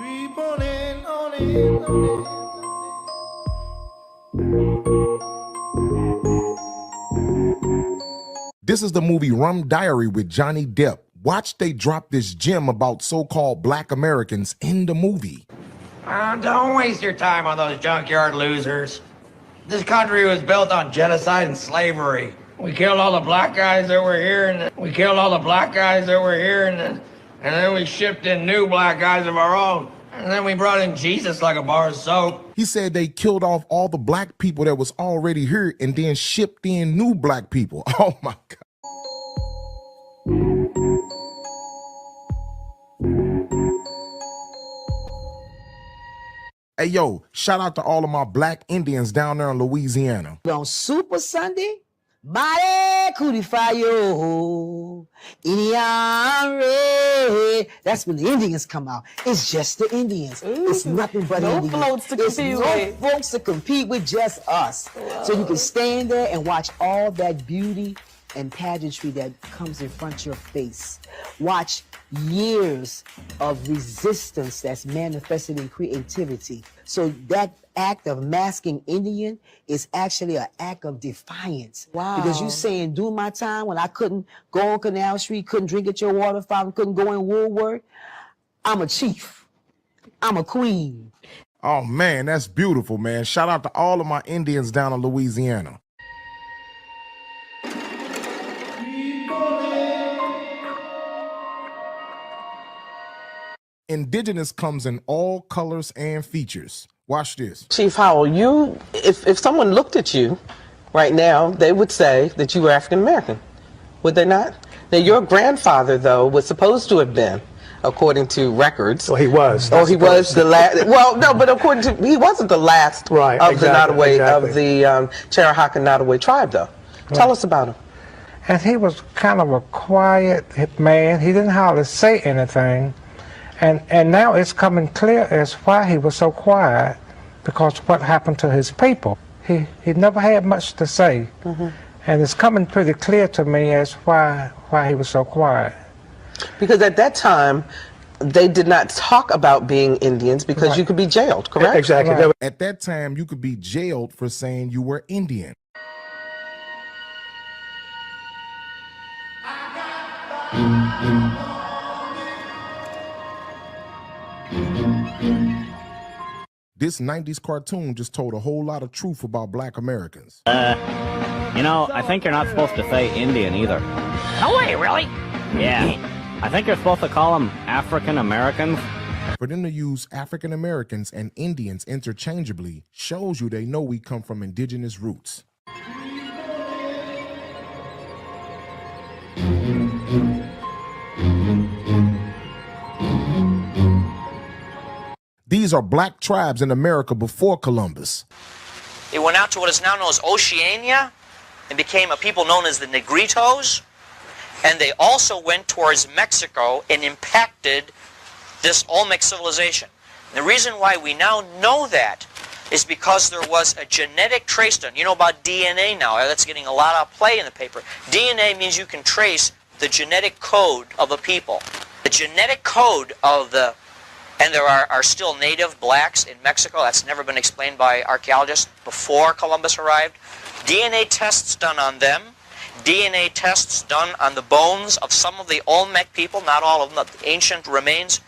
Creep on in, on in, on in. This is the movie Rum Diary with Johnny Depp. Watch they drop this gem about so-called black Americans in the movie. Don't waste your time on those junkyard losers. This country was built on genocide and slavery. We killed all the black guys that were here, and then we shipped in new black guys of our own. And then we brought in Jesus like a bar of soap. He said they killed off all the black people that was already here and then shipped in new black people. Oh my God. Hey, yo, shout out to all of my black Indians down there in Louisiana. On Super Sunday, Bale Kudifayo, Indian. That's when the Indians come out. It's just the Indians. It's nothing but no Indians. Floats to compete with. No folks to compete with, just us. Wow. So you can stand there and watch all that beauty and pageantry that comes in front of your face. Watch years of resistance that's manifested in creativity. So that act of masking Indian is actually an act of defiance. Wow. Because you're saying, during my time when I couldn't go on Canal Street, couldn't drink at your water fountain, couldn't go in Woolworth, I'm a chief. I'm a queen. Oh man, that's beautiful, man. Shout out to all of my Indians down in Louisiana. Indigenous comes in all colors and features. Watch this. Chief Howell, if someone looked at you right now, they would say that you were African American, would they not? Now, your grandfather, though, was supposed to have been, according to records. Well, he was. Or he was the last. Well, no, but according to, he wasn't the last right, of exactly, the Nottoway, exactly. of the Cherahaka Nottoway tribe, though. Right. Tell us about him. And he was kind of a quiet man. He didn't hardly say anything. And now it's coming clear as why he was so quiet, because what happened to his people. He never had much to say. Mm-hmm. And it's coming pretty clear to me as why he was so quiet. Because at that time, they did not talk about being Indians because you could be jailed, correct? Exactly. Right. At that time, you could be jailed for saying you were Indian. This 90s cartoon just told a whole lot of truth about black Americans. You know, I think you're not supposed to say Indian either. No way, really? Yeah. I think you're supposed to call them African Americans. For them to use African Americans and Indians interchangeably shows you they know we come from indigenous roots. These are black tribes in America before Columbus. It went out to what is now known as Oceania and became a people known as the Negritos. And they also went towards Mexico and impacted this Olmec civilization. And the reason why we now know that is because there was a genetic trace done. You know about DNA now. That's getting a lot of play in the paper. DNA means you can trace the genetic code of a people. The genetic code of the... And there are still native blacks in Mexico. That's never been explained by archaeologists before Columbus arrived. DNA tests done on them. DNA tests done on the bones of some of the Olmec people, not all of them, the ancient remains,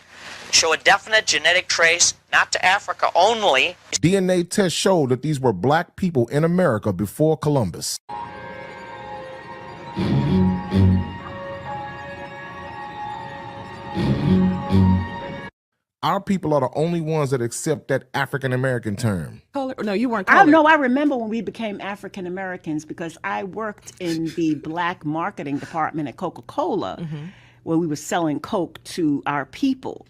show a definite genetic trace, not to Africa only. DNA tests show that these were black people in America before Columbus. Our people are the only ones that accept that African American term. Color? No, you weren't colored. I remember when we became African Americans because I worked in the black marketing department at Coca-Cola, where we were selling Coke to our people.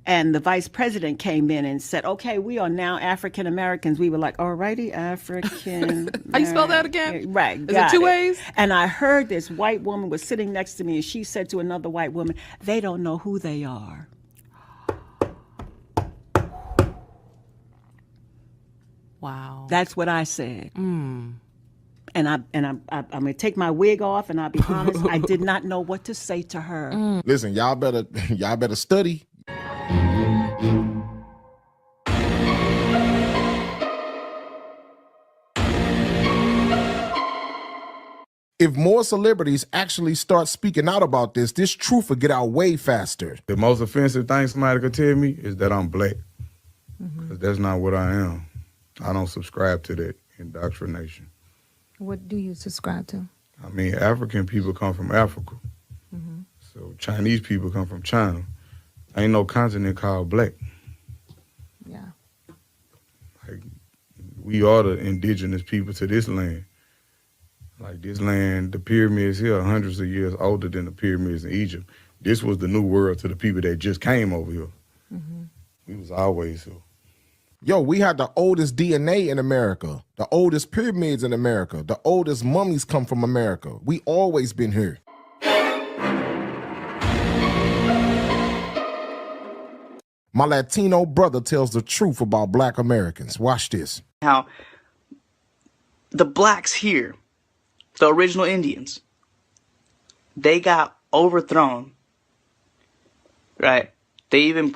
And the vice president came in and said, okay, we are now African Americans. We were like, all righty, African. How you spell that again? Right. Is it two ways? And I heard this white woman was sitting next to me and she said to another white woman, they don't know who they are. Wow. That's what I said. And I'm gonna take my wig off, and I'll be honest, I did not know what to say to her. Listen, y'all better study. If more celebrities actually start speaking out about this, this truth will get out way faster. The most offensive thing somebody could tell me is that I'm black. Because that's not what I am. I don't subscribe to that indoctrination. What do you subscribe to? I mean, African people come from Africa. So Chinese people come from China. Ain't no continent called black. Yeah. Like, we are the indigenous people to this land. Like this land, the pyramids here are hundreds of years older than the pyramids in Egypt. This was the new world to the people that just came over here. We was always here. Yo, we had the oldest DNA in America, the oldest pyramids in America, the oldest mummies come from America. We always been here. My Latino brother tells the truth about Black Americans. Watch this. How the blacks here, the original Indians, they got overthrown, right? They even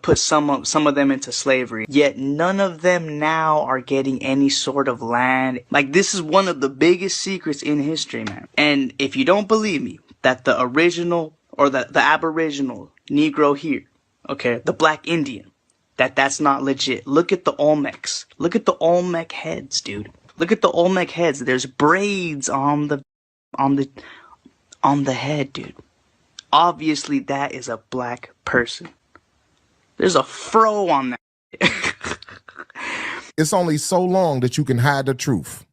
put some of them into slavery. Yet none of them now are getting any sort of land. Like, this is one of the biggest secrets in history, man. And if you don't believe me, that the original or the aboriginal Negro here, okay, the black Indian, that's not legit. Look at the Olmecs. Look at the Olmec heads, dude. Look at the Olmec heads. There's braids on the head, dude. Obviously, that is a black person. There's a fro on that. It's only so long that you can hide the truth.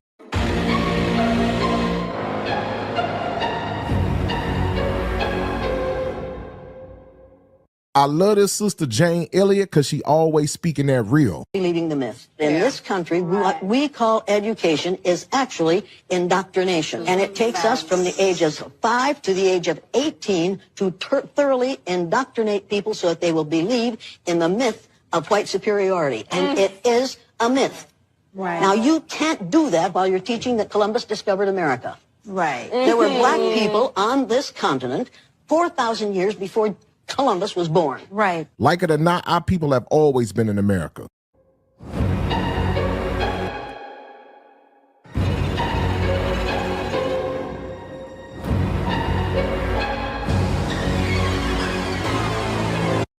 I love this sister Jane Elliott because she always speaking that real. Believing the myth. In this country, what we call education is actually indoctrination. And it takes us from the age of 5 to the age of 18 to thoroughly indoctrinate people so that they will believe in the myth of white superiority. And it is a myth. Right. Now, you can't do that while you're teaching that Columbus discovered America. Right. There were black people on this continent 4,000 years before Columbus was born. Right. Like it or not, our people have always been in America.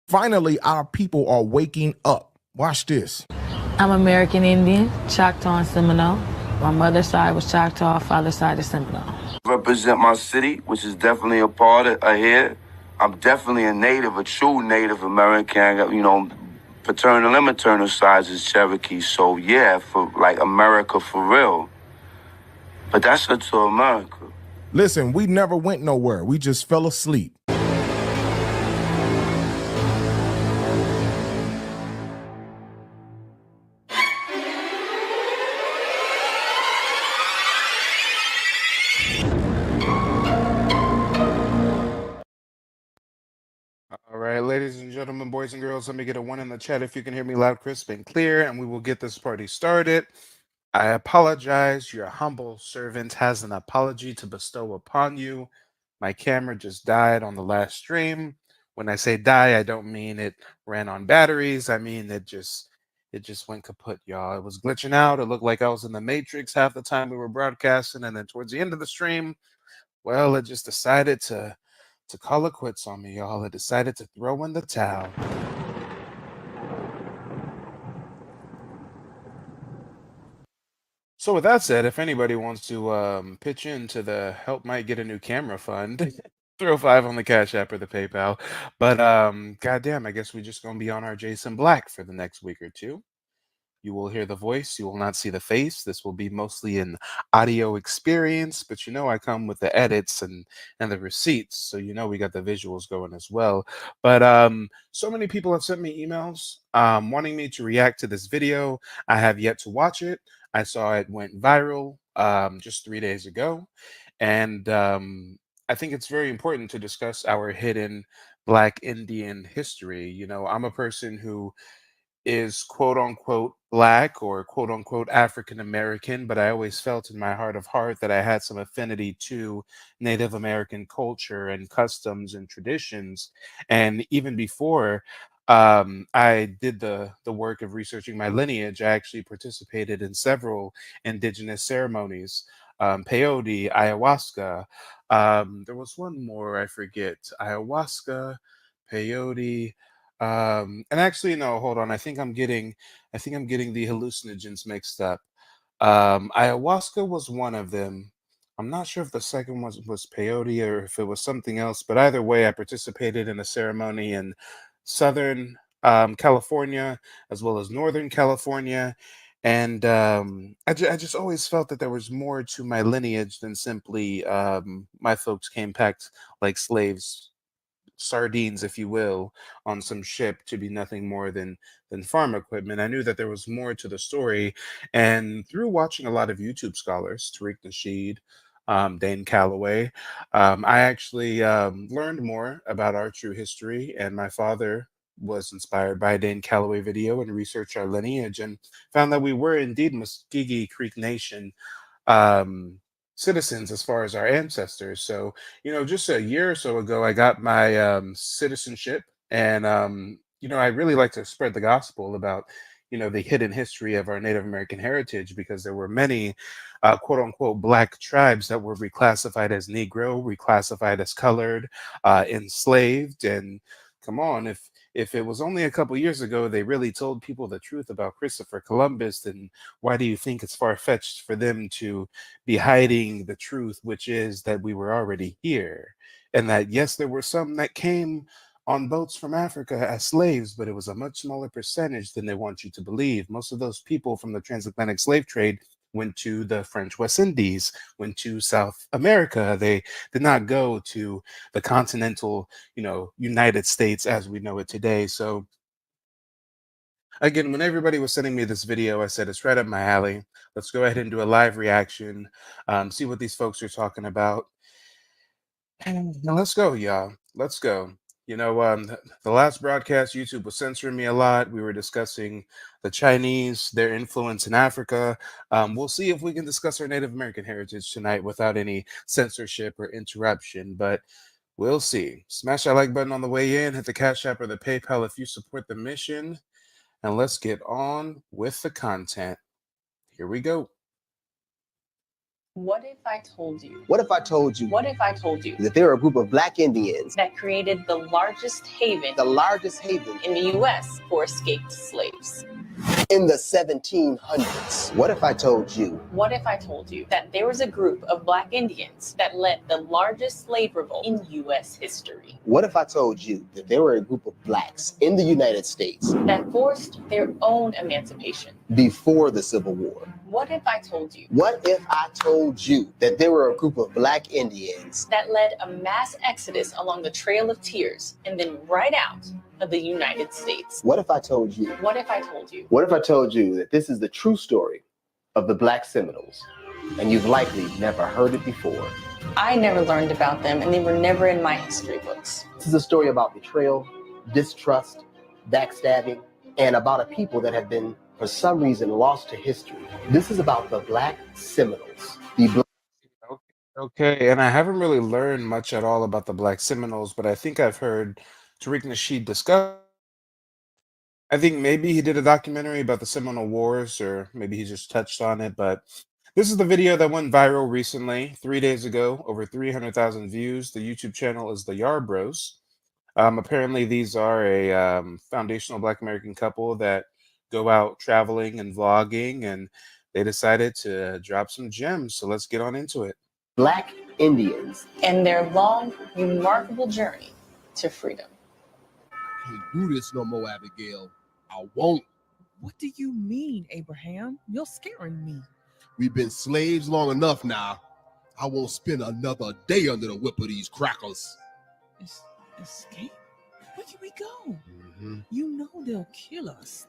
Finally, our people are waking up. Watch this. I'm American Indian, Choctaw and Seminole. My mother's side was Choctaw, father's side is Seminole. Represent my city, which is definitely a part of here. I'm definitely a native, a true Native American. I got, paternal and maternal sides is Cherokee. So yeah, for like America for real. But that's up to America. Listen, we never went nowhere. We just fell asleep. All right, ladies and gentlemen, boys and girls, let me get a 1 in the chat if you can hear me loud, crisp, and clear, and we will get this party started. I apologize. Your humble servant has an apology to bestow upon you. My camera just died on the last stream. When I say die, I don't mean it ran on batteries. I mean it just went kaput, y'all. It was glitching out. It looked like I was in the Matrix half the time we were broadcasting, and then towards the end of the stream, well, it just decided to call it quits on me, y'all. It decided to throw in the towel. So with that said, if anybody wants to pitch into the Help Might Get a New Camera Fund, throw 5 on the Cash App or the PayPal. But goddamn, I guess we're just gonna be on our Jason Black for the next week or two. You will hear the voice, you will not see the face. This will be mostly an audio experience, but I come with the edits and the receipts, so we got the visuals going as well. But so many people have sent me emails wanting me to react to this video. I have yet to watch it. I saw it went viral just 3 days ago, and I think it's very important to discuss our hidden Black Indian history. I'm a person who is quote unquote Black or quote unquote African American, but I always felt in my heart of heart that I had some affinity to Native American culture and customs and traditions. And even before I did the work of researching my lineage, I actually participated in several indigenous ceremonies. peyote, ayahuasca. There was one more I forget. Ayahuasca, peyote, and actually no, hold on. I think I'm getting the hallucinogens mixed up. Ayahuasca was one of them. I'm not sure if the second one was peyote or if it was something else, but either way, I participated in a ceremony in Southern California as well as Northern California. And I just always felt that there was more to my lineage than simply my folks came packed like slaves, sardines, if you will, on some ship to be nothing more than farm equipment. I knew that there was more to the story, and through watching a lot of YouTube scholars, Tariq Nasheed, Dane Calloway, I actually learned more about our true history. And my father was inspired by a Dane Calloway video and researched our lineage and found that we were indeed Muscogee Creek Nation um, citizens as far as our ancestors. So, just a year or so ago, I got my citizenship, and I really like to spread the gospel about the hidden history of our Native American heritage, because there were many quote unquote black tribes that were reclassified as Negro, reclassified as colored, enslaved, and come on, if it was only a couple years ago they really told people the truth about Christopher Columbus, then why do you think it's far-fetched for them to be hiding the truth, which is that we were already here? And that, yes, there were some that came on boats from Africa as slaves, but it was a much smaller percentage than they want you to believe. Most of those people from the transatlantic slave trade went to the French West Indies, went to South America. They did not go to the continental, United States as we know it today. So again, when everybody was sending me this video, I said, it's right up my alley. Let's go ahead and do a live reaction, see what these folks are talking about. And now let's go, y'all. Let's go. The last broadcast, YouTube was censoring me a lot. We were discussing the Chinese, their influence in Africa. We'll see if we can discuss our Native American heritage tonight without any censorship or interruption, but we'll see. Smash that like button on the way in, hit the Cash App or the PayPal if you support the mission, and let's get on with the content. Here we go. What if I told you? What if I told you? What if I told you That there are a group of black Indians that created the largest haven in the U.S. for escaped slaves? in the 1700s? What if I told you? What if I told you that there was a group of black Indians that led the largest slave revolt in U.S. history? What if I told you that there were a group of blacks in the United States that forced their own emancipation before the Civil War? What if I told you? What if I told you that there were a group of black Indians that led a mass exodus along the Trail of Tears and then right out of the United States? What if I told you? What if I told you? What if I told you that this is the true story of the Black Seminoles, and you've likely never heard it before? I never learned about them, and they were never in my history books. This is a story about betrayal, distrust, backstabbing, and about a people that have been, for some reason, lost to history. This is about the Black Seminoles. Okay, and I haven't really learned much at all about the Black Seminoles, but I think I've heard Tariq Nasheed discuss. I think maybe he did a documentary about the Seminole Wars, or maybe he just touched on it, but this is the video that went viral recently, 3 days ago, over 300,000 views. The YouTube channel is the Yarbros. Apparently, these are a foundational Black American couple that go out traveling and vlogging, and they decided to drop some gems. So let's get on into it. Black Indians and their long, remarkable journey to freedom. Can't do this no more, Abigail. I won't. What do you mean, Abraham? You're scaring me. We've been slaves long enough now. I won't spend another day under the whip of these crackers. Escape? Where can we go? You know they'll kill us.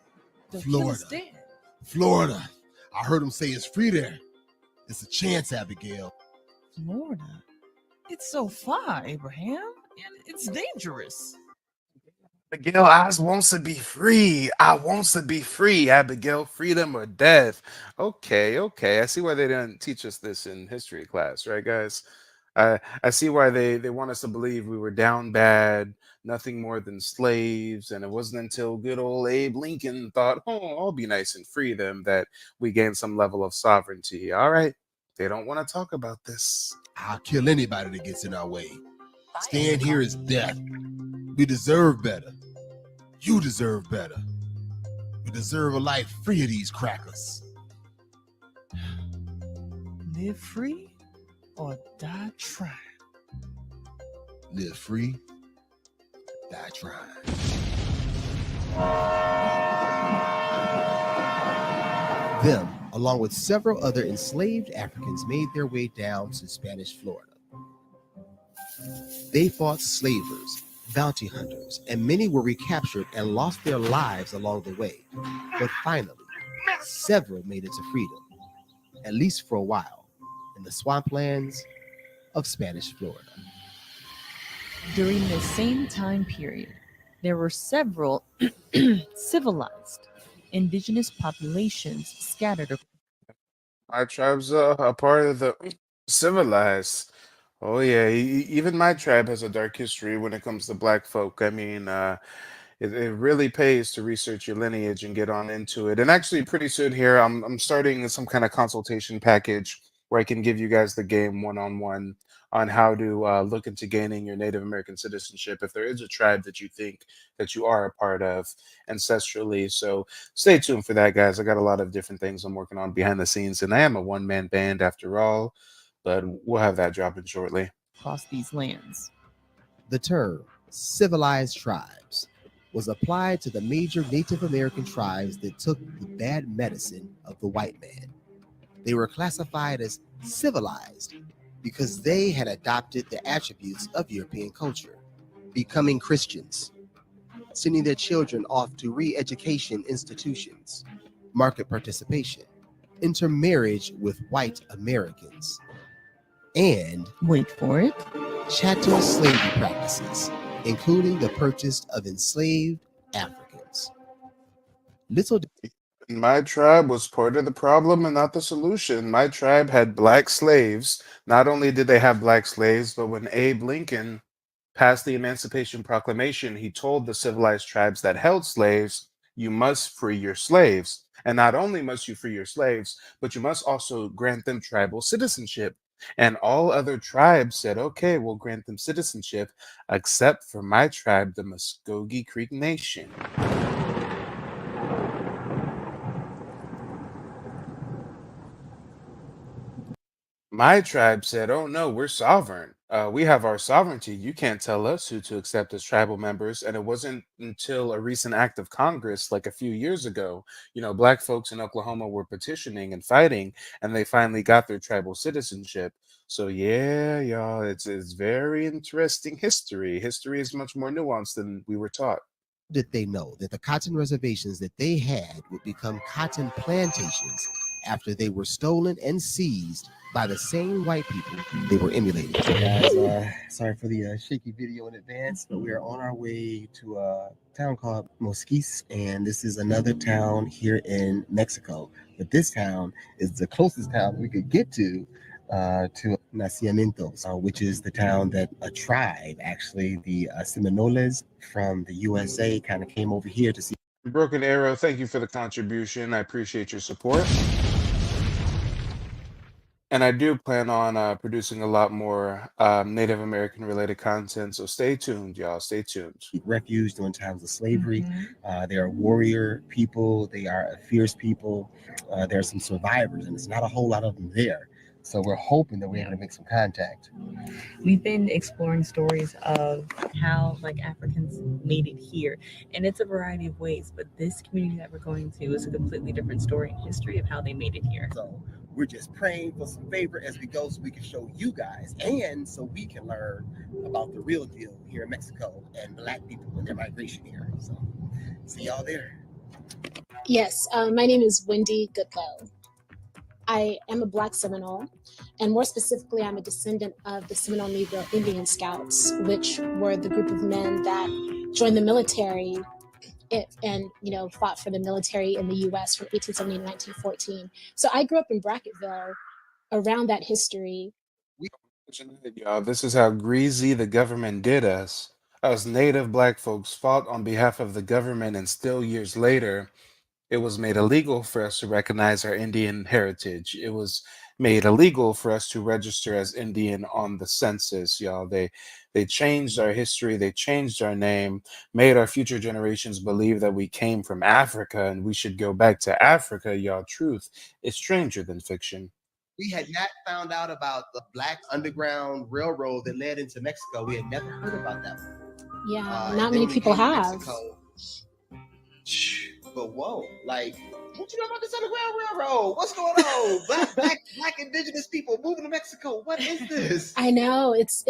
They'll kill Florida. us dead. Florida. I heard them say it's free there. It's a chance, Abigail. Florida? It's so far, Abraham, and it's dangerous. Abigail, I wants to be free. I wants to be free, Abigail. Freedom or death. Okay. I see why they didn't teach us this in history class, right, guys? I see why they want us to believe we were down bad, nothing more than slaves, and it wasn't until good old Abe Lincoln thought, oh, I'll be nice and free them, that we gained some level of sovereignty. All right. They don't want to talk about this. I'll kill anybody that gets in our way. Staying here is death. We deserve better. You deserve better. We deserve a life free of these crackers. Live free or die trying. Live free, die trying. Them, along with several other enslaved Africans, made their way down to Spanish Florida. They fought slavers, bounty hunters, and many were recaptured and lost their lives along the way. But finally, several made it to freedom, at least for a while, in the swamplands of Spanish Florida. During the same time period, there were several civilized indigenous populations scattered. My tribe's a part of the civilized. Oh yeah, even my tribe has a dark history when it comes to black folk. I mean, it really pays to research your lineage and get on into it. And actually, pretty soon here, I'm starting some kind of consultation package where I can give you guys the game one-on-one on how to look into gaining your Native American citizenship if there is a tribe that you think that you are a part of ancestrally. So stay tuned for that, guys. I got a lot of different things I'm working on behind the scenes, and I am a one-man band after all, but we'll have that dropping shortly. Across these lands. The term civilized tribes was applied to the major Native American tribes that took the bad medicine of the white man. They were classified as civilized because they had adopted the attributes of European culture, becoming Christians, sending their children off to re-education institutions, market participation, intermarriage with white Americans, and wait for it, chattel slavery practices, including the purchase of enslaved Africans. Little My tribe was part of the problem and not the solution. My tribe had black slaves. Not only did they have black slaves, but when Abe Lincoln passed the Emancipation Proclamation, he told the civilized tribes that held slaves, you must free your slaves. And not only must you free your slaves, but you must also grant them tribal citizenship. And all other tribes said, okay, we'll grant them citizenship, except for my tribe, the Muscogee Creek Nation. My tribe said, oh no, we're sovereign. We have our sovereignty. You can't tell us who to accept as tribal members. And it wasn't until a recent act of Congress, like a few years ago, black folks in Oklahoma were petitioning and fighting, and they finally got their tribal citizenship. So yeah, y'all, it's very interesting history. History is much more nuanced than we were taught. did they know that the cotton reservations that they had would become cotton plantations after they were stolen and seized by the same white people they were emulating. Guys, sorry for the shaky video in advance, but we are on our way to a town called Muscogee, and this is another town here in Mexico. But this town is the closest town we could get to Nacimientos, which is the town that a tribe, actually the Seminoles from the USA, kind of came over here to see. Broken Arrow, thank you for the contribution. I appreciate your support. And I do plan on producing a lot more Native American related content. So stay tuned, y'all. Stay tuned. Refuge during times of slavery. They are warrior people. They are a fierce people. There are some survivors, and it's not a whole lot of them there. So we're hoping that we're able to make some contact. We've been exploring stories of how Africans made it here, and it's a variety of ways, but this community that we're going to is a completely different story and history of how they made it here. So we're just praying for some favor as we go so we can show you guys, and so we can learn about the real deal here in Mexico and Black people and their migration here. So see y'all there. Yes, my name is Wendy Goodlow. I am a Black Seminole, and more specifically, I'm a descendant of the Seminole Negro Indian Scouts, which were the group of men that joined the military and fought for the military in the U.S. from 1870 to 1914. So I grew up in Brackettville around that history. Y'all, this is how greasy the government did us. Us Native Black folks fought on behalf of the government, and still years later, it was made illegal for us to recognize our Indian heritage. It was made illegal for us to register as Indian on the census, y'all. They changed our history, they changed our name, made our future generations believe that we came from Africa and we should go back to Africa, y'all. Truth is stranger than fiction. We had not found out about the Black Underground Railroad that led into Mexico. We had never heard about that one. Yeah, not many people have. But whoa, like, what you know about this Underground Railroad? What's going on? Black indigenous people moving to Mexico. What is this? I know it's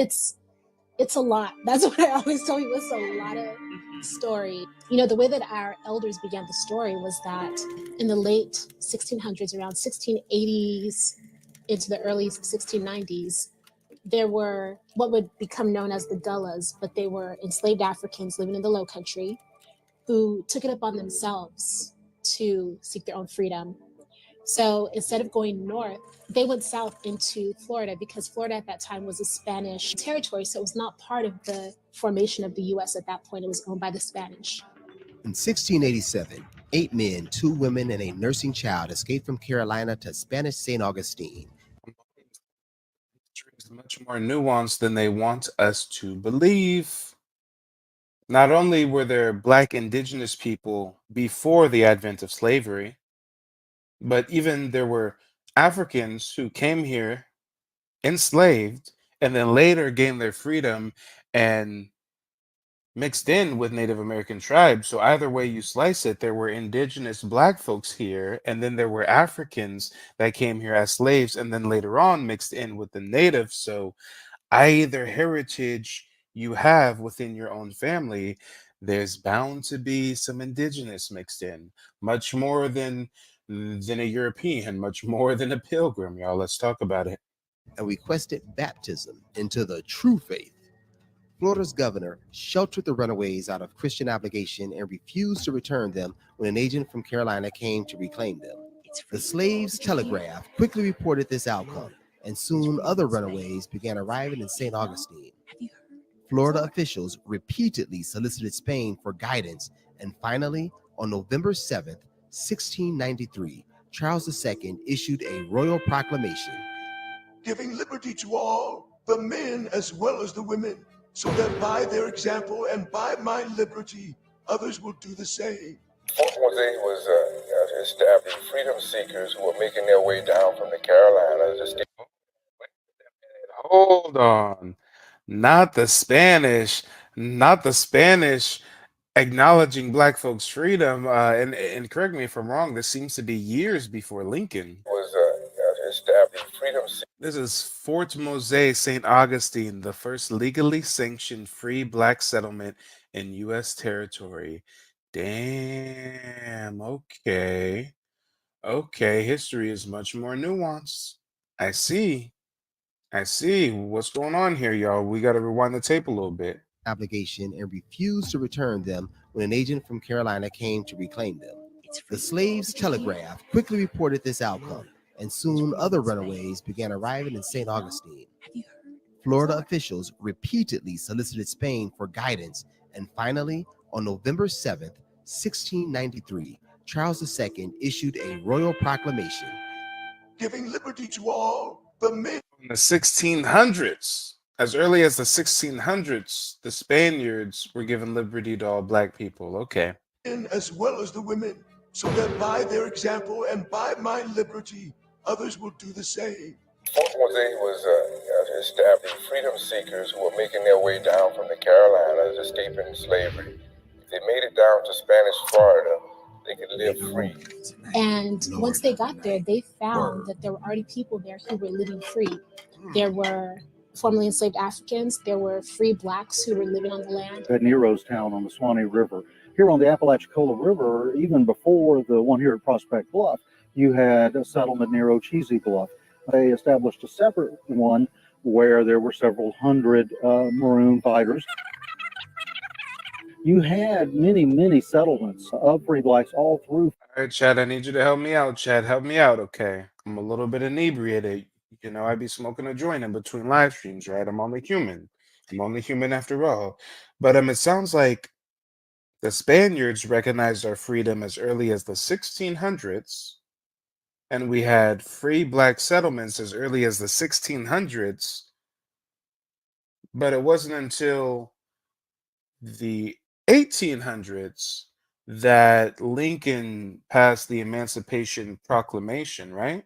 a lot. That's what I always tell you. It's a lot of story. You know, the way that our elders began the story was that in the late 1600s, around 1680s into the early 1690s, there were what would become known as the Dullas, but they were enslaved Africans living in the Low Country who took it upon themselves to seek their own freedom. So instead of going north, they went south into Florida because Florida at that time was a Spanish territory. So it was not part of the formation of the US at that point. It was owned by the Spanish. In 1687, 8 men, 2 women, and a nursing child escaped from Carolina to Spanish St. Augustine. It's much more nuanced than they want us to believe. Not only were there Black indigenous people before the advent of slavery, but even there were Africans who came here enslaved and then later gained their freedom and mixed in with Native American tribes. So either way you slice it, there were indigenous Black folks here, and then there were Africans that came here as slaves and then later on mixed in with the natives. So either heritage you have within your own family, there's bound to be some indigenous mixed in, much more than a European, much more than a pilgrim, y'all. Let's talk about it. And requested baptism into the true faith. Florida's governor sheltered the runaways out of Christian obligation and refused to return them when an agent from Carolina came to reclaim them. The Slaves' Telegraph quickly reported this outcome, and soon other runaways began arriving in St. Augustine. Florida officials repeatedly solicited Spain for guidance, and finally, on November 7th, 1693, Charles II issued a royal proclamation giving liberty to all, the men as well as the women, so that by their example and by my liberty, others will do the same. Fort Mosaic was to establish freedom seekers who were making their way down from the Carolinas. Hold on. Not the Spanish, not the Spanish acknowledging Black folks' freedom. And correct me if I'm wrong, this seems to be years before Lincoln. Was to establish freedom seekers. This is Fort Mose, St. Augustine, the first legally sanctioned free Black settlement in U.S. territory. Damn, okay. Okay, history is much more nuanced. I see. I see. What's going on here, y'all? We got to rewind the tape a little bit. Obligation and refused to return them when an agent from Carolina came to reclaim them. The Slaves' Telegraph quickly reported this outcome, and soon other runaways began arriving in St. Augustine. Florida officials repeatedly solicited Spain for guidance, and finally, on November 7th, 1693, Charles II issued a royal proclamation giving liberty to all, the men. In the 1600s, as early as the 1600s, the Spaniards were giving liberty to all Black people. Okay. As well as the women, so that by their example and by my liberty, others will do the same. Fort Mosaic was to establish freedom seekers who were making their way down from the Carolinas, escaping slavery. If they made it down to Spanish Florida, they could live free. And once they got there, they found that there were already people there who were living free. There were formerly enslaved Africans. There were free Blacks who were living on the land. At Nero's Town on the Swanee River. Here on the Apalachicola River, even before the one here at Prospect Bluff, you had a settlement near Ocheesee Bluff. They established a separate one where there were several hundred Maroon fighters. You had many, many settlements of free Blacks all through. All right, Chad, I need you to help me out. Chad, help me out, okay? I'm a little bit inebriated. You know, I be smoking a joint in between live streams, right? I'm only human. I'm only human after all. But it sounds like the Spaniards recognized our freedom as early as the 1600s, and we had free black settlements as early as the 1600s, but it wasn't until the 1800s that Lincoln passed the Emancipation Proclamation, right?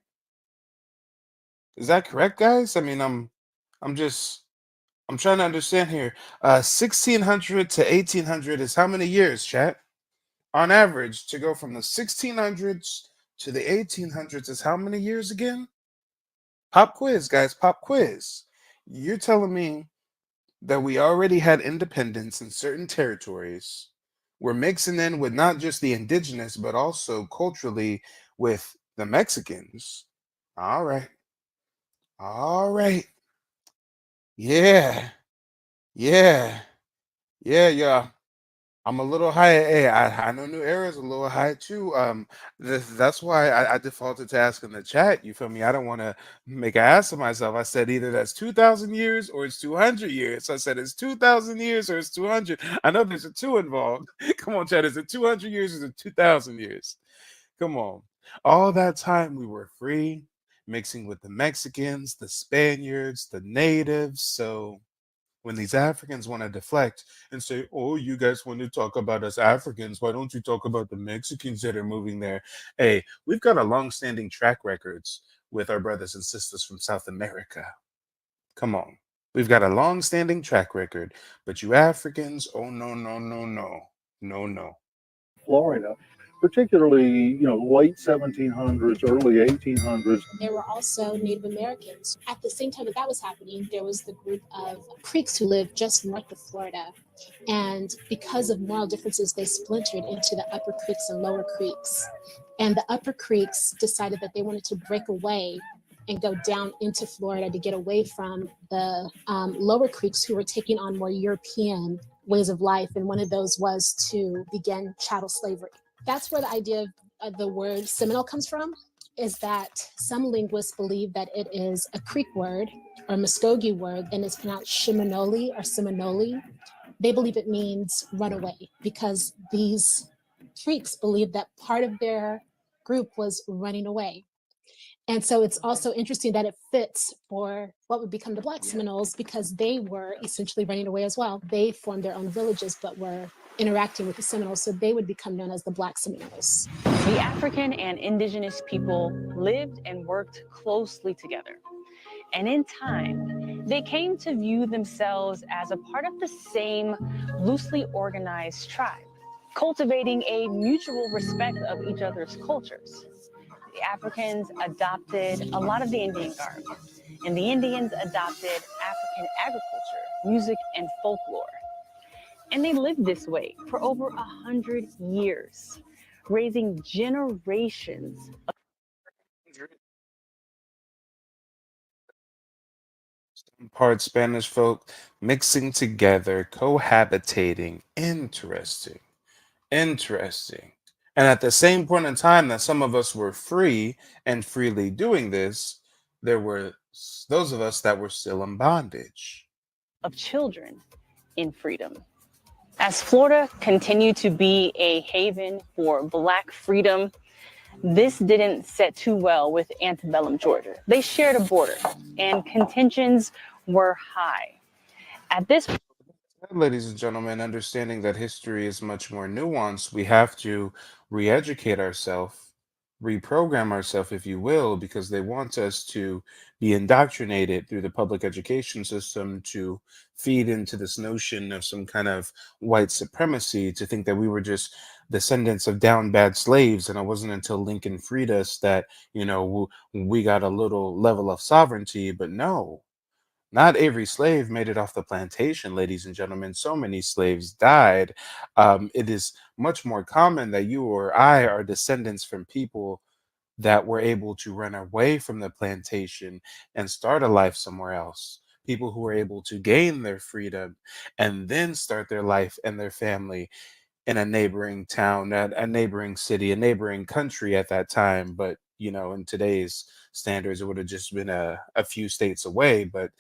Is that correct, guys? I mean, I'm just I'm trying to understand here. 1600 to 1800 is how many years, chat? On average, to go from the 1600s to the 1800s is how many years again? Pop quiz, guys, pop quiz. You're telling me that we already had independence in certain territories. We're mixing in with not just the indigenous, but also culturally with the Mexicans. All right. All right. Yeah. Yeah. Yeah. I'm a little high. Hey, I know New Era is a little high too. That's why I defaulted to ask in the chat. You feel me? I don't want to make an ass of myself. I said either that's 2,000 years or it's 200 years. So I said it's 2,000 years or it's 200. I know there's a two involved. Come on, chat. Is it 200 years or is it 2,000 years? Come on. All that time we were free, mixing with the Mexicans, the Spaniards, the natives. So when these Africans want to deflect and say, oh, you guys want to talk about us Africans, why don't you talk about the Mexicans that are moving there? Hey, we've got a long-standing track records with our brothers and sisters from South America. Come on. We've got a long-standing track record, but you Africans, oh, no, no, no, no, no, no. Florida, particularly, late 1700s, early 1800s. There were also Native Americans. At the same time that that was happening, there was the group of Creeks who lived just north of Florida. And because of moral differences, they splintered into the Upper Creeks and Lower Creeks. And the Upper Creeks decided that they wanted to break away and go down into Florida to get away from the Lower Creeks who were taking on more European ways of life. And one of those was to begin chattel slavery. That's where the idea of the word Seminole comes from, is that some linguists believe that it is a Creek word or Muscogee word, and it's pronounced Shimonoli or Seminole. They believe it means runaway because these Creeks believed that part of their group was running away. And so it's also interesting that it fits for what would become the Black Seminoles because they were essentially running away as well. They formed their own villages, but were interacting with the Seminoles, so they would become known as the Black Seminoles. The African and indigenous people lived and worked closely together. And in time, they came to view themselves as a part of the same loosely organized tribe, cultivating a mutual respect of each other's cultures. The Africans adopted a lot of the Indian garb, and the Indians adopted African agriculture, music, and folklore. And they lived this way for over 100 years, raising generations of Part Spanish folk mixing together, cohabitating. Interesting. Interesting. And at the same point in time that some of us were free and freely doing this, there were those of us that were still in bondage. Of children in freedom. As Florida continued to be a haven for Black freedom, this didn't set too well with antebellum Georgia. They shared a border, and contentions were high. At this point, ladies and gentlemen, understanding that history is much more nuanced, we have to re-educate ourselves, reprogram ourselves, if you will, because they want us to be indoctrinated through the public education system to feed into this notion of some kind of white supremacy, to think that we were just descendants of down bad slaves. And it wasn't until Lincoln freed us that, we got a little level of sovereignty. But no, not every slave made it off the plantation, ladies and gentlemen. So many slaves died. It is much more common that you or I are descendants from people that were able to run away from the plantation and start a life somewhere else. People who were able to gain their freedom and then start their life and their family in a neighboring town, a neighboring city, a neighboring country at that time. But, in today's standards, it would have just been a few states away. But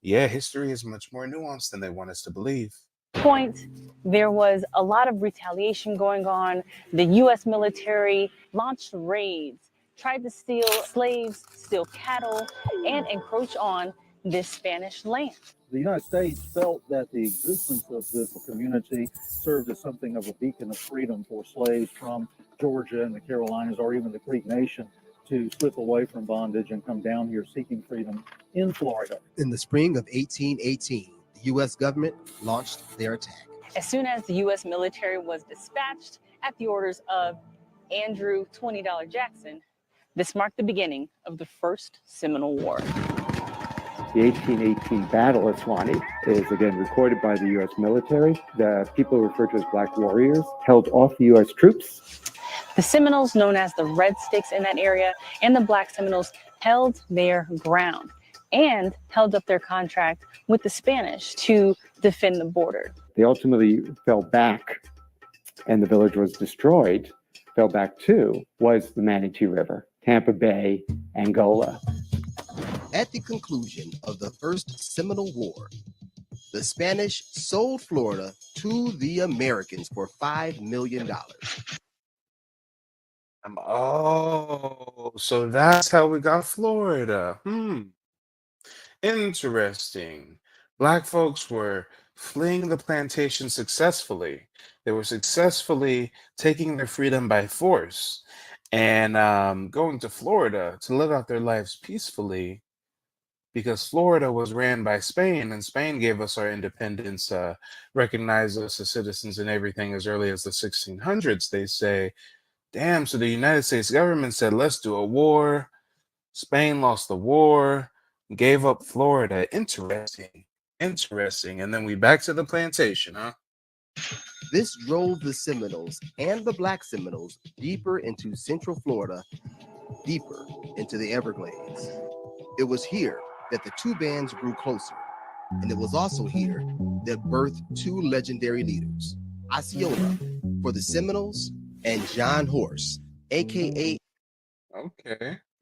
yeah, history is much more nuanced than they want us to believe. point, there was a lot of retaliation going on. The U.S. military launched raids tried to steal slaves, steal cattle, and encroach on this Spanish land. The United States felt that the existence of this community served as something of a beacon of freedom for slaves from Georgia and the Carolinas, or even the Creek Nation, to slip away from bondage and come down here seeking freedom in Florida. In the spring of 1818, the U.S. government launched their attack. As soon as the U.S. military was dispatched at the orders of Andrew $20 Jackson, this marked the beginning of the First Seminole War. The 1818 battle at Suwannee is again recorded by the U.S. military. The people referred to as Black Warriors held off the U.S. troops. The Seminoles, known as the Red Sticks in that area, and the Black Seminoles held their ground and held up their contract with the Spanish to defend the border. They ultimately fell back, and the village was destroyed. Fell back to was the Manatee River, Tampa Bay, Angola. At the conclusion of the First Seminole War, the Spanish sold Florida to the Americans for $5 million. Oh, so that's how we got Florida. Interesting. Black folks were fleeing the plantation successfully. They were successfully taking their freedom by force and going to Florida to live out their lives peacefully, because Florida was ran by Spain, and Spain gave us our independence, recognized us as citizens and everything as early as the 1600s. They say, damn, so the United States government said, let's do a war. Spain lost the war, gave up Florida. Interesting. And then we back to the plantation, huh? This drove the Seminoles and the Black Seminoles deeper into Central Florida, deeper into the Everglades. It was here that the two bands grew closer, and it was also here that birthed two legendary leaders, Osceola for the Seminoles and John Horse, aka...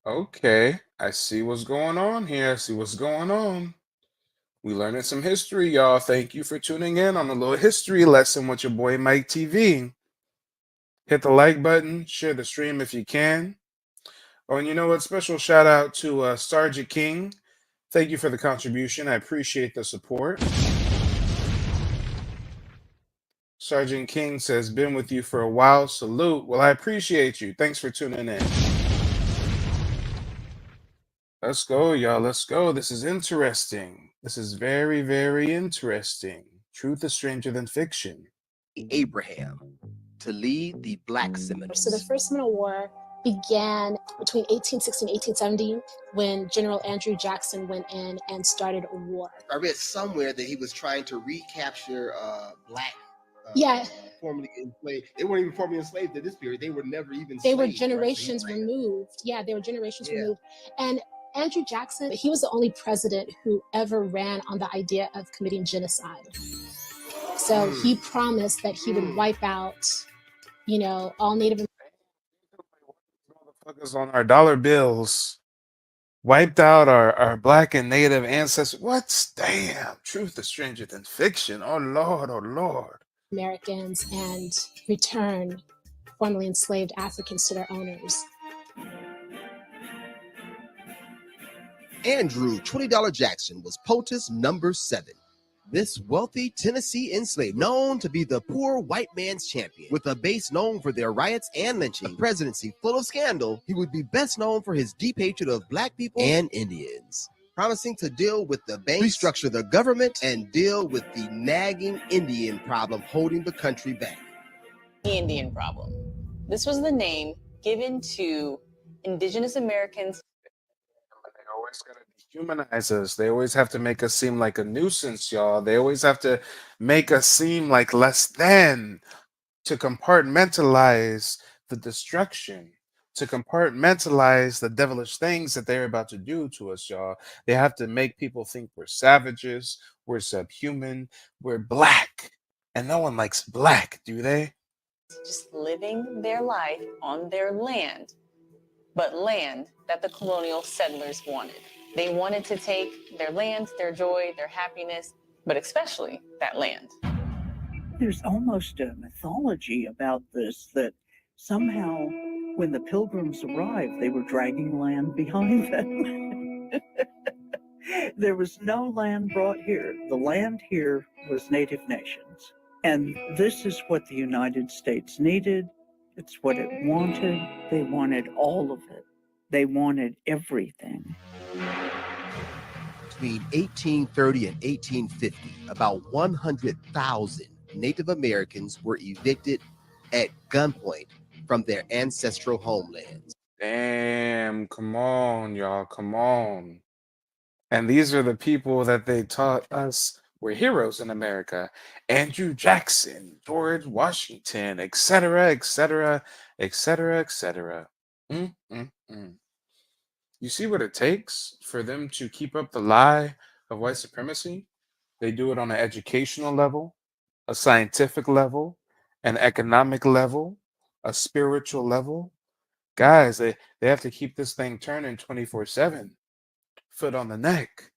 Okay. I see what's going on here. We learning some history, y'all. Thank you for tuning in on a little history lesson with your boy Mike TV. Hit the like button, share the stream if you can. Oh, and you know what? Special shout out to Sergeant King. Thank you for the contribution. I appreciate the support. Sergeant King says, been with you for a while. Salute. Well, I appreciate you. Thanks for tuning in. Let's go, y'all. Let's go. This is interesting. This is very, very interesting. Truth is stranger than fiction. Abraham to lead the Black Seminoles. So the First Seminole War began between 1860 and 1870 when General Andrew Jackson went in and started a war. I read somewhere that he was trying to recapture black formerly enslaved. They weren't even formerly enslaved at this period. They were never even They were slaves, generations right? removed. Yeah, they were generations removed. And Andrew Jackson, he was the only president who ever ran on the idea of committing genocide. So he promised that he would wipe out, all Native Motherfuckers on our dollar bills wiped out our Black and Native ancestors. What? Damn. Truth is stranger than fiction. Oh, Lord. Americans and return formerly enslaved Africans to their owners. Andrew $20 Jackson was POTUS number 7. This wealthy Tennessee enslaved, known to be the poor white man's champion, with a base known for their riots and lynching, a presidency full of scandal, he would be best known for his deep hatred of black people and Indians, promising to deal with the base, restructure the government, and deal with the nagging Indian problem holding the country back. The Indian problem. This was the name given to indigenous Americans. They always gotta dehumanize us. They always have to make us seem like a nuisance, y'all. They always have to make us seem like less than, to compartmentalize the destruction, to compartmentalize the devilish things that they're about to do to us, y'all. They have to make people think we're savages, we're subhuman, we're black. And no one likes black, do they? Just living their life on their land, but land that the colonial settlers wanted. They wanted to take their land, their joy, their happiness, but especially that land. There's almost a mythology about this, that Somehow, when the Pilgrims arrived, they were dragging land behind them. There was no land brought here. The land here was Native nations. And this is what the United States needed. It's what it wanted. They wanted all of it. They wanted everything. Between 1830 and 1850, about 100,000 Native Americans were evicted at gunpoint from their ancestral homelands. Damn, come on, y'all, come on. And these are the people that they taught us were heroes in America. Andrew Jackson, George Washington, etc., etc., etc., etc. You see what it takes for them to keep up the lie of white supremacy? They do it on an educational level, a scientific level, an economic level, a spiritual level. Guys, they have to keep this thing turning 24/7, foot on the neck,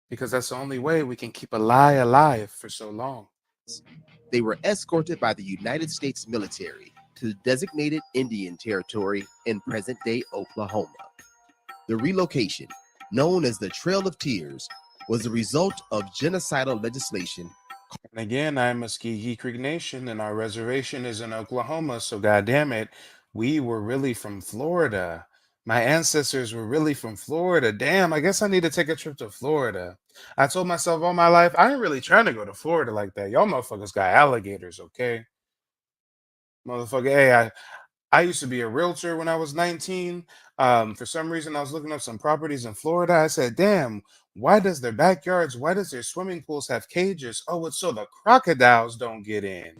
because that's the only way we can keep a lie alive for so long. They were escorted by the United States military to the designated Indian Territory in present-day Oklahoma. The relocation, known as the Trail of Tears, was the result of genocidal legislation. And again, I'm Muscogee Creek Nation, and our reservation is in Oklahoma, so goddamn it, we were really from Florida. My ancestors were really from Florida. Damn, I guess I need to take a trip to Florida. I told myself all my life, I ain't really trying to go to Florida like that. Y'all motherfuckers got alligators, okay? Motherfucker, hey, I used to be a realtor when I was 19. For some reason, I was looking up some properties in Florida. I said, damn, why does their backyards, why does their swimming pools have cages? Oh, it's so the crocodiles don't get in.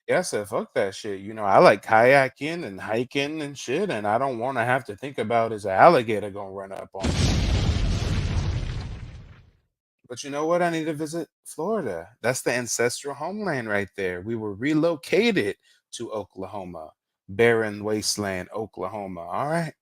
Yeah, I said, fuck that shit. You know, I like kayaking and hiking and shit, and I don't want to have to think about is an alligator gonna run up on me. But you know what? I need to visit Florida. That's the ancestral homeland right there. We were relocated to Oklahoma, barren wasteland, Oklahoma. All right.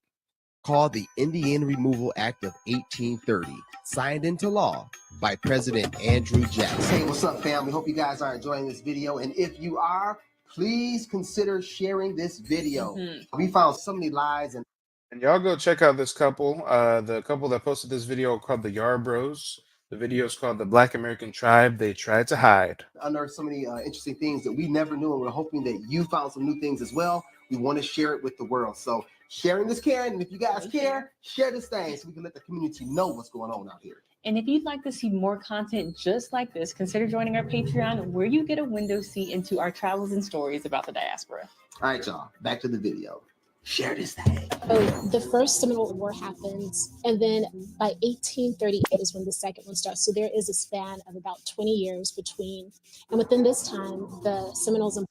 Called the Indian Removal Act of 1830, signed into law by President Andrew Jackson. Hey, what's up, fam? We hope you guys are enjoying this video. And if you are, please consider sharing this video. We found so many lies and y'all go check out this couple. The couple that posted this video called the Yarbros. The video is called The Black American Tribe They Tried to Hide. unearthed so many interesting things that we never knew, and we're hoping that you found some new things as well. We want to share it with the world. So sharing is caring, and if you guys care, share this thing so we can let the community know what's going on out here. And if you'd like to see more content just like this, consider joining our Patreon, where you get a window seat into our travels and stories about the diaspora. All right, y'all, back to the video. Share this thing. So the first Seminole War happens, and then by 1838 is when the second one starts. So there is a span of about 20 years between, and within this time, the Seminoles and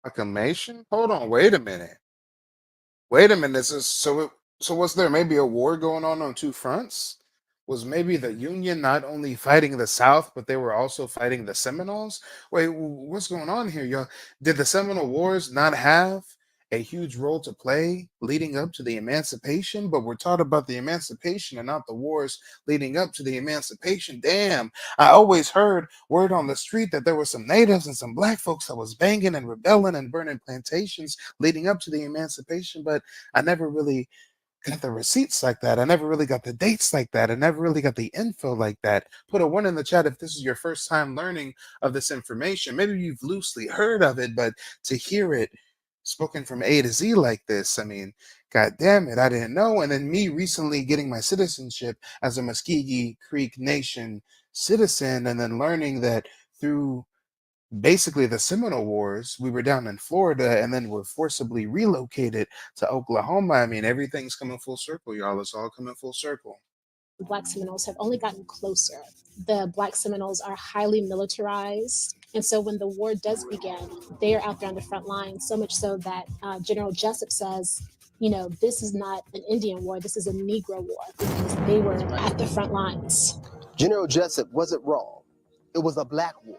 Proclamation? Hold on, wait a minute. Wait a minute. So was there maybe a war going on two fronts? Was maybe the Union not only fighting the South, but they were also fighting the Seminoles? Wait, what's going on here, y'all? Did the Seminole Wars not have a huge role to play leading up to the emancipation? But we're taught about the emancipation and not the wars leading up to the emancipation. Damn, I always heard word on the street that there were some natives and some black folks that was banging and rebelling and burning plantations leading up to the emancipation, but I never really got the receipts like that. I never really got the dates like that. I never really got the info like that. Put a 1 in the chat if this is your first time learning of this information. Maybe you've loosely heard of it, but to hear it spoken from A to Z like this, I mean, god damn it, I didn't know. And then me recently getting my citizenship as a Muscogee Creek Nation citizen, and then learning that through basically the Seminole Wars, we were down in Florida and then were forcibly relocated to Oklahoma. I mean, everything's coming full circle, y'all. It's all coming full circle. the Black Seminoles have only gotten closer. The Black Seminoles are highly militarized. And so when the war does begin, they are out there on the front line, so much so that General Jessup says, you know, this is not an Indian war, this is a Negro war, because they were at the front lines. General Jessup wasn't wrong. It was a black war.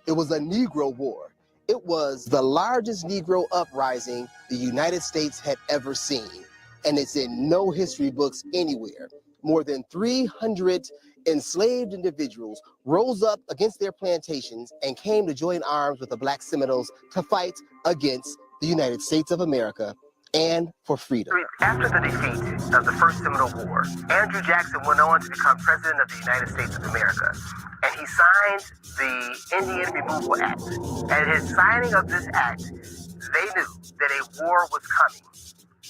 It was a Negro war. It was the largest Negro uprising the United States had ever seen. And it's in no history books anywhere. More than 300 enslaved individuals rose up against their plantations and came to join arms with the Black Seminoles to fight against the United States of America and for freedom. After the defeat of the First Seminole War, Andrew Jackson went on to become President of the United States of America, and he signed the Indian Removal Act. At his signing of this act, they knew that a war was coming,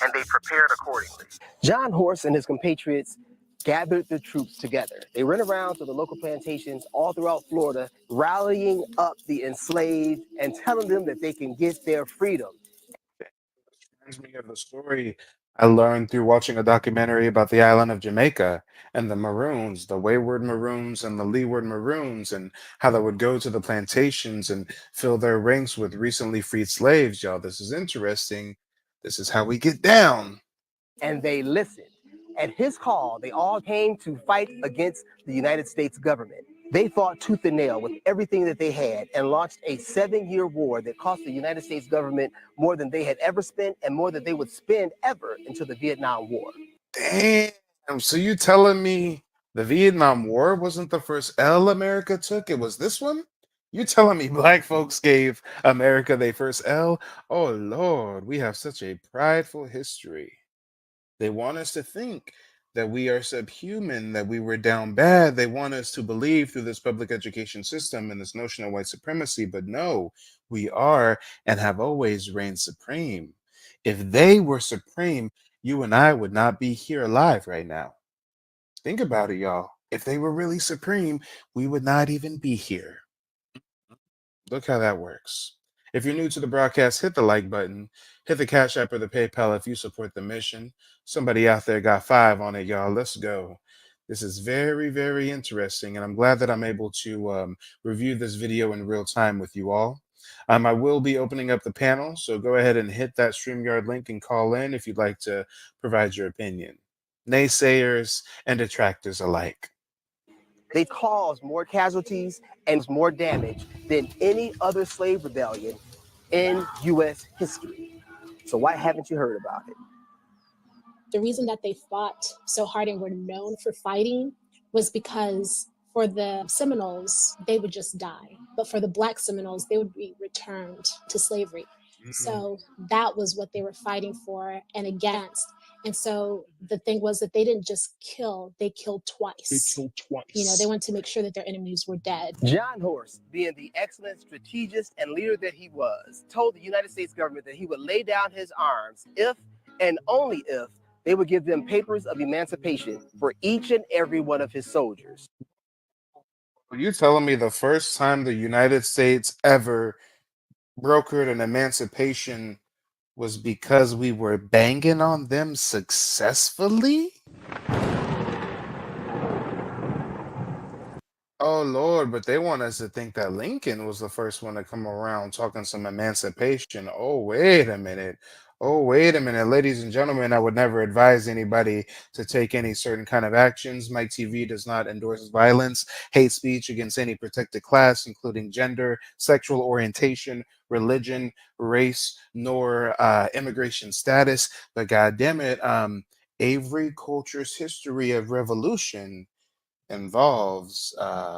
and they prepared accordingly. John Horse and his compatriots gathered the troops together. They went around to the local plantations all throughout Florida, rallying up the enslaved and telling them that they can get their freedom. Reminds me of the story I learned through watching a documentary about the island of Jamaica and the Maroons, the wayward Maroons and the leeward Maroons, and how they would go to the plantations and fill their ranks with recently freed slaves. Y'all, this is interesting. This is how we get down. And they listened. At his call, they all came to fight against the United States government. They fought tooth and nail with everything that they had and launched a 7-year war that cost the United States government more than they had ever spent and more than they would spend ever until the Vietnam War. Damn. So you telling me the Vietnam War wasn't the first L America took? It was this one? You telling me black folks gave America their first L? Oh, Lord, we have such a prideful history. They want us to think that we are subhuman, that we were down bad. They want us to believe through this public education system and this notion of white supremacy. But no, we are and have always reigned supreme. If they were supreme, you and I would not be here alive right now. Think about it, y'all. If they were really supreme, we would not even be here. Look how that works. If you're new to the broadcast, hit the like button, hit the Cash App or the PayPal if you support the mission. Somebody out there got 5 on it, y'all. Let's go. This is very, very interesting, and I'm glad that I'm able to review this video in real time with you all. I will be opening up the panel, so go ahead and hit that StreamYard link and call in if you'd like to provide your opinion. Naysayers and detractors alike. They caused more casualties and more damage than any other slave rebellion in U.S. history. So why haven't you heard about it? The reason that they fought so hard and were known for fighting was because for the Seminoles, they would just die. But for the Black Seminoles, they would be returned to slavery. So that was what they were fighting for and against. And so the thing was that they didn't just kill, they killed twice. You know, they wanted to make sure that their enemies were dead. John Horse, being the excellent strategist and leader that he was, told the United States government that he would lay down his arms if and only if they would give them papers of emancipation for each and every one of his soldiers. Are you telling me the first time the United States ever brokered an emancipation was because we were banging on them successfully? Oh, Lord, but they want us to think that Lincoln was the first one to come around talking some emancipation. Oh, wait a minute. Oh, wait a minute. Ladies and gentlemen, I would never advise anybody to take any certain kind of actions. My TV does not endorse violence, hate speech against any protected class, including gender, sexual orientation, religion, race, nor immigration status. But God damn it, Avery Culture's history of revolution involves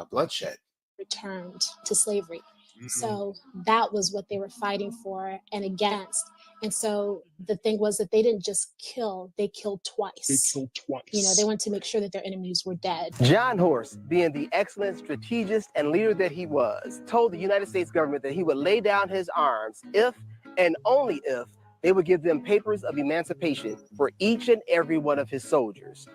bloodshed. Returned to slavery. So that was what they were fighting for and against. And so the thing was that they didn't just kill, they killed twice. You know, they wanted to make sure that their enemies were dead. John Horse, being the excellent strategist and leader that he was, told the United States government that he would lay down his arms if and only if they would give them papers of emancipation for each and every one of his soldiers.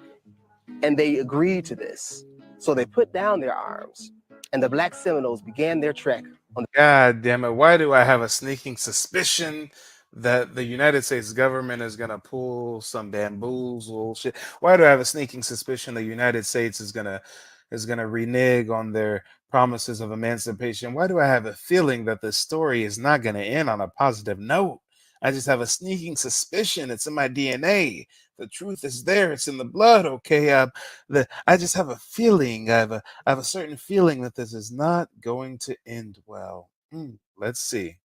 And they agreed to this. So they put down their arms, and the Black Seminoles began their trek on the— God damn it. Why do I have a sneaking suspicion that the United States government is going to pull some bamboozle shit? Why do I have a sneaking suspicion the United States is going to renege on their promises of emancipation? Why do I have a feeling that this story is not going to end on a positive note? I just have a sneaking suspicion. It's in my DNA. The truth is there. It's in the blood. Okay. I just have a feeling. I have a certain feeling that this is not going to end well. Let's see.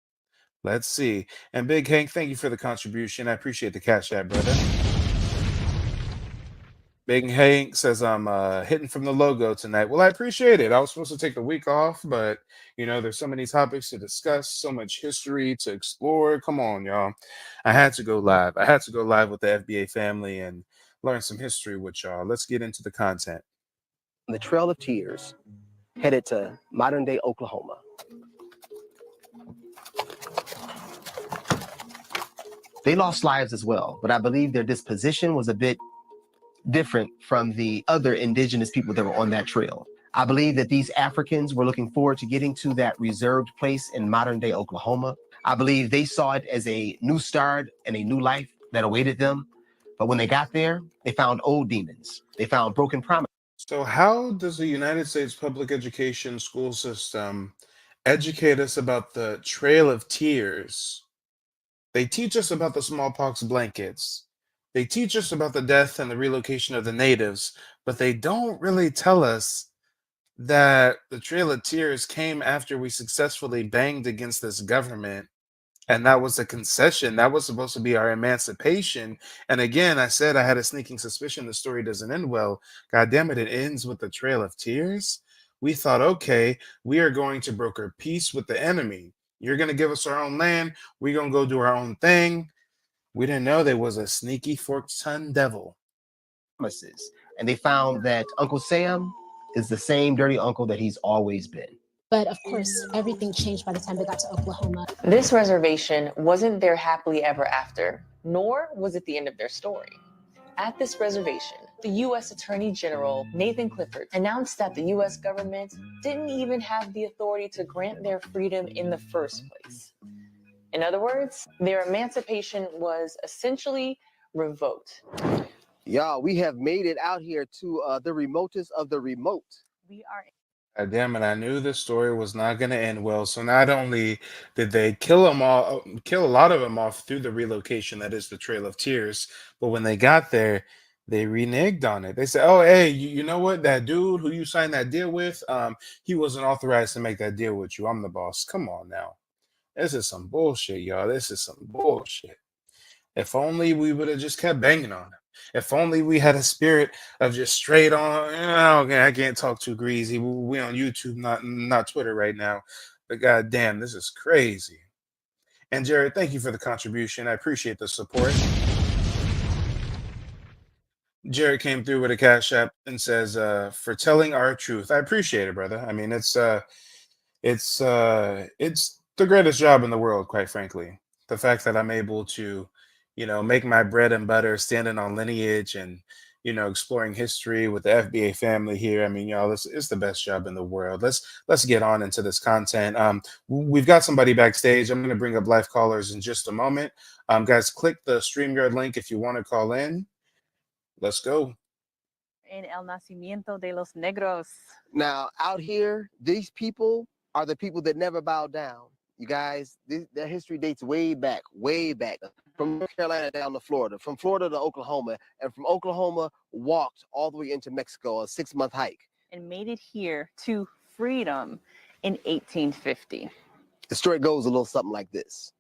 Let's see. And Big Hank, thank you for the contribution. I appreciate the Cash App, brother. Big Hank says I'm hitting from the logo tonight. Well, I appreciate it. I was supposed to take a week off, but you know, there's so many topics to discuss, so much history to explore. Come on, y'all. I had to go live. I had to go live with the FBA family and learn some history with y'all. Let's get into the content. The Trail of Tears headed to modern day Oklahoma. They lost lives as well, but I believe their disposition was a bit different from the other indigenous people that were on that trail. I believe that these Africans were looking forward to getting to that reserved place in modern day Oklahoma. I believe they saw it as a new start and a new life that awaited them. But when they got there, they found old demons. They found broken promises. So, how does the United States public education school system educate us about the Trail of Tears? They teach us about the smallpox blankets. They teach us about the death and the relocation of the natives, but they don't really tell us that the Trail of Tears came after we successfully banged against this government. And that was a concession. That was supposed to be our emancipation. And again, I said I had a sneaking suspicion the story doesn't end well. God damn it, it ends with the Trail of Tears. We thought, okay, we are going to broker peace with the enemy. You're going to give us our own land. We're going to go do our own thing. We didn't know there was a sneaky forked-tongued devil. And they found that Uncle Sam is the same dirty uncle that he's always been. But of course, everything changed by the time they got to Oklahoma. This reservation wasn't their happily ever after, nor was it the end of their story. At this reservation, the U.S. Attorney General, Nathan Clifford, announced that the U.S. government didn't even have the authority to grant their freedom in the first place. In other words, their emancipation was essentially revoked. Y'all, we have made it out here to the remotest of the remote. We are. God damn it, I knew this story was not going to end well. So not only did they kill them all, kill a lot of them off through the relocation, that is the Trail of Tears, but when they got there, they reneged on it. They said, oh, hey, you know what? That dude who you signed that deal with, he wasn't authorized to make that deal with you. I'm the boss. Come on now. This is some bullshit, y'all. This is some bullshit. If only we would have just kept banging on him. If only we had a spirit of just straight on. Okay, I can't talk too greasy. We on YouTube, not Twitter right now. But god damn, this is crazy. And Jared, thank you for the contribution. I appreciate the support. Jared came through with a cash app and says, for telling our truth. I appreciate it, brother. I mean, it's the greatest job in the world, quite frankly. The fact that I'm able to, you know, make my bread and butter standing on lineage and, you know, exploring history with the FBA family here. I mean, y'all, it's the best job in the world. Let's get on into this content. We've got somebody backstage. I'm going to bring up live callers in just a moment. Guys, click the StreamYard link if you want to call in. Let's go. En el nacimiento de los negros. Now, out here, these people are the people that never bow down. You guys, their history dates way back, from North Carolina down to Florida, from Florida to Oklahoma, and from Oklahoma walked all the way into Mexico, a 6-month hike. And made it here to freedom in 1850. The story goes a little something like this.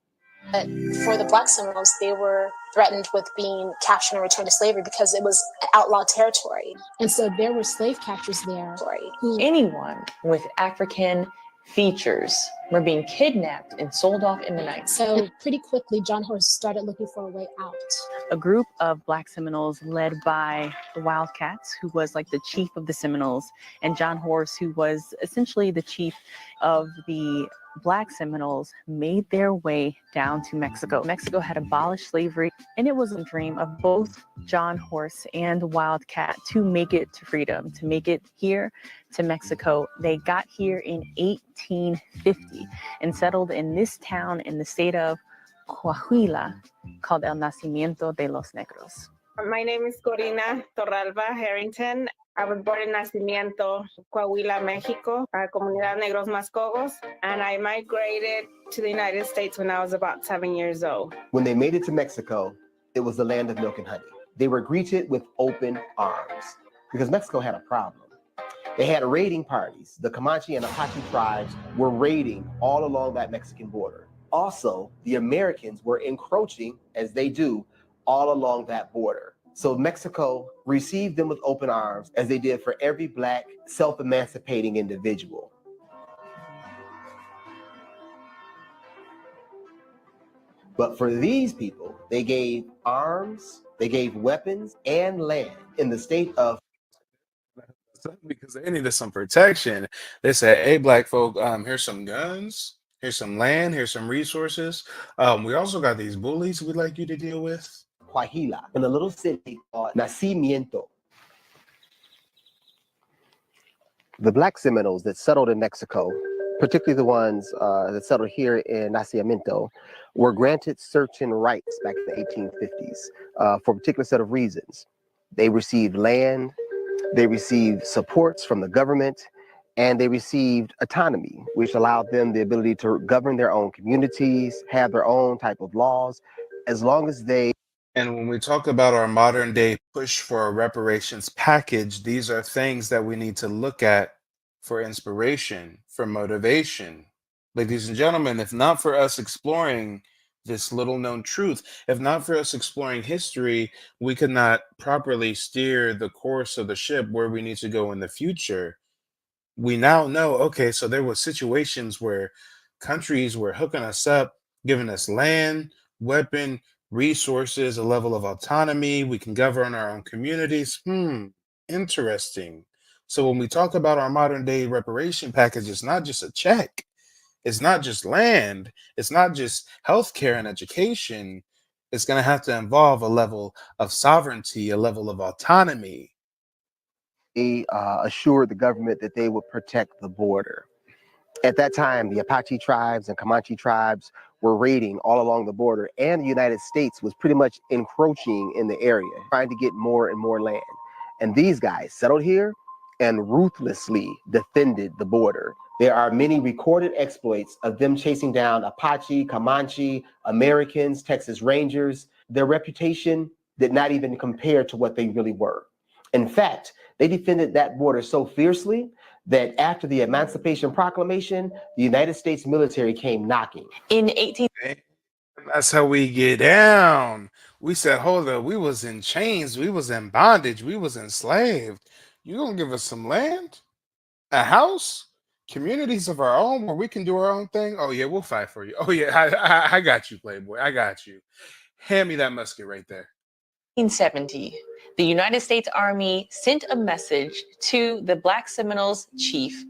But for the Black Seminoles, they were threatened with being captured and returned to slavery because it was outlawed territory. And so there were slave catchers there. Anyone with African features were being kidnapped and sold off in the night. So pretty quickly, John Horse started looking for a way out. A group of Black Seminoles led by the Wildcats, who was like the chief of the Seminoles, and John Horse, who was essentially the chief of the Black Seminoles, made their way down to Mexico. Mexico had abolished slavery, and it was a dream of both John Horse and Wildcat to make it to freedom, to make it here to Mexico. They got here in 1850 and settled in this town in the state of Coahuila called El Nacimiento de los Negros. My name is Corina Torralba Harrington. I was born in Nacimiento, Coahuila, Mexico, Comunidad Negros Muscogee, and I migrated to the United States when I was about 7 years old. When they made it to Mexico, it was the land of milk and honey. They were greeted with open arms because Mexico had a problem. They had raiding parties. The Comanche and Apache tribes were raiding all along that Mexican border. Also, the Americans were encroaching, as they do, all along that border. So Mexico received them with open arms, as they did for every Black self-emancipating individual. But for these people, they gave arms, they gave weapons and land in the state of because they needed some protection. They said, "Hey, Black folk, here's some guns, here's some land, here's some resources. We also got these bullies we'd like you to deal with." Coahuila, in a little city called Nacimiento. The Black Seminoles that settled in Mexico, particularly the ones that settled here in Nacimiento, were granted certain rights back in the 1850s for a particular set of reasons. They received land, they received supports from the government, and they received autonomy, which allowed them the ability to govern their own communities, have their own type of laws, as long as they. And when we talk about our modern day push for a reparations package, these are things that we need to look at for inspiration, for motivation. Ladies and gentlemen, if not for us exploring this little known truth, if not for us exploring history, we could not properly steer the course of the ship where we need to go in the future. We now know, okay, so there were situations where countries were hooking us up, giving us land, weapon, resources, a level of autonomy. We can govern our own communities. Interesting. So when we talk about our modern day reparation package, it's not just a check. It's not just land. It's not just healthcare and education. It's going to have to involve a level of sovereignty, a level of autonomy. They assured the government that they would protect the border. At that time, the Apache tribes and Comanche tribes were raiding all along the border, and the United States was pretty much encroaching in the area, trying to get more and more land. And these guys settled here and ruthlessly defended the border. There are many recorded exploits of them chasing down Apache, Comanche, Americans, Texas Rangers. Their reputation did not even compare to what they really were. In fact, they defended that border so fiercely that after the Emancipation Proclamation, the United States military came knocking. In 18... That's how we get down. We said, hold up, we was in chains, we was in bondage, we was enslaved. You gonna give us some land? A house? Communities of our own where we can do our own thing? Oh yeah, we'll fight for you. Oh yeah, I got you, Playboy. I got you. Hand me that musket right there. 1870, the United States Army sent a message to the Black Seminoles chief,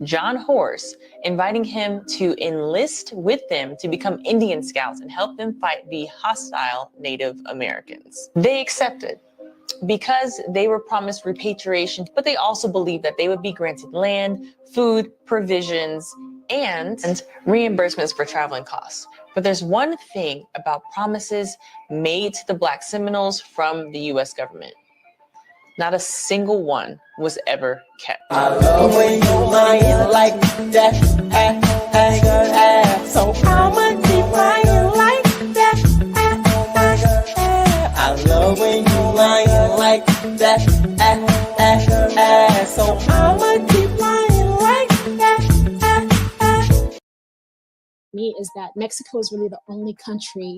John Horse, inviting him to enlist with them to become Indian scouts and help them fight the hostile Native Americans. They accepted because they were promised repatriation, but they also believed that they would be granted land, food, provisions, and reimbursements for traveling costs. But there's one thing about promises made to the Black Seminoles from the U.S. government. Not a single one was ever kept. I love when you lying like that. So I'ma keep lying like that. I love when you lying like that. So I'ma keep lying like that. Me is that Mexico is really the only country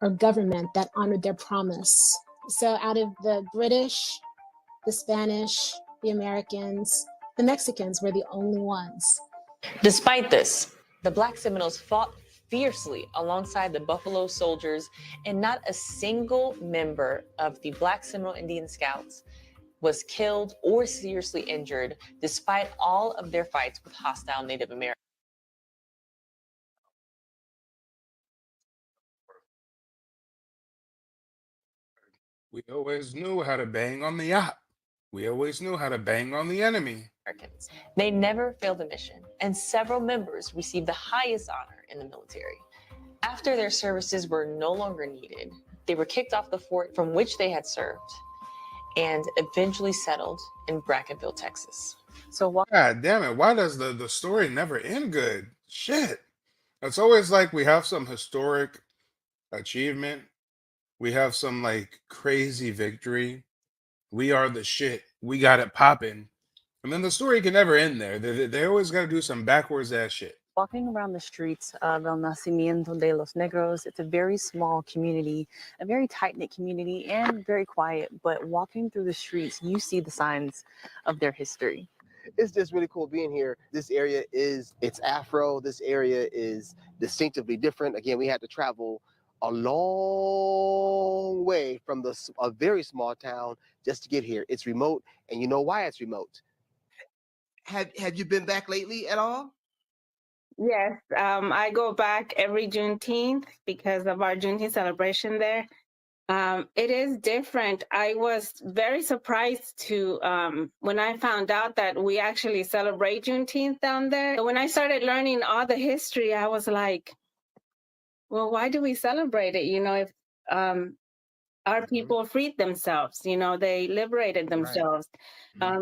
or government that honored their promise. So out of the British, the Spanish, the Americans, the Mexicans were the only ones. Despite this, the Black Seminoles fought fiercely alongside the Buffalo Soldiers, and not a single member of the Black Seminole Indian Scouts was killed or seriously injured, despite all of their fights with hostile Native Americans. We always knew how to bang on the yacht. We always knew how to bang on the enemy. They never failed a mission, and several members received the highest honor in the military. After their services were no longer needed, they were kicked off the fort from which they had served and eventually settled in Brackenville, Texas. So why? God damn it, why does the story never end good? Shit. It's always like we have some historic achievement. We have some like crazy victory. We are the shit. We got it popping. And then the story can never end there. They always got to do some backwards ass shit. Walking around the streets of El Nacimiento de los Negros, it's a very small community, a very tight-knit community, and very quiet. But walking through the streets, you see the signs of their history. It's just really cool being here. This area it's Afro. This area is distinctively different. Again, we had to travel a long way from a very small town just to get here. It's remote, and you know why it's remote. Have you been back lately at all? Yes, I go back every Juneteenth because of our Juneteenth celebration there. It is different. I was very surprised when I found out that we actually celebrate Juneteenth down there. When I started learning all the history, I was like, well, why do we celebrate it? If our people freed themselves, they liberated themselves.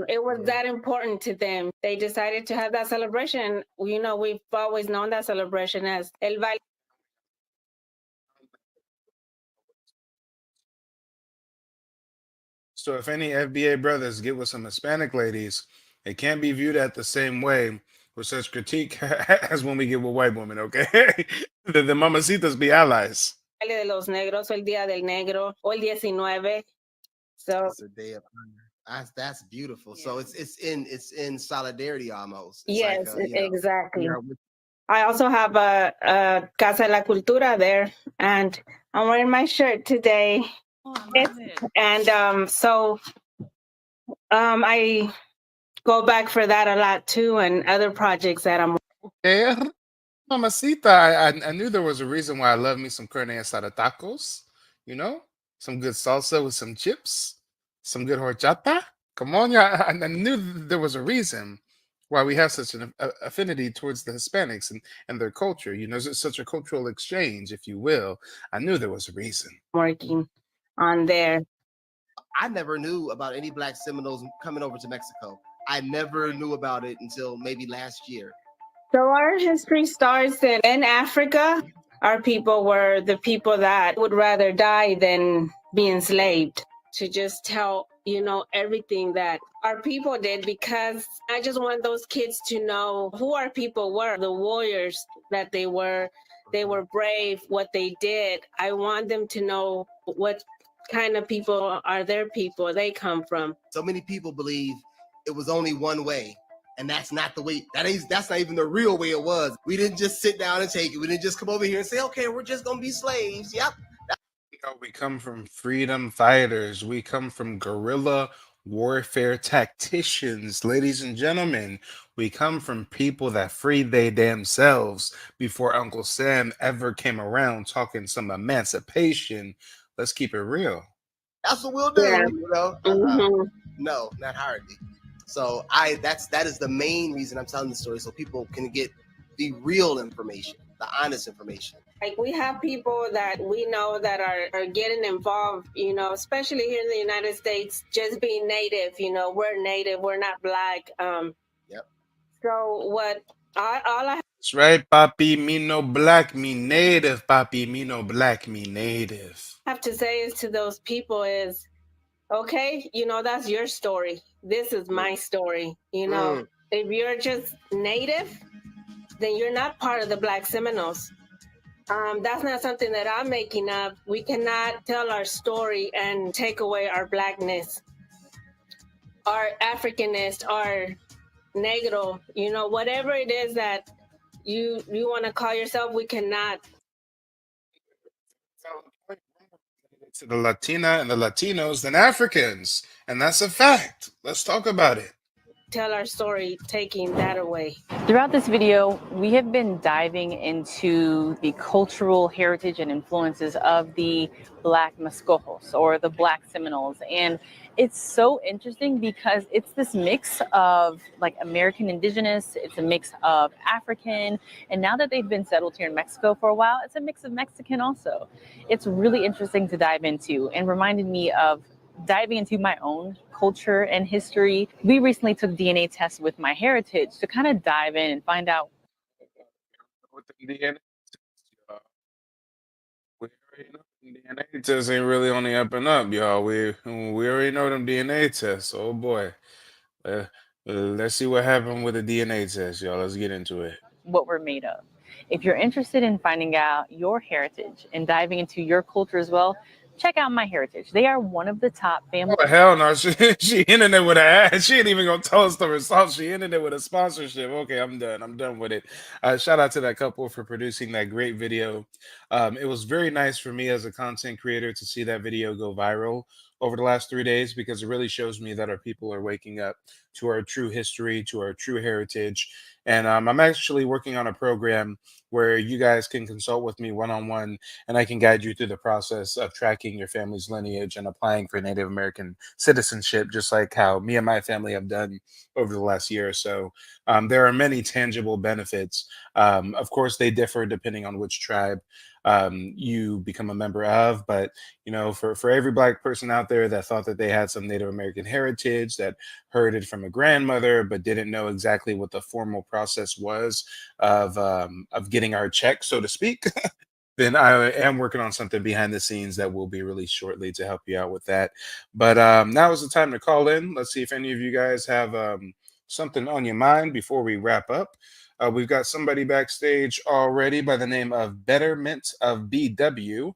It was that important to them. They decided to have that celebration. We've always known that celebration as El Baile. So if any FBA brothers get with some Hispanic ladies, it can't be viewed at the same way with such critique as when we get with white women, okay? the mamacitas be allies. De los Negros, o el Día del Negro, o el 19. So It's a day of honor. That's beautiful. Yeah. So it's in solidarity almost. It's yes, like exactly. I also have a Casa de la Cultura there, and I'm wearing my shirt today. Oh, I love it. And so I go back for that a lot too, and other projects that I'm. Okay. Mamacita, I knew there was a reason why I love me some carne asada tacos, some good salsa with some chips, some good horchata. Come on, yeah, I knew there was a reason why we have such an affinity towards the Hispanics and their culture. It's such a cultural exchange, if you will. I knew there was a reason. Working on there. I never knew about any Black Seminoles coming over to Mexico. I never knew about it until maybe last year. So our history starts in Africa. Our people were the people that would rather die than be enslaved. To just tell, everything that our people did, because I just want those kids to know who our people were, the warriors that they were. They were brave, what they did. I want them to know what kind of people are their people, they come from. So many people believe it was only one way. And that's not the way, that's not even the real way it was. We didn't just sit down and take it. We didn't just come over here and say, okay, we're just gonna be slaves. Yep. We come from freedom fighters. We come from guerrilla warfare tacticians, ladies and gentlemen. We come from people that freed they damn selves before Uncle Sam ever came around talking some emancipation. Let's keep it real. That's what we'll do, Yeah. No, not hardly. So that is the main reason I'm telling the story, so people can get the real information, the honest information. Like we have people that we know that are getting involved, especially here in the United States, just being native, we're native, we're not Black. Yep. So what all I That's right, papi, me no Black, me native, papi, me no Black, me native. have to say is to those people is, okay, that's your story. This is my story. If you're just native, then you're not part of the Black Seminoles. That's not something that I'm making up. We cannot tell our story and take away our Blackness, our Africanness, our Negro, whatever it is that you want to call yourself, we cannot. To the Latina and the Latinos than Africans. And that's a fact. Let's talk about it. Tell our story, taking that away. Throughout this video, we have been diving into the cultural heritage and influences of the Black Muscogos, or the Black Seminoles. And it's so interesting because it's this mix of like American indigenous, it's a mix of African, and now that they've been settled here in Mexico for a while, it's a mix of Mexican also. It's really interesting to dive into and reminded me of diving into my own culture and history. We recently took DNA tests with my heritage to kind of dive in and find out. With the DNA tests ain't really on the up and up, y'all. We already know them DNA tests. Oh boy. Let's see what happened with the DNA test, y'all. Let's get into it. what we're made of. If you're interested in finding out your heritage and diving into your culture as well, check out My Heritage. They are one of the top family. Oh, hell no. She ended it with an ad. She ain't even gonna tell us the results. She ended it with a sponsorship. Okay, I'm done. I'm done with it. Shout out to that couple for producing that great video. It was very nice for me as a content creator to see that video go viral over the last 3 days, because it really shows me that our people are waking up to our true history, to our true heritage. And I'm actually working on a program where you guys can consult with me one-on-one, and I can guide you through the process of tracking your family's lineage and applying for Native American citizenship, just like how me and my family have done over the last year or so. There are many tangible benefits. Of course, they differ depending on which tribe you become a member of, but for every Black person out there that thought that they had some Native American heritage, that heard it from a grandmother but didn't know exactly what the formal process was of getting our check, so to speak, then I am working on something behind the scenes that will be released shortly to help you out with that. But now is the time to call in. Let's see if any of you guys have something on your mind before we wrap up. We've got somebody backstage already by the name of Betterment of BW.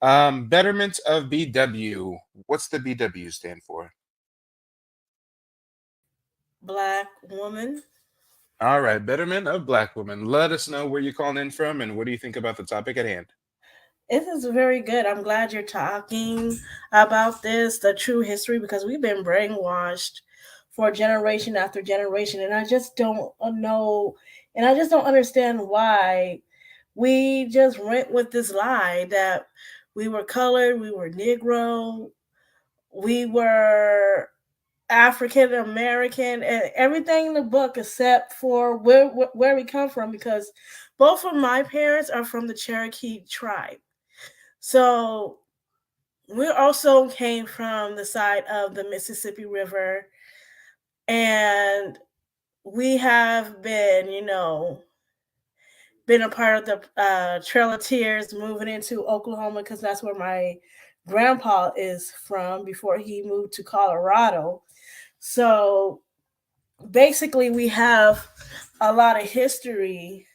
Betterment of BW. What's the BW stand for? Black woman. All right, Betterment of Black women. Let us know where you're calling in from and what do you think about the topic at hand. This is very good. I'm glad you're talking about this, the true history, because we've been brainwashed for generation after generation. And I just don't know, and I just don't understand why we just went with this lie that we were colored, we were Negro, we were African American, and everything in the book except for where we come from, because both of my parents are from the Cherokee tribe. So we also came from the side of the Mississippi River, and we have been, been a part of the Trail of Tears, moving into Oklahoma because that's where my grandpa is from before he moved to Colorado. So basically, we have a lot of history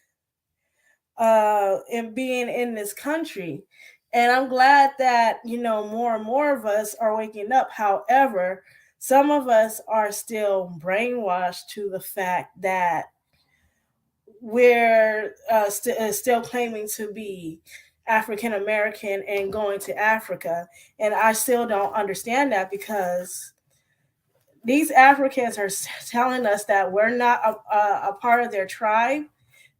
in being in this country. And I'm glad that, more and more of us are waking up. However, some of us are still brainwashed to the fact that we're still claiming to be African American and going to Africa. And I still don't understand that, because these Africans are telling us that we're not a part of their tribe.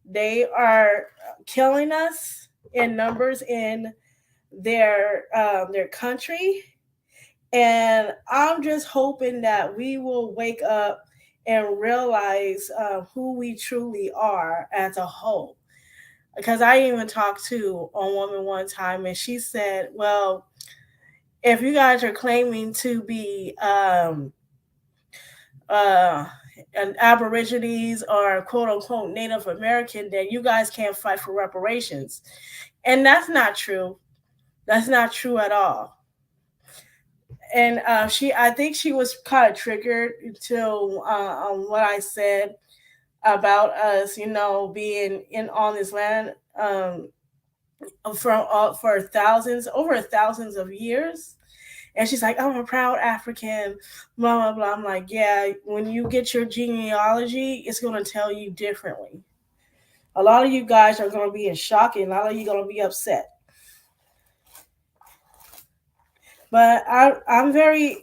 They are killing us in numbers in their country. And I'm just hoping that we will wake up and realize who we truly are as a whole. Because I even talked to a woman one time, and she said, well, if you guys are claiming to be an Aborigines or quote unquote Native American, then you guys can't fight for reparations. And that's not true. That's not true at all. And I think she was kind of triggered to on what I said about us, being on this land for over thousands of years. And she's like, I'm a proud African, blah, blah, blah. I'm like, yeah, when you get your genealogy, it's going to tell you differently. A lot of you guys are going to be in shock, and a lot of you are going to be upset. But I'm very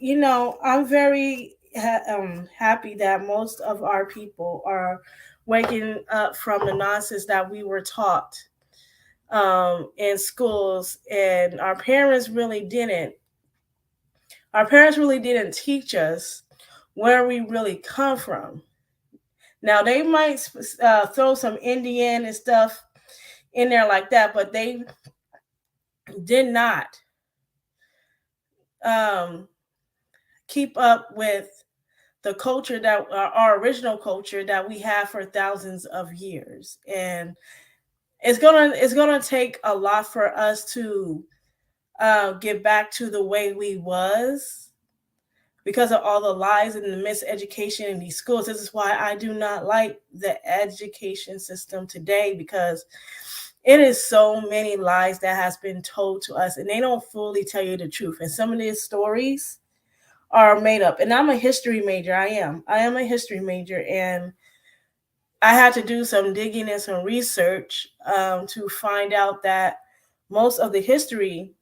happy that most of our people are waking up from the nonsense that we were taught in schools, and our parents really didn't. Our parents really didn't teach us where we really come from. Now, they might throw some Indian and stuff in there like that, but they did not keep up with the culture that our original culture that we have for thousands of years. And it's gonna take a lot for us to get back to the way we was. because of all the lies and the miseducation in these schools. This is why I do not like the education system today, because it is so many lies that has been told to us, and they don't fully tell you the truth. And some of these stories are made up. And I'm a history major. I am a history major, and I had to do some digging and some research to find out that most of the history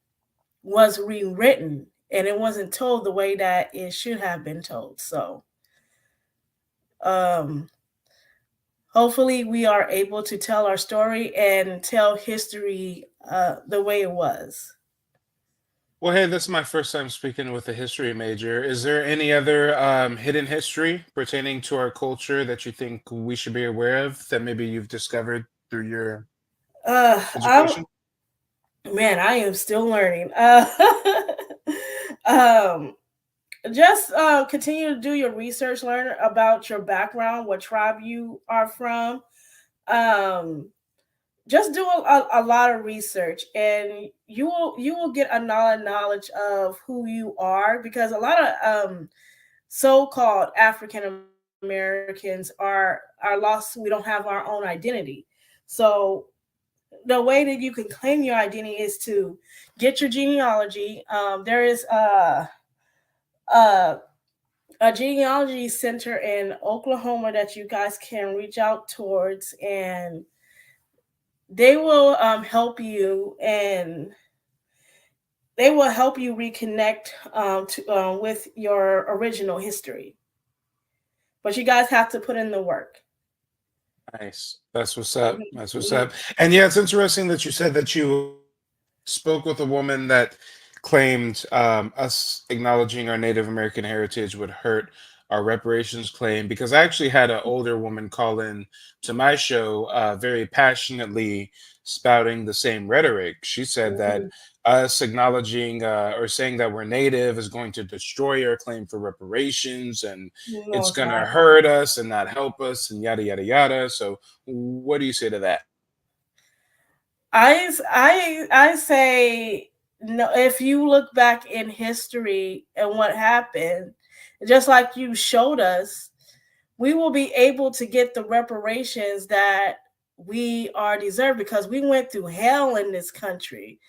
was rewritten, and it wasn't told the way that it should have been told. So hopefully we are able to tell our story and tell history the way it was. Well, hey, this is my first time speaking with a history major. Is there any other hidden history pertaining to our culture that you think we should be aware of that maybe you've discovered through your education? Man, I am still learning. Just continue to do your research, learn about your background, what tribe you are from. Just do a lot of research, and you will get a knowledge of who you are, because a lot of so-called African Americans are lost. We don't have our own identity. So the way that you can claim your identity is to get your genealogy. There is a genealogy center in Oklahoma that you guys can reach out towards, and they will help you, and they will help you reconnect with your original history. But you guys have to put in the work. Nice. That's what's up. That's what's up. And yeah, it's interesting that you said that you spoke with a woman that claimed us acknowledging our Native American heritage would hurt our reparations claim, because I actually had an older woman call in to my show very passionately spouting the same rhetoric. She said that us acknowledging or saying that we're Native is going to destroy our claim for reparations, and No, it's it's going to not. hurt us and not help us, and yada, yada, yada. So what do you say to that? I say no. If you look back in history and what happened, just like you showed us, we will be able to get the reparations that we are deserved, because we went through hell in this country.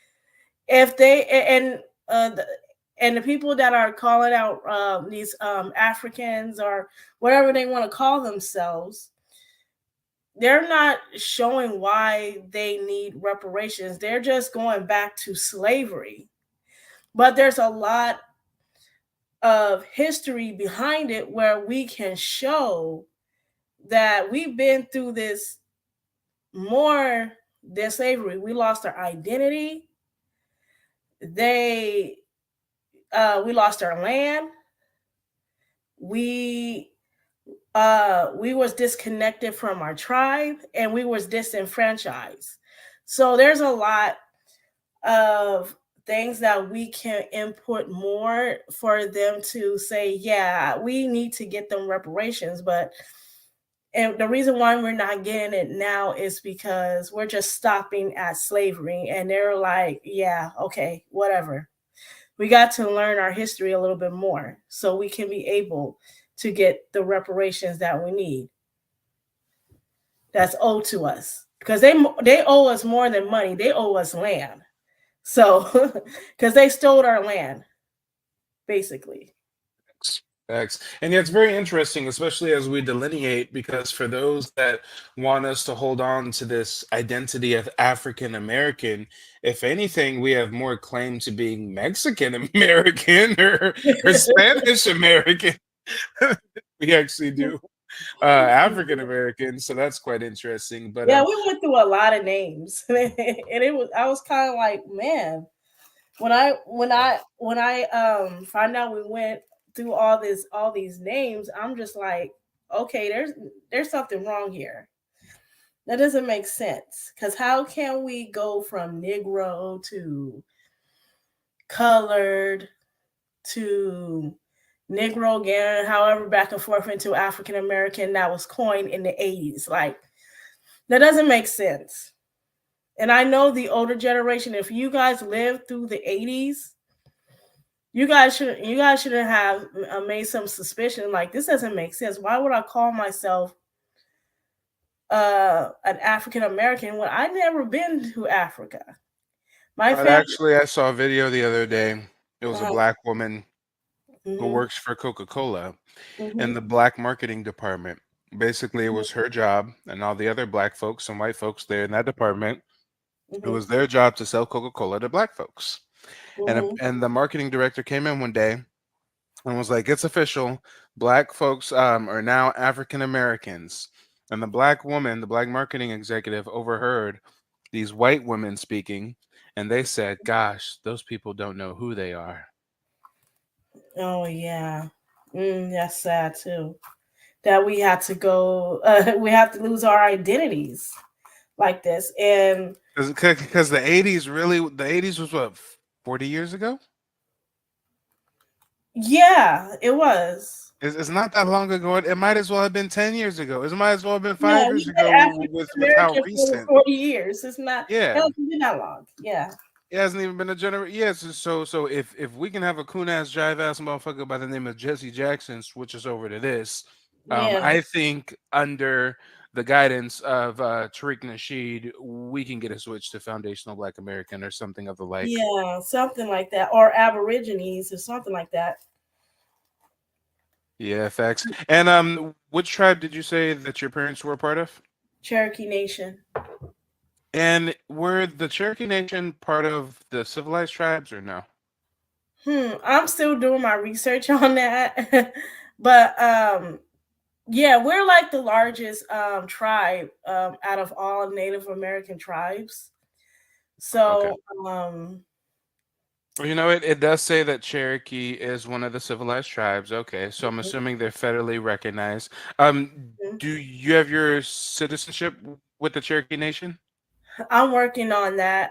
If they and the people that are calling out these Africans or whatever they want to call themselves, they're not showing why they need reparations. They're just going back to slavery. But there's a lot of history behind it where we can show that we've been through this more than slavery. We lost our identity. We lost our land. We was disconnected from our tribe, and we was disenfranchised. So there's a lot of things that we can input more for them to say, yeah, we need to get them reparations. And the reason why we're not getting it now is because we're just stopping at slavery, and they're like, yeah, okay, whatever. We got to learn our history a little bit more so we can be able to get the reparations that we need that's owed to us, because they owe us more than money. They owe us land. So because they stole our land, basically. Thanks. And yeah, it's very interesting, especially as we delineate, because for those that want us to hold on to this identity of African American, if anything, we have more claim to being Mexican American or Spanish American. We actually do African American, so that's quite interesting. But Yeah, we went through a lot of names, and I was kind of like, man, when I find out we went through all these names, I'm just like, okay, there's something wrong here. That doesn't make sense, because how can we go from Negro to colored to Negro again, however, back and forth into African American that was coined in the 80s? Like, that doesn't make sense. And I know the older generation, if you guys lived through the 80s, You guys shouldn't have made some suspicion like this doesn't make sense. Why would I call myself an African American when I never been to Africa? My family. Actually, I saw a video the other day. It was a Uh-huh. black woman who Mhm. works for Coca-Cola in Mhm. the black marketing department. Basically, it was her job and all the other black folks and white folks there in that department. It Mhm. was their job to sell Coca-Cola to black folks. Mhm. And the marketing director came in one day and was like, "It's official. Black folks are now African Americans." And the black woman, the black marketing executive, overheard these white women speaking, and they said, "Gosh, those people don't know who they are." Oh yeah, that's sad too. That we had to go. We have to lose our identities like this, and Because the '80s was what, 40 years ago? yeah, it was. It's not that long ago. It might as well have been 10 years ago. It might as well have been Yeah, 5 years you've been ago African with how American for over recent. 40 years. It's not. It Yeah. hasn't been that long. Yeah. It hasn't even been a generation. Yes, so if we can have a coon ass jive ass motherfucker by the name of Jesse Jackson switch us over to this, Yeah. I think under the guidance of Tariq Nasheed, we can get a switch to foundational Black American or something of the like. Yeah, something like that, or Aborigines, or something like that. Yeah, facts. And which tribe did you say that your parents were a part of? Cherokee Nation. And were the Cherokee Nation part of the civilized tribes or no? I'm still doing my research on that, but yeah, we're like the largest tribe out of all Native American tribes. Okay. So Well, you know, it does say that Cherokee is one of the civilized tribes. Okay, so I'm assuming they're federally recognized. Do you have your citizenship with the Cherokee Nation? I'm working on that.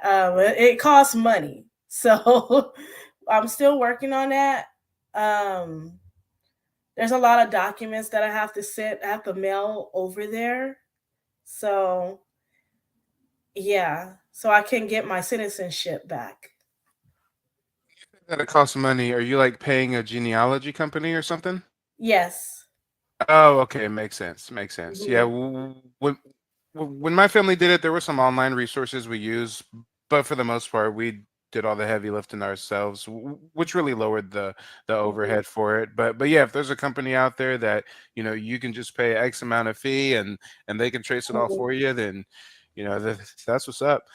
It costs money, so I'm still working on that. Um, there's a lot of documents that I have to mail over there. So yeah, so I can get my citizenship back. That it costs money. Are you like paying a genealogy company or something? Yes. Oh, okay, makes sense. Makes sense. Yeah, Mhm. when my family did it, there were some online resources we used, but for the most part, we did all the heavy lifting ourselves, which really lowered the Mhm. overhead for it. But yeah, if there's a company out there that you can just pay X amount of fee and they can trace it all Mhm. for you, then that's what's up.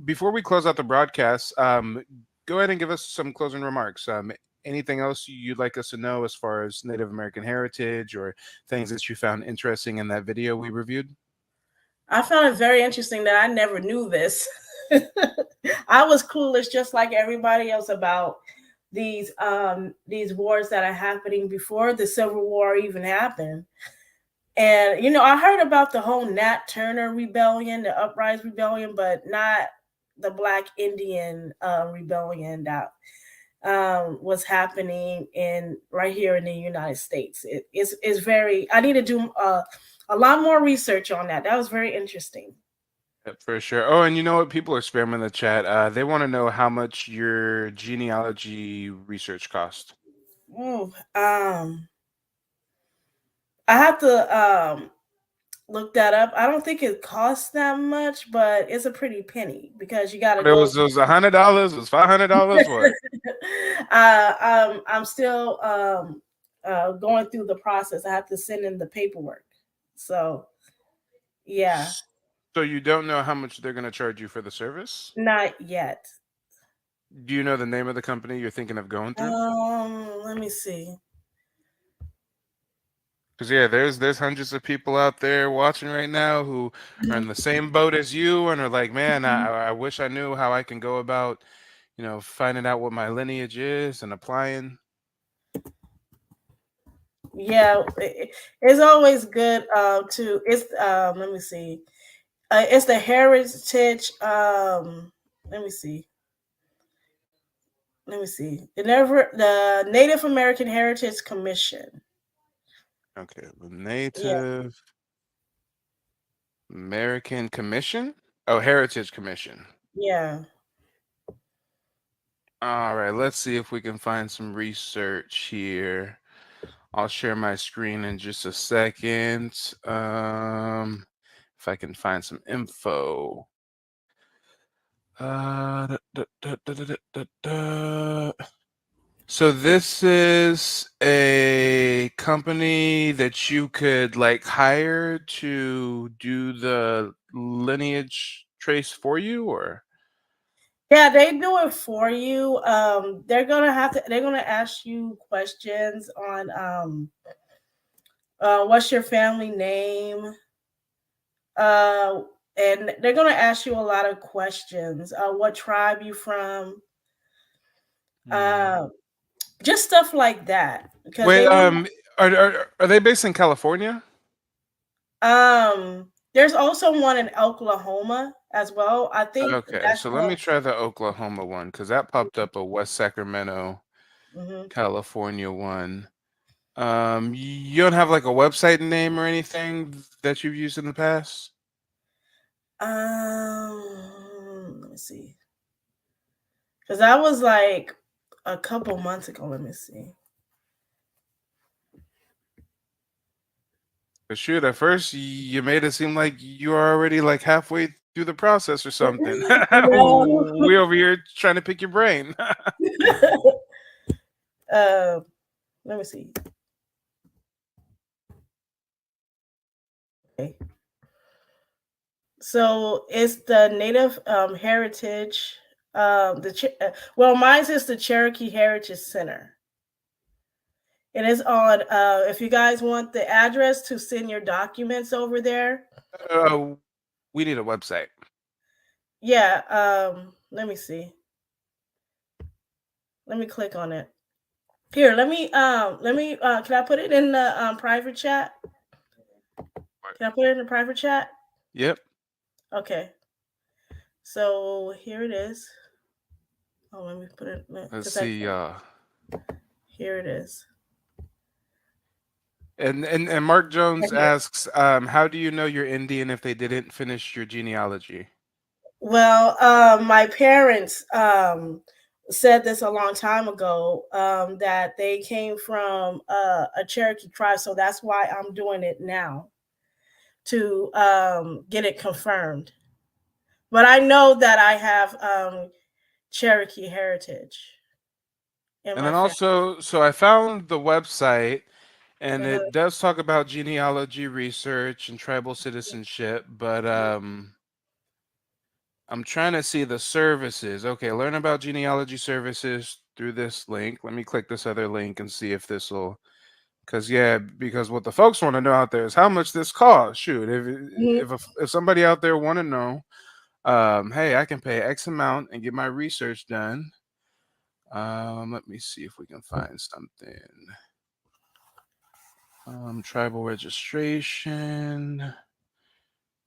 Before we close out the broadcast, go ahead and give us some closing remarks. Anything else you'd like us to know as far as Native American heritage or things that you found interesting in that video we reviewed? I found it very interesting that I never knew this. I was clueless just like everybody else about these wars that are happening before the Civil War even happened. And I heard about the whole Nat Turner rebellion, the Uprising Rebellion, but not the Black Indian rebellion that was happening in right here in the United States. It's very. I need to do a lot more research on that. That was very interesting. Yep, for sure. Oh, and you know what? People are spamming in the chat. They want to know how much your genealogy research cost. Ooh, I have to look that up. I don't think it costs that much, but it's a pretty penny because you got to But it go. was $100, it was $500, what? I'm still going through the process. I have to send in the paperwork. So, yeah, So you don't know how much they're going to charge you for the service? not yet. Do you know the name of the company you're thinking of going through? Let me see. Because yeah, there's hundreds of people out there watching right now who are in the same boat as you and are like, man, I wish I knew how I can go about, finding out what my lineage is and applying. Yeah, it's always good to it's let me see. It's the heritage let me see. Let me see. The Native American Heritage Commission. Okay, the Yeah. Native American Commission? Oh, Heritage Commission. Yeah. All right, let's see if we can find some research here. I'll share my screen in just a second. If I can find some info. So this is a company that you could like hire to do the lineage trace for you, or? Yeah, they do it for you. They're gonna ask you questions on what's your family name? Uh, and they're gonna ask you a lot of questions. What tribe you from? Just stuff like that because Wait, they want. are they based in California? There's also one in Oklahoma as well. I think Okay, that's so let me try the Oklahoma one because that popped up a West Sacramento, Mhm. California one. You don't have like a website name or anything that you've used in the past? Let me see. Because that was like a couple months ago. Let me see. 'Cause shoot, at first you made it seem like you were already like halfway through the process or something. No. We over here trying to pick your brain. Let me see. Okay. So it's the Native Heritage. Well, mine is the Cherokee Heritage Center. It is on. If you guys want the address to send your documents over there, We need a website. yeah. Let me see. Let me click on it. Here, let me. Can I put it in the private chat? Can I put it in the private chat? Yep. Okay. So here it is. Oh, let me put it. Let's see. Here it is. And Mark Jones Right here. asks, how do you know you're Indian if they didn't finish your genealogy? Well, my parents said this a long time ago that they came from a Cherokee tribe, so that's why I'm doing it now to get it confirmed. But I know that I have Cherokee heritage in And my then family. also, so I found the website, and Uh-huh. it does talk about genealogy research and tribal citizenship, but I'm trying to see the services. Okay, learn about genealogy services through this link. Let me click this other link and see if this will. Because what the folks want to know out there is how much this costs. Shoot, if somebody out there want to know, hey, I can pay X amount and get my research done. Let me see if we can find something. Tribal registration,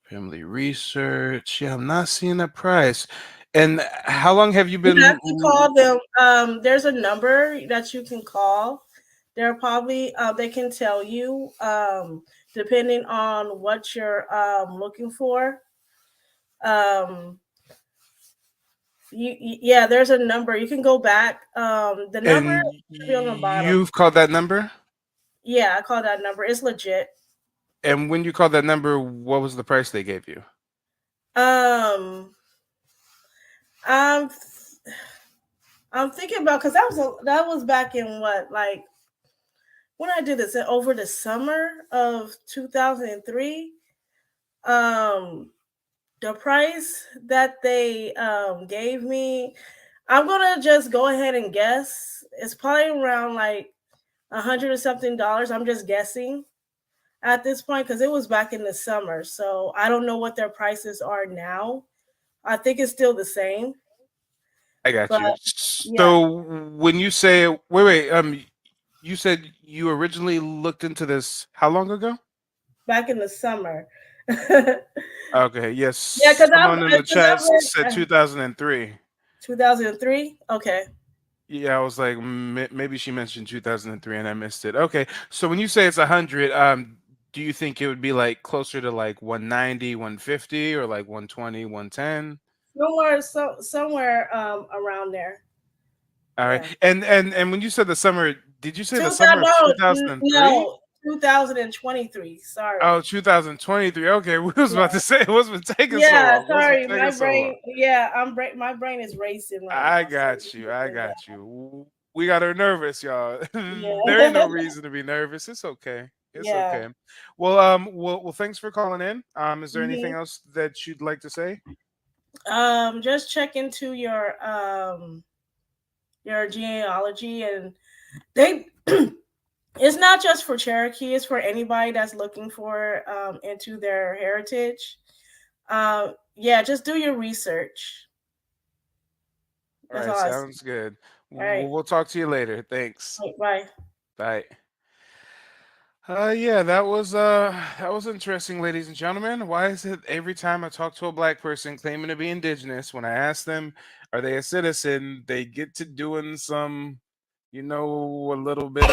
family research. Yeah, I'm not seeing a price. And how long have you You have been? to call them. There's a number that you can call. They're probably they can tell you depending on what you're looking for. Um, yeah, there's a number you can go back. The number And should be on the bottom. you've called that number? Yeah, I call that number. It's legit. And when you called that number, what was the price they gave you? Um, I'm I'm thinking about because that was back in what like when I did this over the summer of 2003. The price that they gave me, I'm gonna just go ahead and guess. It's probably around like $100 or something. I'm just guessing at this point because it was back in the summer. So I don't know what their prices are now. I think it's still the same. I got But you. yeah, So when you say wait, you said you originally looked into this how long ago? back in the summer. Yeah, Okay, yes. because Someone in the chat I've said read 2003. 2003. Okay. Yeah, I was like, maybe she mentioned 2003 and I missed it. Okay, so when you say it's 100, do you think it would be like closer to like 190, 150, or like 120, 110? Somewhere around there. All right. Yeah. And when you said the summer, did you say the Two summer of thousand 2003? no, 2023. Sorry. Oh, 2023. Okay, we was about to say what's been taking so Yeah, long. What's been sorry. taking My so long? brain. Yeah, my brain is racing right I now. So got you. I got you. We got her nervous, y'all. There ain't no yeah. reason to be nervous. It's okay. It's Yeah. okay. Well, well, thanks for calling in. Is there anything Mhm. else that you'd like to say? Just check into your genealogy, and they it's not just for Cherokee, it's for anybody that's looking for into their heritage. Yeah, just do your research. All That's right, all I say. sounds good. All right. We'll talk to you later. Thanks. Bye. Bye. Yeah, that was interesting, ladies and gentlemen. Why is it every time I talk to a black person claiming to be indigenous, when I ask them, are they a citizen, they get to doing some, a little bit of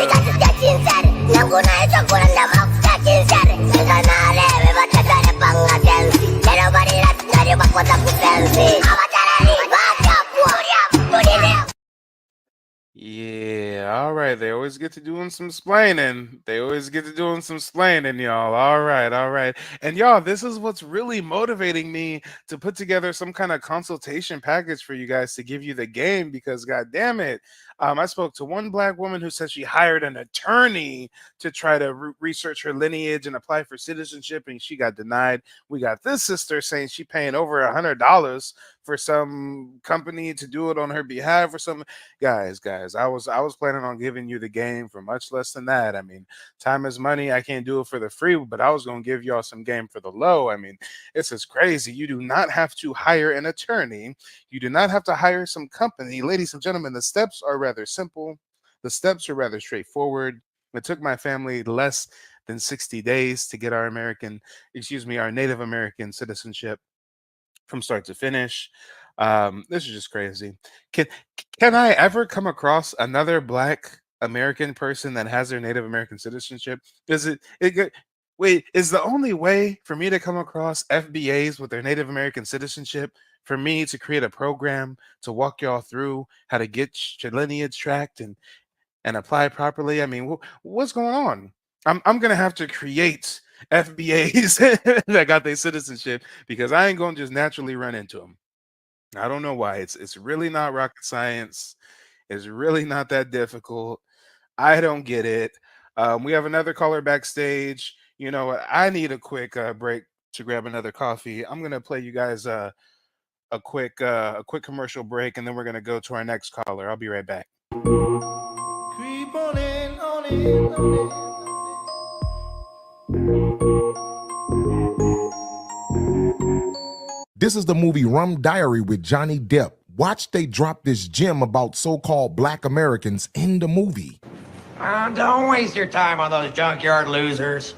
yeah, all right. They always get to doing some splaining. They always get to doing some splaining, y'all. All right, all right. And y'all, this is what's really motivating me to put together some kind of consultation package for you guys to give you the game because god damn it. I spoke to one black woman who said she hired an attorney to try to research her lineage and apply for citizenship, and she got denied. We got this sister saying she paying over $100 for some company to do it on her behalf or something. Guys, I was planning on giving you the game for much less than that. I mean, time is money. I can't do it for the free, but I was gonna give y'all some game for the low. I mean, this is crazy. You do not have to hire an attorney. You do not have to hire some company. Ladies and gentlemen, the steps are rather simple. The steps are rather straightforward. It took my family less than 60 days to get our Native American citizenship from start to finish. This is just crazy. Can can I ever come across another Black American person that has their Native American citizenship? Wait, is the only way for me to come across FBAs with their Native American citizenship for me to create a program to walk y'all through how to get your lineage tracked and apply properly? I mean, what's going on? I'm gonna have to create FBAs that got their citizenship because I ain't gonna just naturally run into them. I don't know why. It's really not rocket science. It's really not that difficult. I don't get it. We have another caller backstage. You know what? I need a quick break to grab another coffee. I'm gonna play you guys a quick commercial break, and then we're gonna go to our next caller. I'll be right back. Creep on in, on in, on in. This is the movie Rum Diary with Johnny Depp. Watch they drop this gem about so-called Black Americans in the movie. Don't waste your time on those junkyard losers.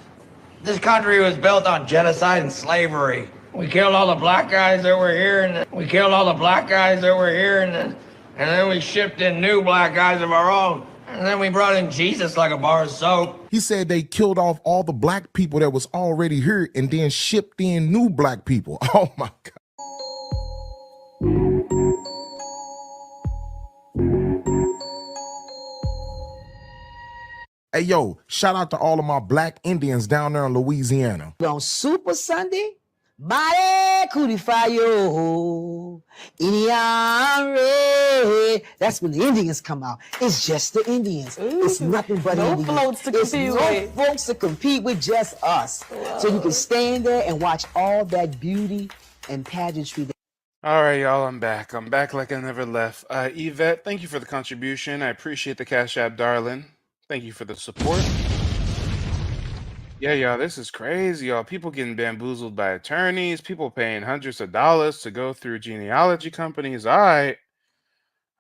This country was built on genocide and slavery. We killed all the black guys that were here, and then we shipped in new black guys of our own. And then we brought in Jesus like a bar of soap. He said they killed off all the black people that was already here and then shipped in new black people. Oh my God. Hey, yo, shout out to all of my black Indians down there in Louisiana. On Super Sunday, Bale Curifayo, Inyare. That's when the Indians come out. It's just the Indians. It's nothing but no Indians. floats to It's compete no with. folks to compete with, just us. So you can stand there and watch all that beauty and pageantry. All right, y'all, I'm back. I'm back like I never left. Yvette, thank you for the contribution. I appreciate the Cash App, darling. Thank you for the support. Yeah, y'all, this is crazy, y'all. People getting bamboozled by attorneys, people paying hundreds of dollars to go through genealogy companies. All right.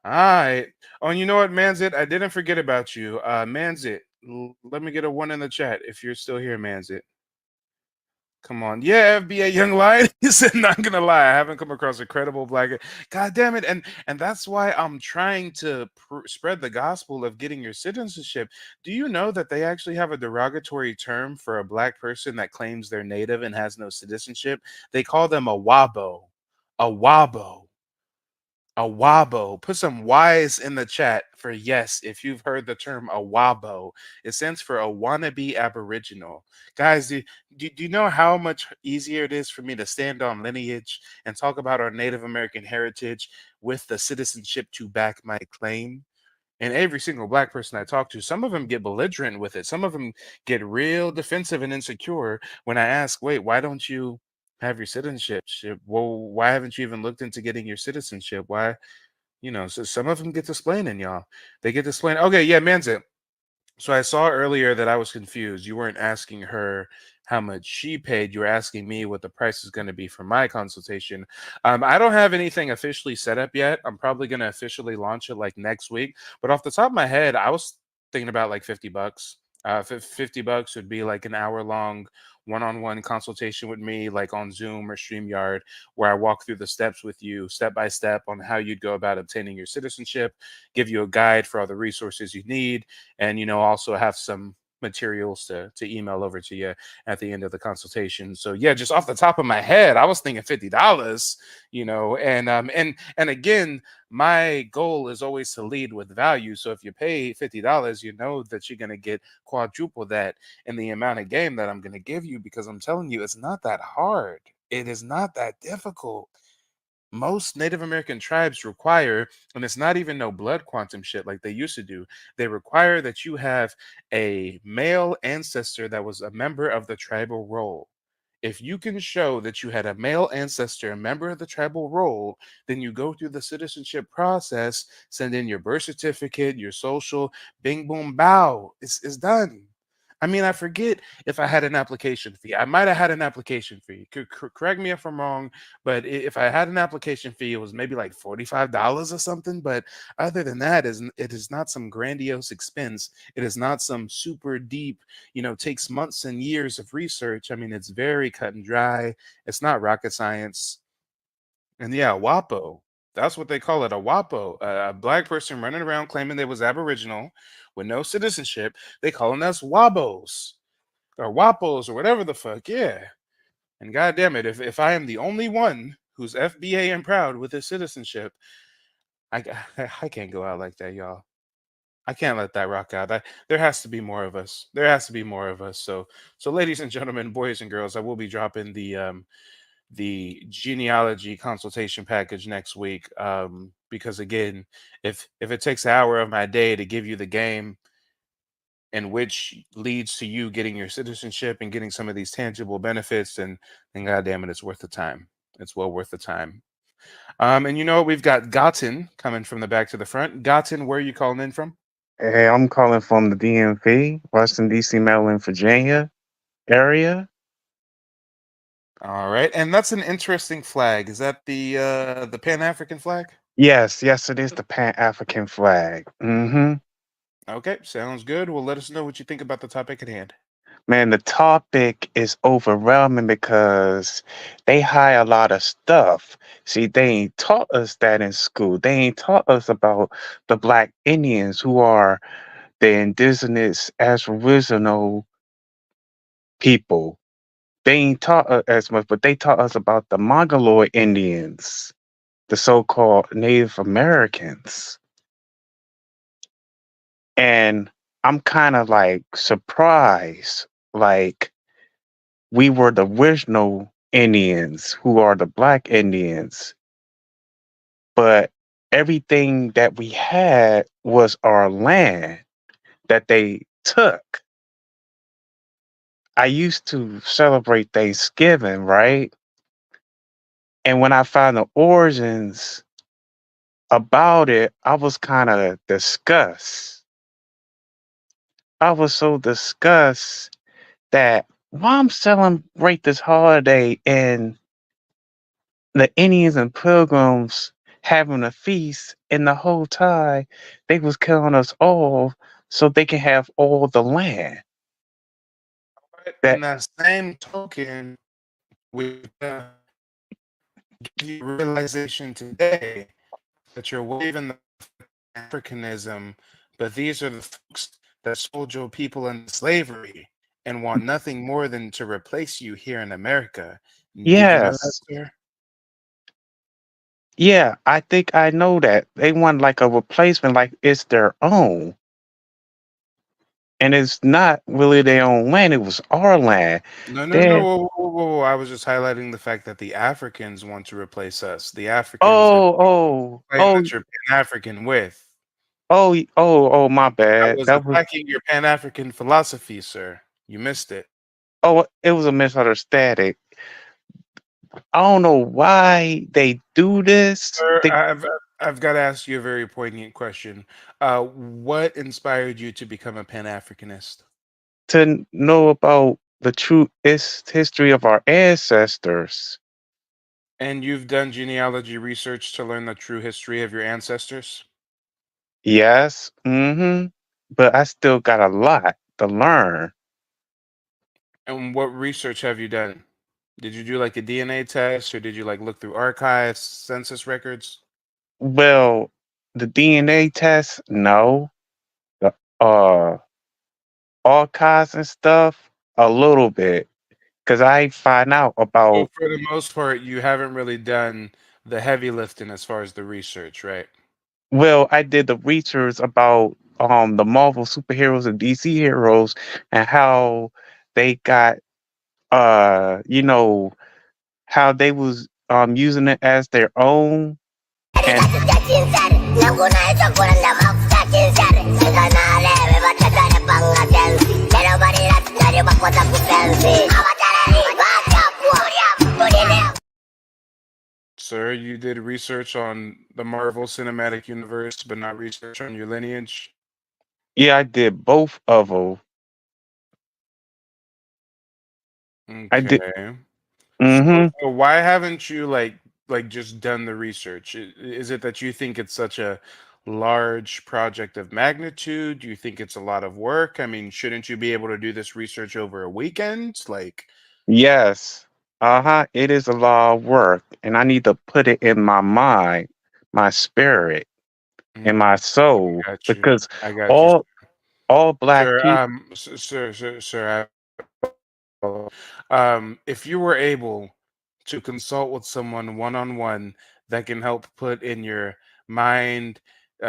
All right. Oh, and you know what, Manzit? I didn't forget about you. Manzit, let me get a 1 in the chat if you're still here, Manzit. Come on. Yeah, FBA Young Lion. He said, not gonna lie, I haven't come across a credible black. God damn it. And that's why I'm trying to spread the gospel of getting your citizenship. Do you know that they actually have a derogatory term for a black person that claims they're native and has no citizenship? They call them a wabo. A wabo. Awabo. Put some Y's in the chat for yes if you've heard the term Awabo. It stands for a wannabe Aboriginal. Guys, do you know how much easier it is for me to stand on lineage and talk about our Native American heritage with the citizenship to back my claim? And every single black person I talk to, some of them get belligerent with it. Some of them get real defensive and insecure when I ask, wait, why don't you have your citizenship? Well, why haven't you even looked into getting your citizenship? Why, so some of them get to explaining, y'all. They get to explain, okay, yeah, man's it. So I saw earlier that I was confused. You weren't asking her how much she paid. You were asking me what the price is going to be for my consultation. I don't have anything officially set up yet. I'm probably going to officially launch it like next week. But off the top of my head, I was thinking about like $50. $50 would be like an hour-long one-on-one consultation with me, like on Zoom or StreamYard, where I walk through the steps with you, step by step, on how you'd go about obtaining your citizenship, give you a guide for all the resources you need, and also have some materials to email over to you at the end of the consultation. So yeah, just off the top of my head, I was thinking $50, and again, my goal is always to lead with value. So if you pay $50, you know that you're going to get quadruple that in the amount of game that I'm going to give you, because I'm telling you, it's not that hard. It is not that difficult. Most Native American tribes require, and it's not even no blood quantum shit like they used to do, they require that you have a male ancestor that was a member of the tribal roll. If you can show that you had a male ancestor, a member of the tribal roll, then you go through the citizenship process, send in your birth certificate, your social, bing, boom, bow. It's done. I mean, I forget if I had an application fee. I might have had an application fee. Correct me if I'm wrong, but if I had an application fee, it was maybe like $45 or something. But other than that, it is not some grandiose expense. It is not some super deep, takes months and years of research. I mean, it's very cut and dry. It's not rocket science. And yeah, WAPO. That's what they call it, a WAPO. A black person running around claiming they was Aboriginal with no citizenship. They calling us WABOs or WAPOs or whatever the fuck. Yeah. And God damn it, if I am the only one who's FBA and proud with his citizenship, I can't go out like that, y'all. I can't let that rock out. There has to be more of us. There has to be more of us. So ladies and gentlemen, boys and girls, I will be dropping the genealogy consultation package next week, because again, if it takes an hour of my day to give you the game, and which leads to you getting your citizenship and getting some of these tangible benefits, and God damn it, it's worth the time. It's well worth the time. And we've got Gotten coming from the back to the front. Gotten, where are you calling in from? Hey, I'm calling from the DMV, Washington, D.C., Maryland, Virginia area. All right, and that's an interesting flag. Is that the Pan-African flag? Yes, it is the Pan-African flag. Mm-hmm. Okay, sounds good. Well, let us know what you think about the topic at hand. Man, the topic is overwhelming because they hide a lot of stuff. See, they ain't taught us that in school. They ain't taught us about the Black Indians, who are the indigenous Aboriginal people. They ain't taught us as much, but they taught us about the Mongoloid Indians, the so-called Native Americans. And I'm kind of like surprised, like we were the original Indians, who are the Black Indians, but everything that we had was our land that they took. I used to celebrate Thanksgiving, right? And when I found the origins about it, I was kind of disgusted. I was so disgusted that mom celebrate this holiday and the Indians and Pilgrims having a feast, and the whole time they was killing us all so they can have all the land. In that same token, we give you realization today that you're waving the Africanism, but these are the folks that sold your people into slavery and want nothing more than to replace you here in America. Did you know that, Yes. sir? Yeah, I think I know that. They want like a replacement, like it's their own. And it's not really their own land, it was our land. No, no, no. Then Whoa, whoa, whoa, whoa. I was just highlighting the fact that the Africans want to replace us. The Africans are claim oh, that you're Pan-African with. oh, my I bad. was That was attacking your Pan-African philosophy, sir. You missed it. it was a misunderstanding. I don't know why they do this. Sir, I've got to ask you a very poignant question. What inspired you to become a Pan-Africanist? To know about the true history of our ancestors. And you've done genealogy research to learn the true history of your ancestors? Yes, but I still got a lot to learn. And what research have you done? Did you do like a DNA test or did you like look through archives, census records? Well, the DNA test, no. The archives and stuff, a little bit. Cause I find out So about for the most part, you haven't really done the heavy lifting as far as the research, right? well, I did the research about the Marvel superheroes and DC heroes and how they got you know how they was using it as their own and Sir, you did research on the Marvel Cinematic Universe, but not research on your lineage? yeah, I did both of them. I did. Okay. So, Mm-hmm. so why haven't you like just done the research? Is it that you think it's such a large project of magnitude? Do you think it's a lot of work? I mean, shouldn't you be able to do this research over a weekend? Like, Yes. Uh-huh. It is a lot of work, and I need to put it in my mind, my spirit, and my soul, I got you. because I got you, all all black sir. people. Sir. If you were able to consult with someone one on one that can help put in your mind,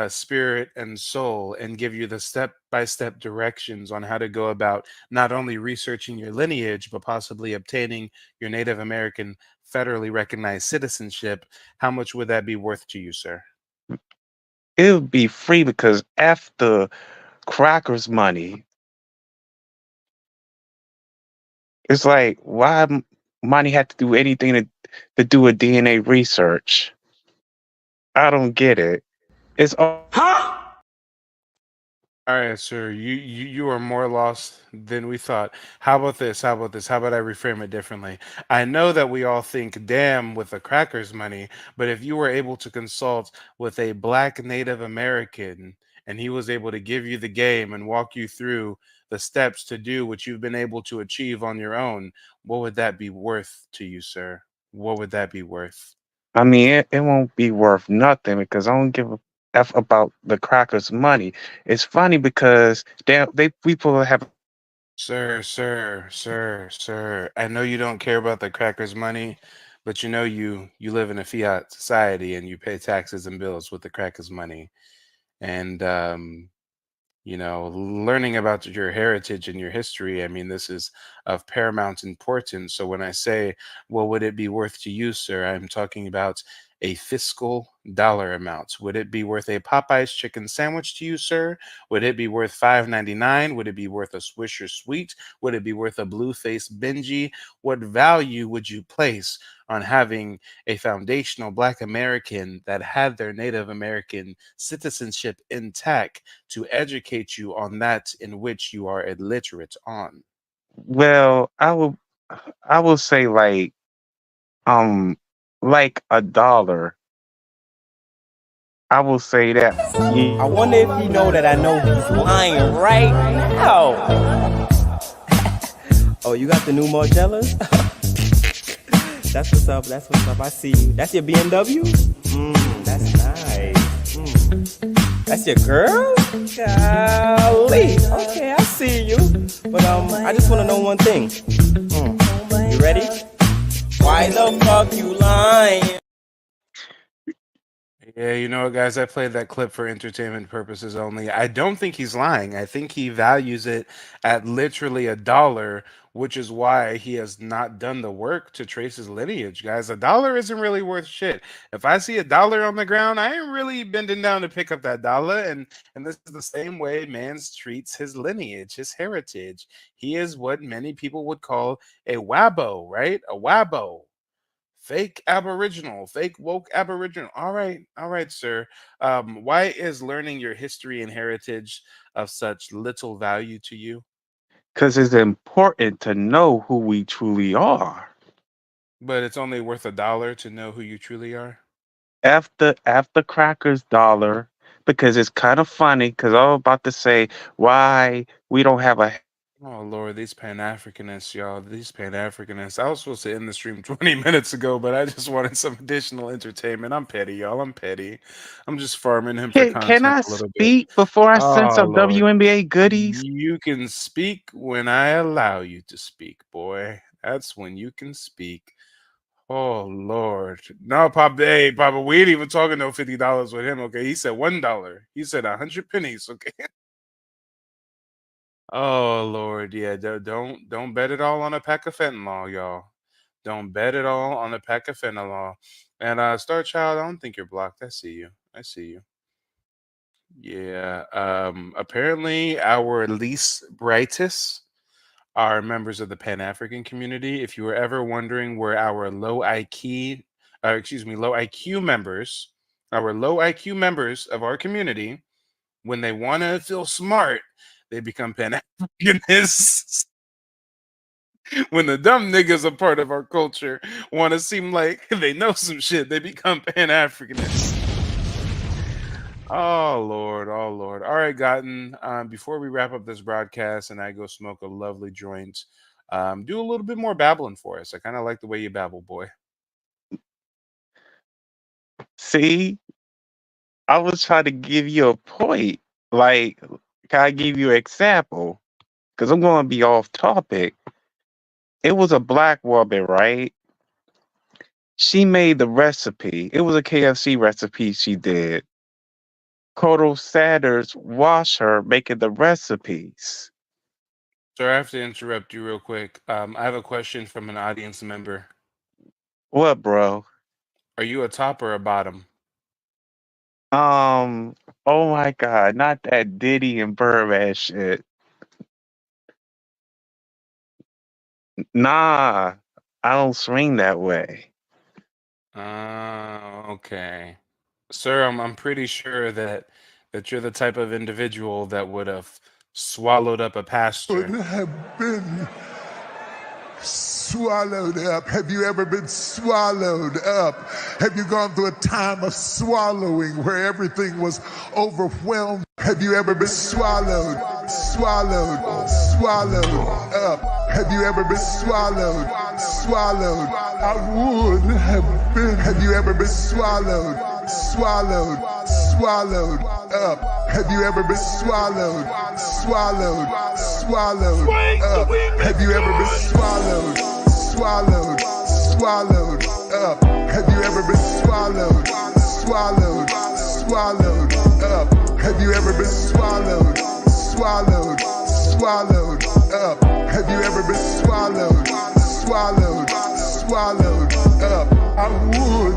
spirit, and soul and give you the step by step directions on how to go about not only researching your lineage, but possibly obtaining your Native American federally recognized citizenship, how much would that be worth to you, sir? It would be free because after crackers money, it's like why money had to do anything to do a DNA research. I don't get it. It's all All right, sir. You are more lost than we thought. How about this? How about this? How about I reframe it differently? I know that we all think, damn, with the crackers money, but if you were able to consult with a black Native American and he was able to give you the game and walk you through the steps to do what you've been able to achieve on your own, what would that be worth to you, sir? What would that be worth? I mean, it won't be worth nothing because I don't give a F about the crackers money. It's funny because they people have Sir. I know you don't care about the crackers money, but you know you live in a fiat society and you pay taxes and bills with the crackers money. And learning about your heritage and your history, I mean, this is of paramount importance. So when I say, well, would it be worth to you, sir? I'm talking about a fiscal dollar amount. Would it be worth a Popeye's chicken sandwich to you, sir? Would it be worth $5.99? Would it be worth a Swisher Sweet? Would it be worth a Blueface Benji? What value would you place on having a foundational Black American that had their Native American citizenship intact to educate you on that in which you are illiterate on? well, I will say um like $1. I will say that. I wonder if you know that I know he's lying right now. Oh, you got the new Margellas? That's what's up. I see you. That's your BMW? That's nice. That's your girl? Golly. Okay, I see you. But I just want to know one thing. You ready? Why the fuck you lying? Yeah, you know what, guys? I played that clip for entertainment purposes only. I don't think he's lying. I think he values it at literally $1, which is why he has not done the work to trace his lineage, guys. $1 isn't really worth shit. If I see $1 on the ground, I ain't really bending down to pick up that dollar. And this is the same way man treats his lineage, his heritage. He is what many people would call a wabbo, right? A wabbo. Fake Aboriginal, fake woke Aboriginal. All right, sir. Why is learning your history and heritage of such little value to you? Because it's important to know who we truly are. But it's only worth $1 to know who you truly are. After crackers dollar, because it's kind of funny. Because I was about to say why we don't have a. Oh Lord, these Pan Africanists, y'all. These Pan Africanists. I was supposed to end the stream 20 minutes ago, but I just wanted some additional entertainment. I'm petty, y'all. I'm petty. I'm just farming him for Can content I a little bit. speak before I send Oh some Lord. WNBA goodies? You can speak when I allow you to speak, boy. That's when you can speak. Oh Lord. No, Papa, hey, Papa, we ain't even talking no $50 with him, okay? He said $1. He said 100 pennies, okay? Oh Lord, yeah. Don't bet it all on a pack of fentanyl, y'all. Don't bet it all on a pack of fentanyl. And Star Child, I don't think you're blocked. I see you. I see you. Yeah. Apparently our least brightest are members of the Pan African community. If you were ever wondering where our low IQ members, our low IQ members of our community, when they want to feel smart, they become Pan Africanists. When the dumb niggas are part of our culture want to seem like they know some shit, they become Pan Africanists. Oh Lord, oh Lord. All right, Gotten. Before we wrap up this broadcast and I go smoke a lovely joint, do a little bit more babbling for us. I kind of like the way you babble, boy. See, I was trying to give you a point. Like, can I give you an example? Because I'm going to be off topic. It was a black woman, right? She made the recipe. It was a KFC recipe she did. Colonel Sanders watched her making the recipes. So I have to interrupt you real quick. I have a question from an audience member. What, bro? Are you a top or a bottom? Oh my God, not that Diddy and Birdman shit. Nah, I don't swing that way. Okay. Sir, I'm pretty sure that you're the type of individual that would have swallowed up a pastor. Would have been swallowed up. Have you ever been swallowed up? Have you gone through a time of swallowing where everything was overwhelmed? Have you ever been swallowed up? Have you ever been swallowed? I would have been. Have you ever been swallowed up? Have you ever been swallowed up? Have you ever been swallowed up? Have you ever been swallowed up? Have you ever been swallowed up? Have you ever been swallowed up? I would.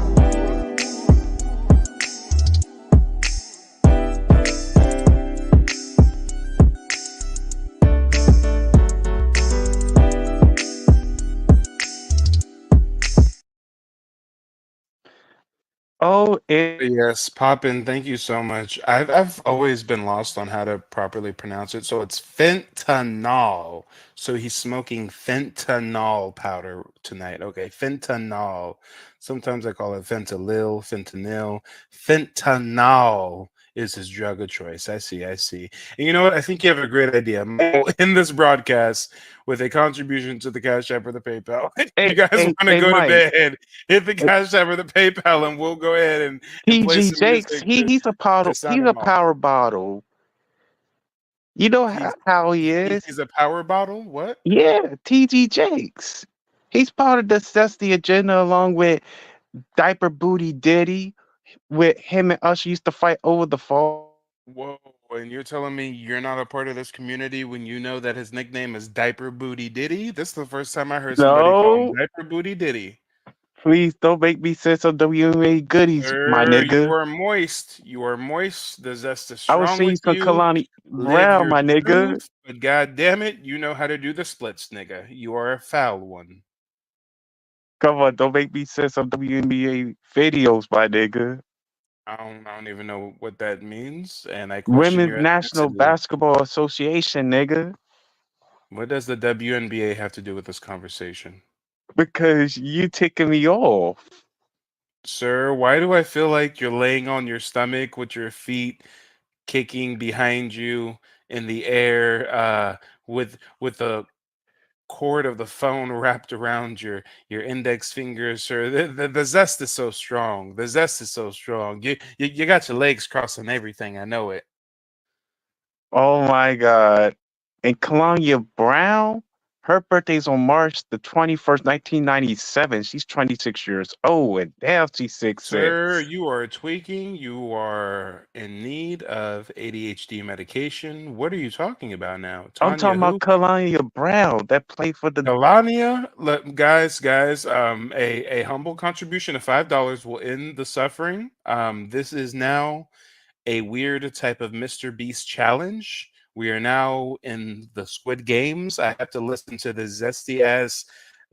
Oh, yes, Poppin, thank you so much. I've always been lost on how to properly pronounce it. So it's fentanyl. So he's smoking fentanyl powder tonight. Okay, fentanyl. Sometimes I call it fentanyl. Fentanyl is his drug of choice. I see. And you know what? I think you have a great idea. I'll end this broadcast with a contribution to the Cash App or the PayPal. You guys want to go Mike. to bed, hit the Cash App or the PayPal, and we'll go ahead and play PG some Jakes, music. he's a powder. sound He's him a off. power bottle. You know how he is. He's a power bottle. What? Yeah, TG Jakes. He's part of the Dusty agenda along with Diaper Booty Diddy. with him and Usher used to fight over the phone. Whoa, and you're telling me you're not a part of this community when you know that his nickname is Diaper Booty Diddy? This is the first time I heard somebody call him No, Diaper Booty Diddy. please don't make me say some WNBA goodies, my Sir, you nigga. are moist. You are moist. The zest is I will strong send you with some you. Kalani Live Brown, your my nigga. truth, but god damn it, you know how to do the splits, nigga. You are a foul one. Come on, don't make me send some WNBA videos, my nigga. I don't even know what that means, and I question Women's your National ethnicity. Basketball Association, nigga. What does the WNBA have to do with this conversation? Because you ticking me off. Sir, why do I feel like you're laying on your stomach with your feet kicking behind you in the air, with the cord of the phone wrapped around your index fingers, sir? The zest is so strong. The zest is so strong. You got your legs crossed and everything. I know it. Oh my God. And Kalani Brown, her birthday's on March the 21st, 1997. She's 26 years old, and damn, she's Sir, 6'6". you are tweaking. You are in need of ADHD medication. What are you talking about now? I'm Tanya talking about who? Kalani Brown that played for the. Melania, guys, a humble contribution of $5 will end the suffering. This is now a weird type of Mr. Beast challenge. We are now in the Squid Games. I have to listen to the zesty ass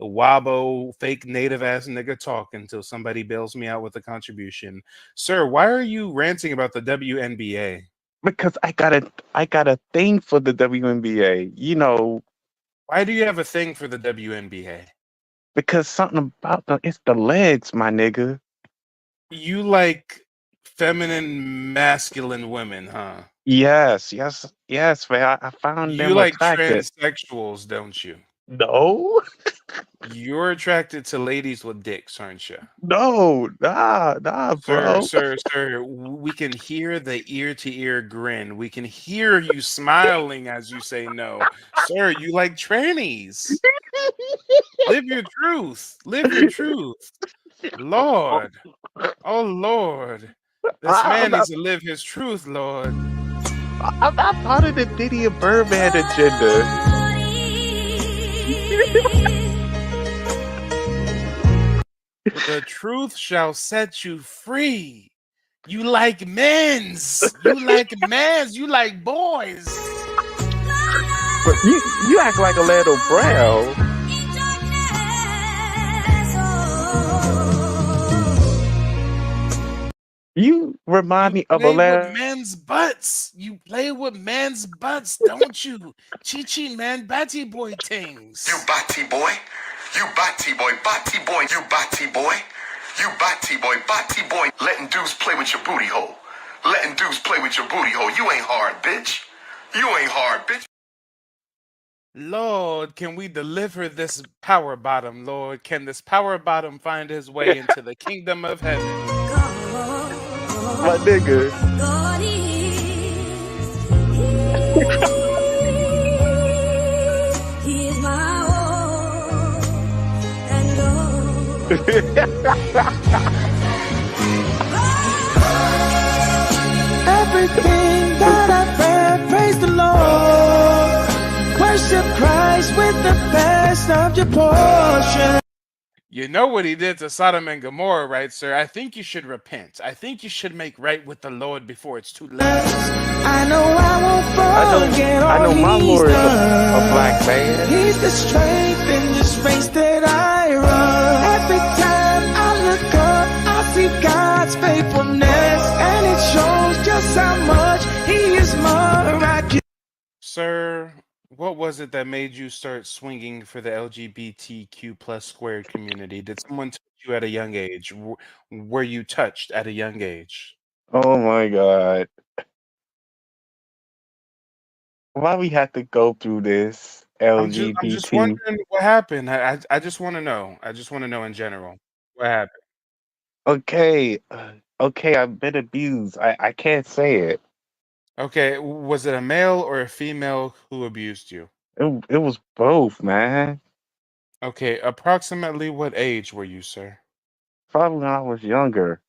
wabo fake native ass nigga talk until somebody bails me out with a contribution. Sir, why are you ranting about the WNBA? Because I got a thing for the WNBA. Why do you have a thing for the WNBA? Because something about it's the legs, my nigga. You like feminine, masculine women, huh? Yes, yes, yes, man. I found You them like attractive. transsexuals, don't you? No, You're attracted to ladies with dicks, aren't you? no, nah, Sir, bro. sir, sir, we can hear the ear-to-ear grin. We can hear you smiling as you say no. Sir, you like trannies. Live your truth. Live your truth. Lord. Oh, Lord. This I'm man not, needs to live his truth, Lord. I'm not part of the Diddy and Birdman agenda. The truth shall set you free. You like men's. You like men's. You like boys. But you act like a little Brown. You remind me of a Play with little. men's butts. You play with men's butts, don't you? Chi man, batty boy things. You batty boy. You batty boy. Batty boy. You batty boy. You batty boy. Batty boy. Letting dudes play with your booty hole. Letting dudes play with your booty hole. You ain't hard, bitch. You ain't hard, bitch. Lord, can we deliver this power bottom, Lord? Can this power bottom find his way into the kingdom of heaven? My nigga. Everything that I've read, praise the Lord. Worship Christ with the best of your portion. You know what he did to Sodom and Gomorrah, right, sir? I think you should repent. I think you should make right with the Lord before it's too late. I know I won't forget I know all my he's Lord is a done. black man. He's the strength in this race that I run. Every time I look up, I see God's faithfulness, and it shows just how much He is miraculous. Sir, what was it that made you start swinging for the LGBTQ plus squared community? Did someone touch you at a young age? Were you touched at a young age? Oh my God. Why we have to go through this I'm just LGBT? wondering what happened. I just want to know. I just want to know in general what happened. Okay, okay, I've been abused. I can't say it. Okay, was it a male or a female who abused you? It was both, man. Okay, approximately what age were you, sir? Probably when I was younger.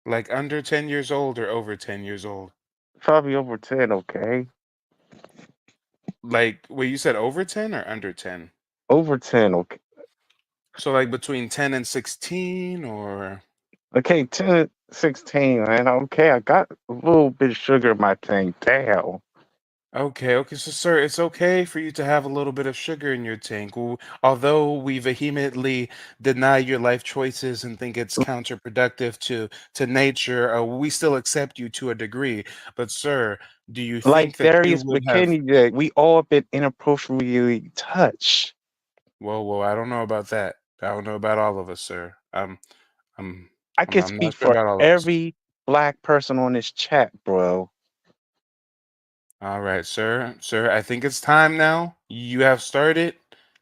Like under 10 years old or over 10 years old? Probably over 10, okay? Like, wait, you said over 10 or under 10? Over 10, okay? So like between 10 and 16 or? Okay, 10, 16, man. Okay, I got a little bit of sugar in my tank. Damn. Okay, okay. So, sir, it's okay for you to have a little bit of sugar in your tank. Although we vehemently deny your life choices and think it's counterproductive to nature, we still accept you to a degree. But, sir, do you think Like that you Darius would have? McKinney, that we all been inappropriately touched. Whoa, I don't know about that. I don't know about all of us, sir. I'm, I can I'm not speak sure for about all of us. every black person on this chat, bro. All right, sir. Sir, I think it's time now. You have started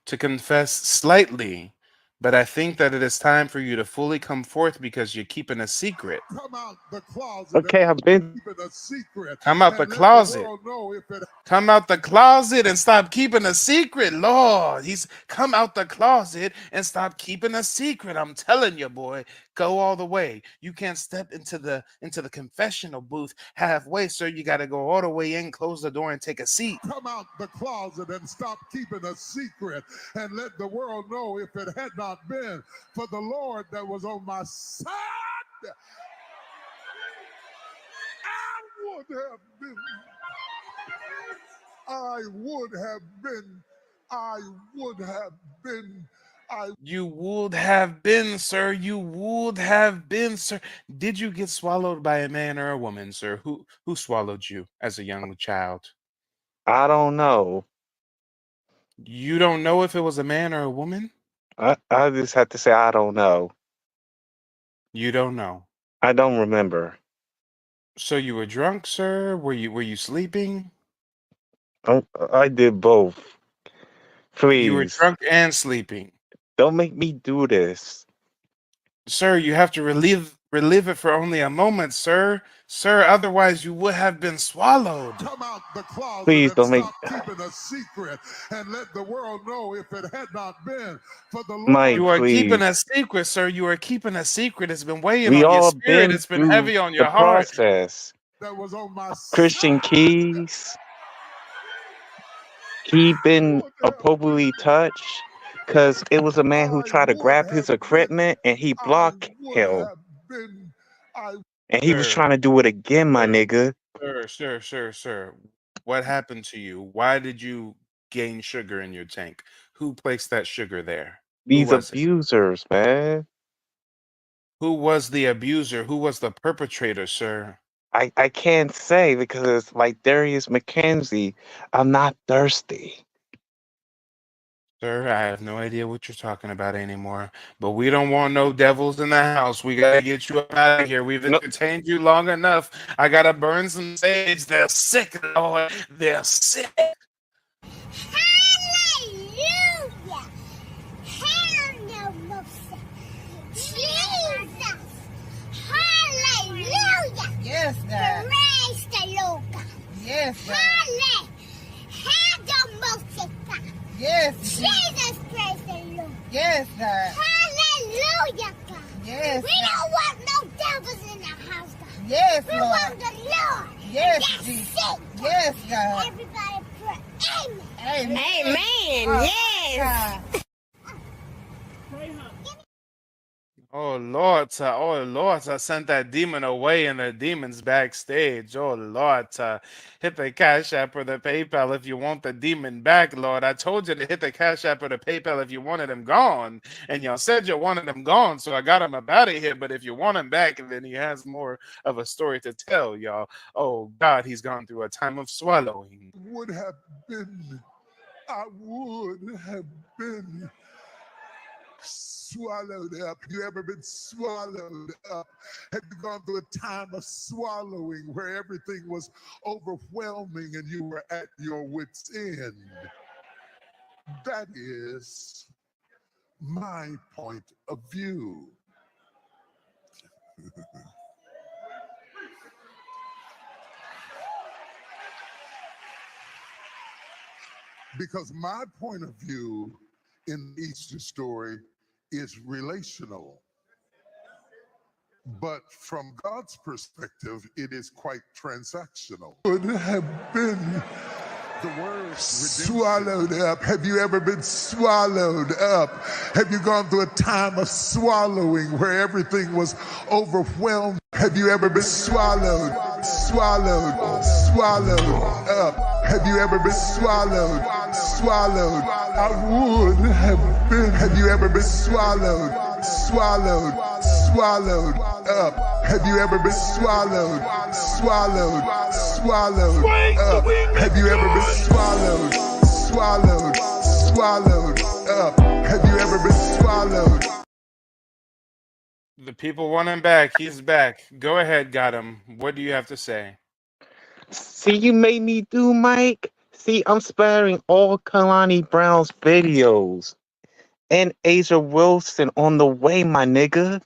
to confess slightly, but I think that it is time for you to fully come forth because you're keeping a secret. Come out the closet Okay, I've been. and keep it a secret. Come out And the let the closet. world know if it Come out the closet and stop keeping a secret, Lord. He's come out the closet and stop keeping a secret. I'm telling you, boy, go all the way. You can't step into the confessional booth halfway, sir. You got to go all the way in, close the door, and take a seat. come out the closet and stop keeping a secret and let the world know if it had not been for the Lord that was on my side, I would have been. I would have been. I would have been. You would have been, sir. You would have been, sir. Did you get swallowed by a man or a woman, sir? Who swallowed you as a young child? I don't know. You don't know if it was a man or a woman? I just have to say I don't know. You don't know. I don't remember. So you were drunk, sir? Were you sleeping? I did both. You were Please, drunk and sleeping. don't make me do this. Sir, you have to relive it for only a moment, sir. Sir, otherwise you would have been swallowed. Come out the closet Please and don't make stop keeping a secret and let the world know if it had not been for the Lord. Mike, You are keeping please. a secret, sir. You are keeping a secret. It's been weighing We on your all spirit. been It's been through heavy on the your heart. process. That was on my Christian Keys, he been appropriately touched because it was a man who tried to grab his equipment and he blocked him. And he was Sir, trying to do it again, my sir, nigga. sir. What happened to you? Why did you gain sugar in your tank? Who placed that sugar there? Who These was it? abusers, man. Who was the abuser? Who was the perpetrator, sir? I can't say because like Darius McKenzie, I'm not thirsty. Sir, I have no idea what you're talking about anymore. But we don't want no devils in the house. We gotta get you up out of here. We've entertained you long enough. I gotta burn some sage. They're sick, Lord. They're sick. Hallelujah! Hallelujah! Jesus! Hallelujah! Yes, God. Praise the Lord God. Yes, God. Hallelujah! Yes. Jesus, praise the Lord. Yes, God. Hallelujah, God. Yes, We God. don't want no devils in the house, God. Yes, we Lord. want the Lord. Yes, That's Jesus. it, God. Yes, God. Everybody pray. Amen. Amen. Yes. Oh Lord, I sent that demon away and the demon's backstage. Oh Lord, hit the Cash App or the PayPal if you want the demon back, Lord. I told you to hit the Cash App or the PayPal if you wanted him gone. And y'all said you wanted him gone, so I got him up out of here. But if you want him back, then he has more of a story to tell, y'all. Oh God, he's gone through a time of swallowing. Would have been. I would have been swallowed up. You ever been swallowed up? Have you gone through a time of swallowing where everything was overwhelming and you were at your wit's end? That is my point of view. Because my point of view in the Easter story is relational. But from God's perspective, it is quite transactional. Would have been the word swallowed up. Have you ever been swallowed up? Have you gone through a time of swallowing where everything was overwhelmed? Have you ever been swallowed up? Have you ever been swallowed? I would have been. Have you ever been swallowed up? Have you ever been swallowed up? Have you ever been swallowed up? Have you ever been swallowed? The people want him back. He's back. Go ahead, got him. What do you have to say? See, you made me do, Mike. See, I'm sparing all Kalani Brown's videos. And Asia Wilson on the way, my nigga.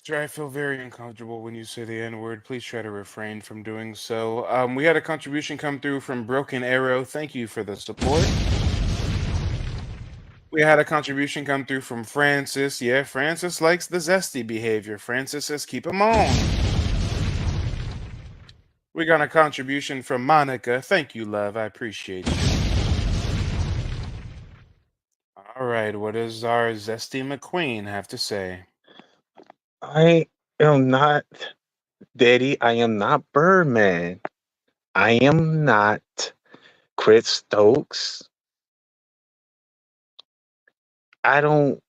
Sir, I feel very uncomfortable when you say the N-word. Please try to refrain from doing so. We had a contribution come through from Broken Arrow. Thank you for the support. We had a contribution come through from Francis. Yeah, Francis likes the zesty behavior. Francis says keep him on. We got a contribution from Monica. Thank you, love. I appreciate you. All right, what does our zesty McQueen have to say? I am not, Daddy, I am not Birdman. I am not Chris Stokes. I don't.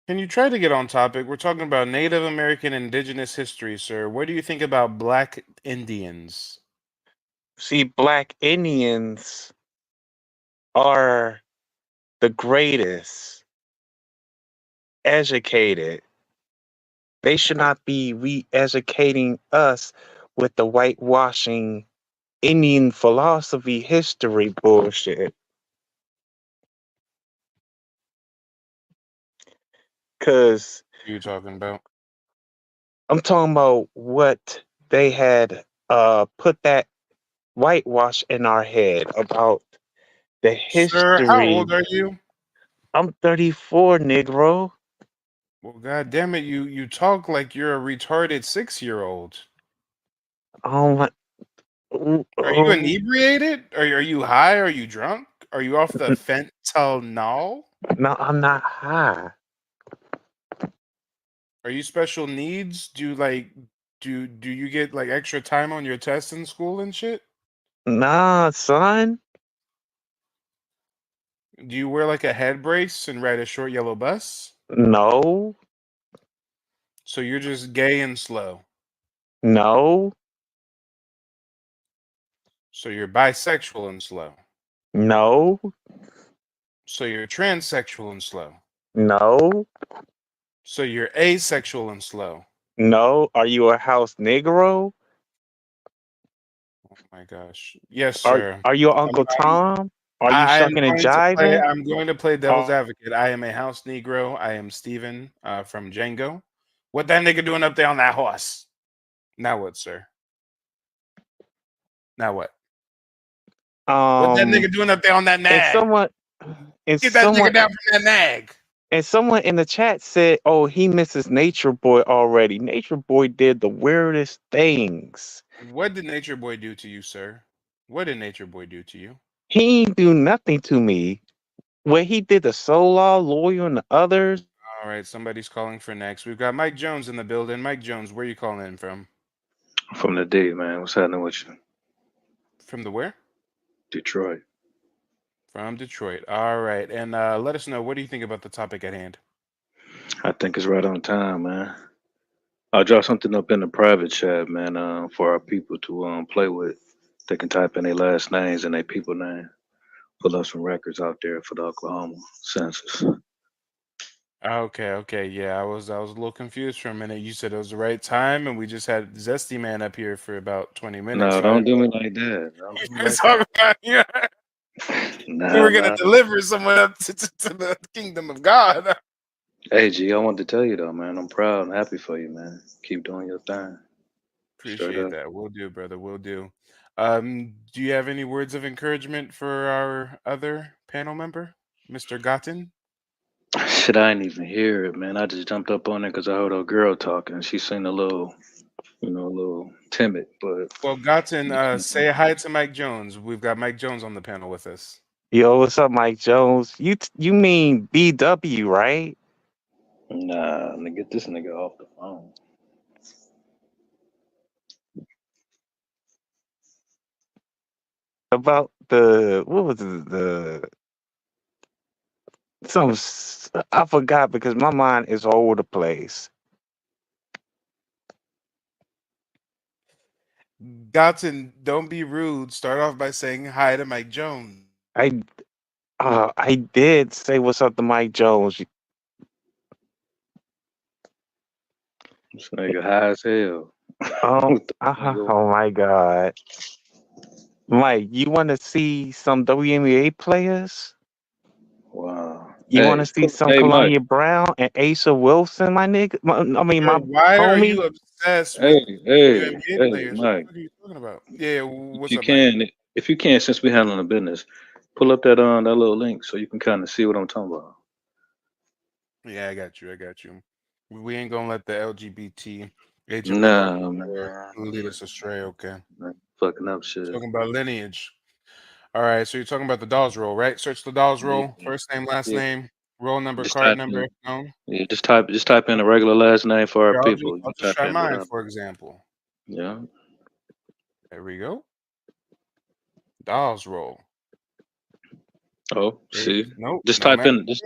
Can you try to get on topic? We're talking about Native American indigenous history, sir. What do you think about Black Indians? See, Black Indians are the greatest, educated. They should not be re-educating us with the whitewashing Indian philosophy history bullshit. Cause What are you talking about? I'm talking about what they had put that whitewash in our head about the Sir, how history. old are you? I'm 34, Negro. Well, God damn it, you talk like you're a retarded 6-year-old. Oh my. Are you inebriated? Are you high? Are you drunk? Are you off the fentanyl? No, I'm not high. Are you special needs? Do you get like extra time on your tests in school and shit? Nah, son. Do you wear like a head brace and ride a short yellow bus? No. So you're just gay and slow. No. So you're bisexual and slow. No. So you're transsexual and slow. No. So you're asexual and slow. No. Are you a house Negro? Oh my gosh. Yes, Are sir. Are you Uncle Tom? Are you I am shucking and going to play. jiving? I'm going to play devil's advocate. I am a house Negro. I am Steven from Django. What that nigga doing up there on that horse? Now what, sir? Now what? What that nigga doing up there on that nag? Get that nigga down from that nag. And someone in the chat said, "Oh, he misses Nature Boy already." Nature Boy did the weirdest things. What did Nature Boy do to you, sir? What did Nature Boy do to you? He ain't do nothing to me. When he did the Solar Lawyer and the others. All right, somebody's calling for next. We've got Mike Jones in the building. Mike Jones, where are you calling in from? From the D, man. What's happening with you? From the where? Detroit. From Detroit. All right. And let us know, what do you think about the topic at hand? I think it's right on time, man. I'll drop something up in the private chat, man, for our people to play with. They can type in their last names and their people name. Pull up some records out there for the Oklahoma census. Okay, yeah. I was a little confused for a minute. You said it was the right time, and we just had Zesty Man up here for about 20 minutes. No, So don't do me like that. Don't do me like talking about, yeah. Nah, We were gonna nah. deliver someone up to the kingdom of God. Hey, G, I wanted to tell you though, man. I'm proud and happy for you, man. Keep doing your thing. Straight Appreciate up. that. Will do, brother. Will do. Do you have any words of encouragement for our other panel member, Mr. Gotten? Shit, I didn't even hear it, man. I just jumped up on it because I heard a girl talking. She seemed a little, a little timid, but Well, Gotten, say hi to Mike Jones. We've got Mike Jones on the panel with us. Yo, what's up, Mike Jones? You mean BW, right? nah, get this nigga off the phone. About the what was it, I forgot because my mind is all over the place. Gotten, don't be rude. Start off by saying hi to Mike Jones. I did say what's up to Mike Jones. This nigga high as hell. Oh, oh my God. Mike, you want to see some WNBA players? Wow. You want to see some Hey, Mike. Columbia Brown and Asa Wilson, my nigga? My Why are homie? you obsessed Hey, with hey, WNBA players? What the Mike. fuck are you talking about? Yeah, what's If you up, Mike? can, if you can, since we handling the business, pull up that that little link so you can kind of see what I'm talking about. Yeah, I got you. We ain't gonna let the LGBT agent Nah, man. lead us astray, okay? Fucking up shit. Talking about lineage. All right, so you're talking about the Dawes roll, right? Search the Dawes roll, first name, last name, roll number, Just card type number, in, if known. yeah, just type in a regular last name for our Here, people. I'll You just type try in mine, whatever. for example. Yeah. There we go. Dawes roll. Oh, see. Nope. Just No, type man. in. Just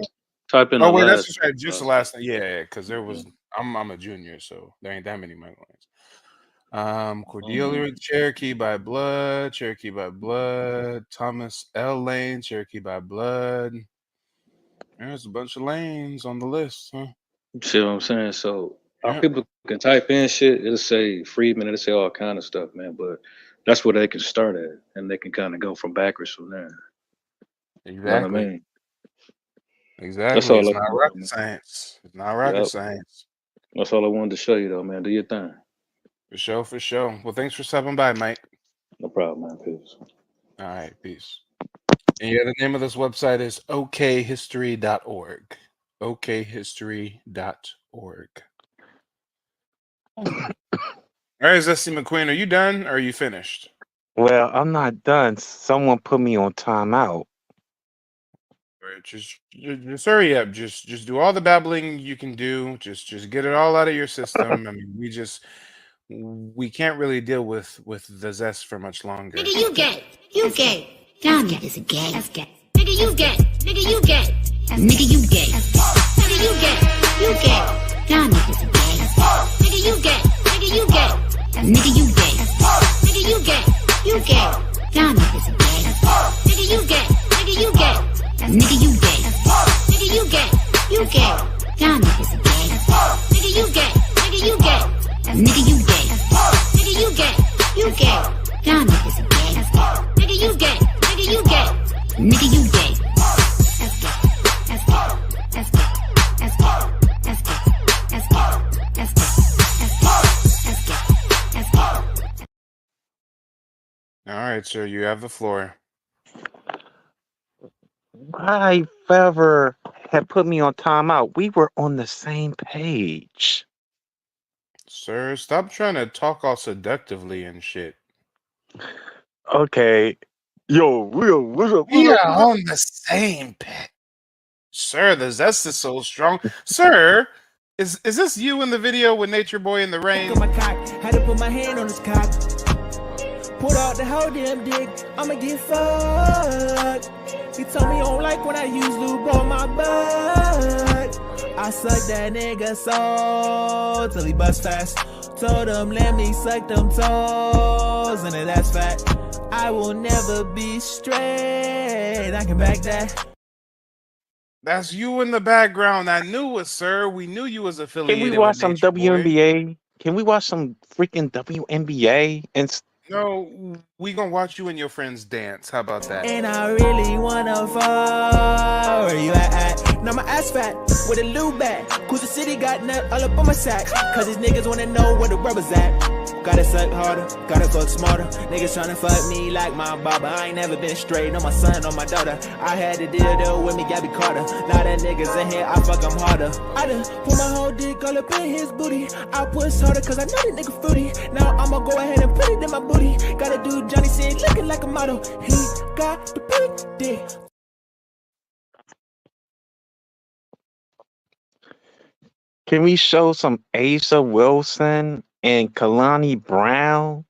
type in Oh the wait, that's last. just right. Just the last name. Yeah, because there was. I'm a junior, so there ain't that many Michael names. Cordelia Cherokee by blood. Cherokee by blood. Thomas L. Lane. Cherokee by blood. There's a bunch of lanes on the list, huh? See what I'm saying? So our Yeah. people can type in shit. It'll say Freedman. It'll say all kind of stuff, man. But that's where they can start at, and they can kind of go from backwards from there. Exactly. You know what I mean? Exactly. That's all It's I not wanted, rocket man. science. It's not rocket Yep. science. That's all I wanted to show you, though, man. Do your thing. For sure. Well, thanks for stopping by, Mike. No problem, man. Peace. All right, peace. And yeah, the name of this website is okhistory.org. okhistory.org. All right, Zesty McQueen, are you done or are you finished? Well, I'm not done. Someone put me on timeout. All right, just hurry up. Just do all the babbling you can do. Just get it all out of your system. I mean, we can't really deal with the zest for much longer. Nigga, you gay. You gay. Y'all niggas are gay. That's gay. Nigga, you gay. Nigga, you gay. Nigga, you gay. Nigga, you gay. You gay. Y'all niggas are gay. Nigga, you gay. Nigga, you gay. Nigga, you gay. Nigga, you gay. You gay. Y'all niggas are gay. Nigga, you gay. Nigga, you gay. Nigga, you gay. Nigga, you gay. You gay. Y'all niggas are gay. Nigga, you gay. Nigga, you gay. Nigga, you gay. Nigga, you gay. You gay. Y'all niggas are gay. Nigga, you gay. Nigga, you gay. Nigga, you gay. That's gay. That's gay. That's gay. That's gay. That's gay. That's gay. That's gay. That's gay. All right, sir, you have the floor. Why Fever had put me on timeout? We were on the same page. Sir, stop trying to talk all seductively and shit. Okay. Yo, Will, what's up? We are on the same page. Sir, the zest is so strong. Sir, is this you in the video with Nature Boy in the rain? Had to put my hand on his cock. Pulled out the whole damn dick. I'ma get fucked. He told me he don't like when I use lube on my butt. I suck that nigga soul till he bust fast. Told him let me suck them toes and that's fat. I will never be straight. I can back that. That's you in the background. I knew it, sir. We knew you was Can affiliated we watch with some Nature Boy. WNBA? Can we watch some freaking WNBA? And No, we gonna watch you and your friends dance. How about that? And I really wanna fall. Where you at? Now my ass fat with a lube bag. Cause the city got nut all up on my sack. Cause these niggas wanna know where the rubber's at. Gotta suck harder, gotta fuck smarter. Niggas tryna fuck me like my baba. I ain't never been straight on my son or my daughter. I had to deal with me, Gabby Carter. Now that niggas in here, I fuck them harder. I done put my whole dick all up in his booty. I push harder cause I know that nigga fruity. Now I'ma go ahead and put it in my booty. Gotta do Johnny Sin looking like a model. He got the big dick. Can we show some Asa Wilson and Kalani Brown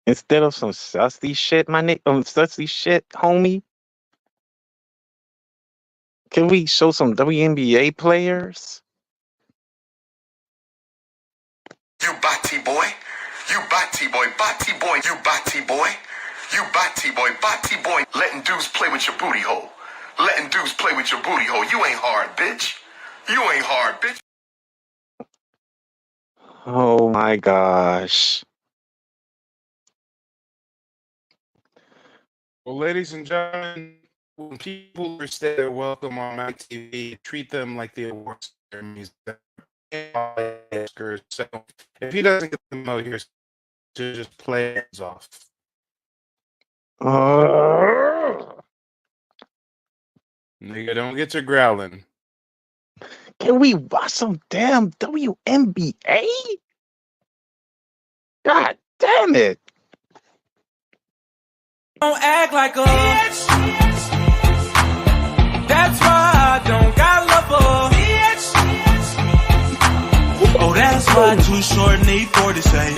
instead of some sussy shit, sussy shit, homie? Can we show some WNBA players? You Bati boy. You Bati boy. Bati boy. You Bati boy. You Bati boy. Bati boy. Letting dudes play with your booty hole. Letting dudes play with your booty hole. You ain't hard, bitch. You ain't hard, bitch. Oh my gosh. Well, ladies and gentlemen, when people are saying welcome on my TV, treat them like the awards ceremonies. So if he doesn't get the memo here, to just play hands off. Nigga, don't get to growling. Can we watch some damn WNBA? God damn it. Don't act like a bitch. That's why I don't got love for bitch. Oh, that's why Too Short need 40 say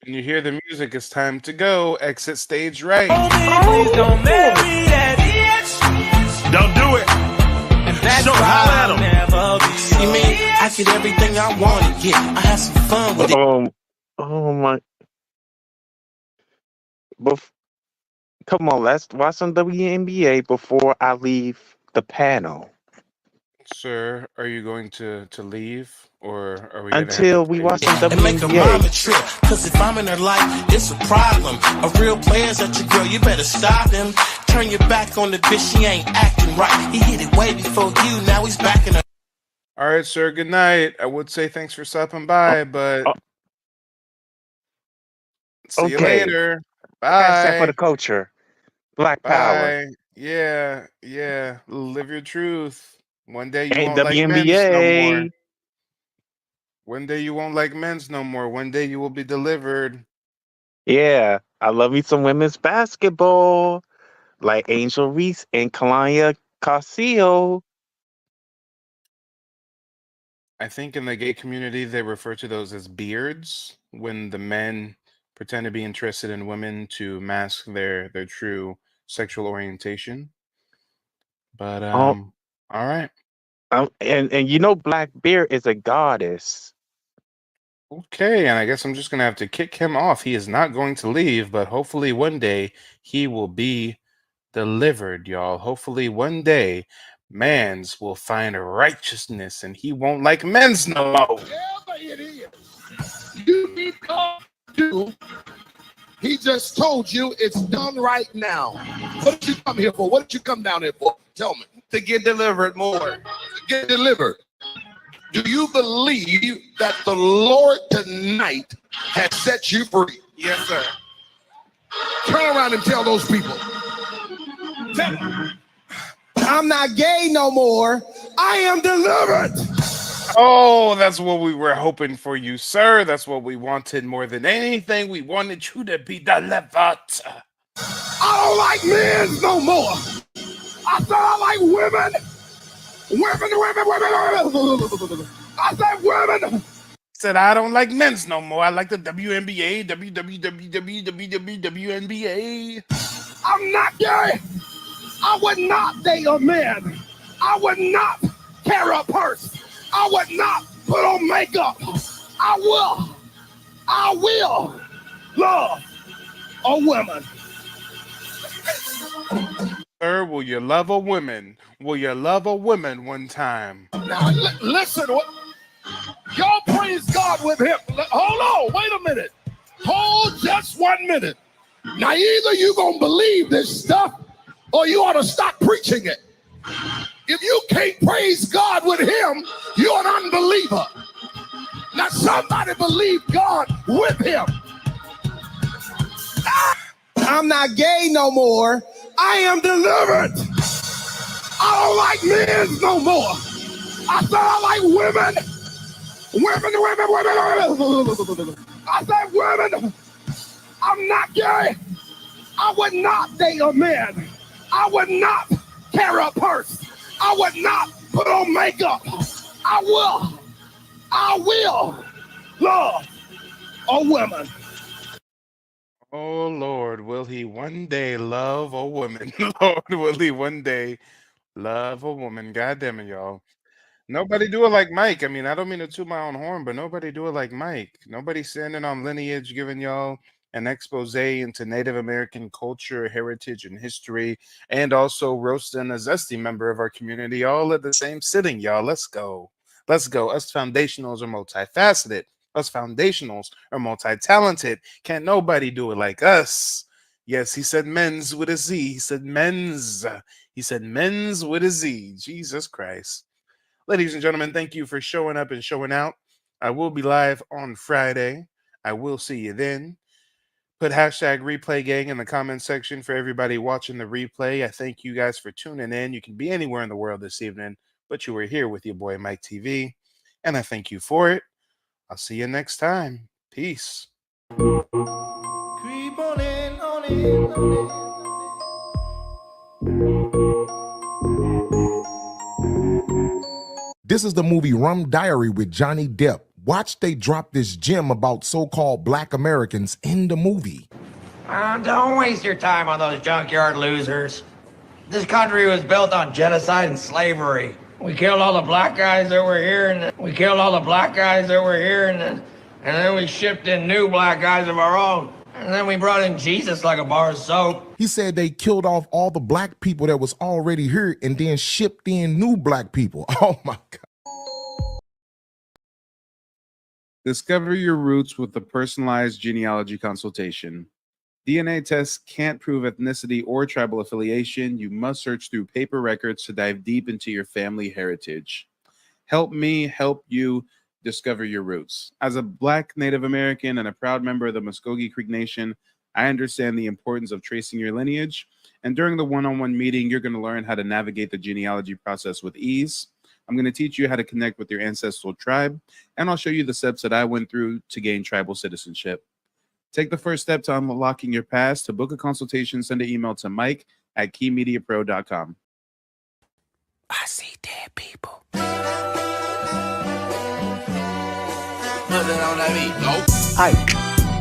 When you hear the music, it's time to go. Exit stage right. Please don't marry that bitch. Don't do it. And that's Show why how I'll never be. See me? I get everything I want to get. I have some fun with it. Oh my. Come on, let's watch some WNBA before I leave the panel. Sir, are you going to leave? Or are we gonna Until we watch some And make a mama WNBA. trip. Cause if I'm in her life, it's a problem. A real player's at your girl, you better stop him. Turn your back on the bitch, she ain't acting right. He hit it way before you, now he's back in her. All right, sir. Good night. I would say thanks for stopping by, but see you Okay. later. Hashtag for Bye. the culture. Black power. Bye. Yeah. Live your truth. One day you Ain't won't like men's no more. WNBA. One day you won't like men's no more. One day you will be delivered. Yeah, I love me some women's basketball, like Angel Reese and Kalanya Castillo. I think in the gay community they refer to those as beards when the men pretend to be interested in women to mask their true sexual orientation. But Oh, all right. and you know, Black Bear is a goddess. Okay, and I guess I'm just gonna have to kick him off. He is not going to leave, but hopefully one day he will be delivered, y'all. Hopefully one day mans will find righteousness and he won't like men's no more. It is. You need to. He just told you it's done right now. What did you come here for? What did you come down here for? Tell me. To get delivered more. To get delivered. Do you believe that the Lord tonight has set you free? Yes, sir. Turn around and tell those people. I'm not gay no more. I am delivered. Oh, that's what we were hoping for you, sir. That's what we wanted more than anything. We wanted you to be delivered. I don't like men no more. I said I like women. Women. I said women. Said I don't like men's no more. I like the WNBA, WNBA. I'm not gay. I would not date a man. I would not carry a purse. I would not put on makeup. I will love a woman. Sir, will you love a woman? Will you love a woman one time? Now listen, Y'all praise God with him. Hold on, wait a minute. Hold just 1 minute. Now either you gonna believe this stuff or you ought to stop preaching it. If you can't praise God with him, you're an unbeliever. Now somebody believe God with him. I'm not gay no more. I am delivered. I don't like men no more. I said I like women. Women. I said women. I'm not gay. I would not date a man. I would not carry a purse. I would not put on makeup. I will love a woman. Oh Lord, will he one day love a woman? Lord, will he one day love a woman? God damn it, y'all. Nobody do it like Mike. I mean, I don't mean to toot my own horn, but nobody do it like Mike. Nobody standing on lineage giving y'all an expose into Native American culture, heritage, and history, and also roasting a zesty member of our community all at the same sitting, y'all. Let's go. Let's go. Us foundationals are multifaceted. Us foundationals are multi-talented. Can't nobody do it like us. Yes, he said men's with a Z. He said men's. He said men's with a Z. Jesus Christ. Ladies and gentlemen, thank you for showing up and showing out. I will be live on Friday. I will see you then. Put hashtag replay gang in the comment section for everybody watching the replay. I thank you guys for tuning in. You can be anywhere in the world this evening, but you were here with your boy Mike TV, and I thank you for it. I'll see you next time. Peace. Creep on in, on in, on in. This is the movie Rum Diary with Johnny Depp. Watch they drop this gem about so-called black Americans in the movie. Don't waste your time on those junkyard losers. This country was built on genocide and slavery. We killed all the black guys that were here, and then we shipped in new black guys of our own. And then we brought in Jesus like a bar of soap. He said they killed off all the black people that was already here and then shipped in new black people. Oh my God. Discover your roots with the personalized genealogy consultation. DNA tests can't prove ethnicity or tribal affiliation. You must search through paper records to dive deep into your family heritage. Help me help you discover your roots. As a Black Native American and a proud member of the Muscogee Creek Nation, I understand the importance of tracing your lineage. And during the one-on-one meeting, you're going to learn how to navigate the genealogy process with ease. I'm going to teach you how to connect with your ancestral tribe, and I'll show you the steps that I went through to gain tribal citizenship. Take the first step to unlocking your past. To book a consultation, send an email to mike@keymediapro.com. I see dead people. Hi,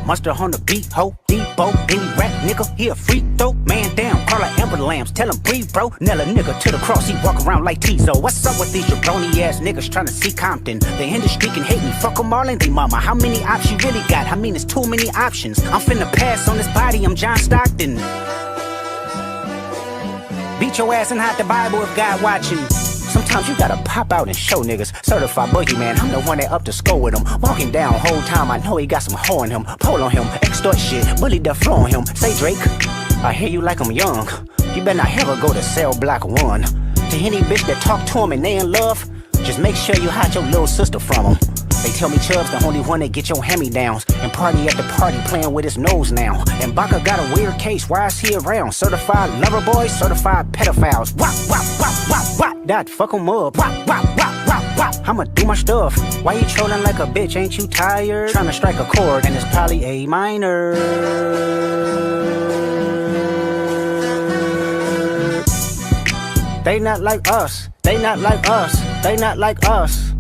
monster on the beat, ho, Depot, any rap nigga, he a freak throw, man down, call her Amber Lambs, tell him breathe, bro, nail a nigga to the cross, he walk around like Tizo. What's up with these jabroni ass niggas trying to see Compton? The industry can hate me, fuck them all and they mama. How many options you really got? I mean, it's too many options. I'm finna pass on this body, I'm John Stockton. Beat your ass and hide the Bible if God watching. Sometimes you gotta pop out and show niggas. Certified boogeyman, I'm the one that up to score with him. Walking down whole time, I know he got some hoe in him. Pole on him, extort shit, bully the flow on him. Say Drake, I hear you like I'm young. You better not ever go to cell block 1. To any bitch that talk to him and they in love, just make sure you hide your little sister from him. They tell me Chubb's the only one that get your hand-me-downs. And party at the party playing with his nose now. And Baca got a weird case, why is he around? Certified lover boys, certified pedophiles. Wop, wop, wop, wop, wop. That fuck him up. Wop, wop, wop, wop, wop. I'ma do my stuff. Why you trolling like a bitch, ain't you tired? Trying to strike a chord and it's probably A minor. They not like us. They not like us. They not like us.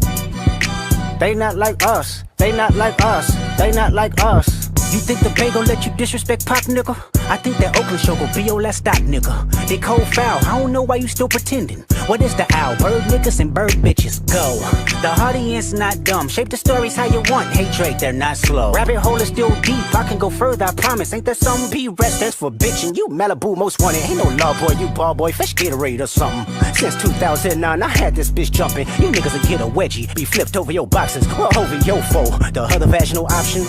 They not like us. They not like us. They not like us. You think the Bay gon' let you disrespect Pop, nigga? I think that Oakland show gon' be your last stop, nigga. They cold foul, I don't know why you still pretending. What is the owl? Bird niggas and bird bitches, go. The audience not dumb, shape the stories how you want. Hey Drake, they're not slow. Rabbit hole is still deep, I can go further, I promise. Ain't that something? P-Rest stands for bitchin', you Malibu most wanted. Ain't no love boy, you ball boy, fresh Gatorade or something. Since 2009, I had this bitch jumping. You niggas will get a wedgie, be flipped over your boxes, or over your foe. The other vaginal option,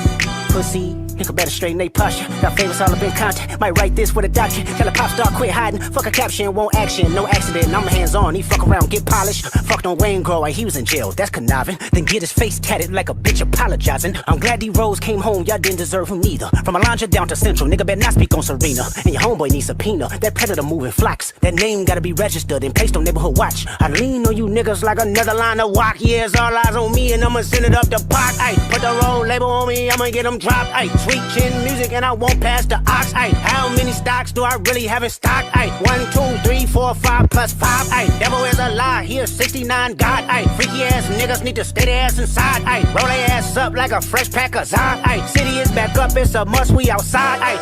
pussy. Nigga better straighten they posture. Got favorites all up in content. Might write this with a doctor. Tell a pop star quit hiding. Fuck a caption, won't action. No accident, I'm hands on. He fuck around, get polished. Fucked on Wayne Grow, he was in jail. That's conniving. Then get his face tatted like a bitch apologizing. I'm glad D-Rose came home, y'all didn't deserve him neither. From Alondra down to Central, nigga better not speak on Serena. And your homeboy needs subpoena. That predator moving flocks. That name gotta be registered and placed on neighborhood watch. I lean on you niggas like another line of walk. Yeah, it's all eyes on me and I'ma send it up the pot. Ay, put the roll label on me, I'ma get them dropped. Ay, sweet chin music and I won't pass the ox. Ay, how many stocks do I really have in stock? Ay, 1, 2, 3, 4, 5 plus 5. Ay, devil is a lie, here 69 God. Ay, freaky ass niggas need to stay their ass inside. Ay, roll their ass up like a fresh pack of Zod. Ay, city is back up, it's a must, we outside. Ay.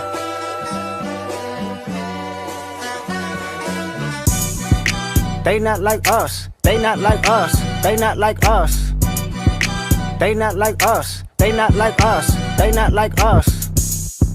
They not like us, they not like us, they not like us. They not like us, they not like us, they not like us.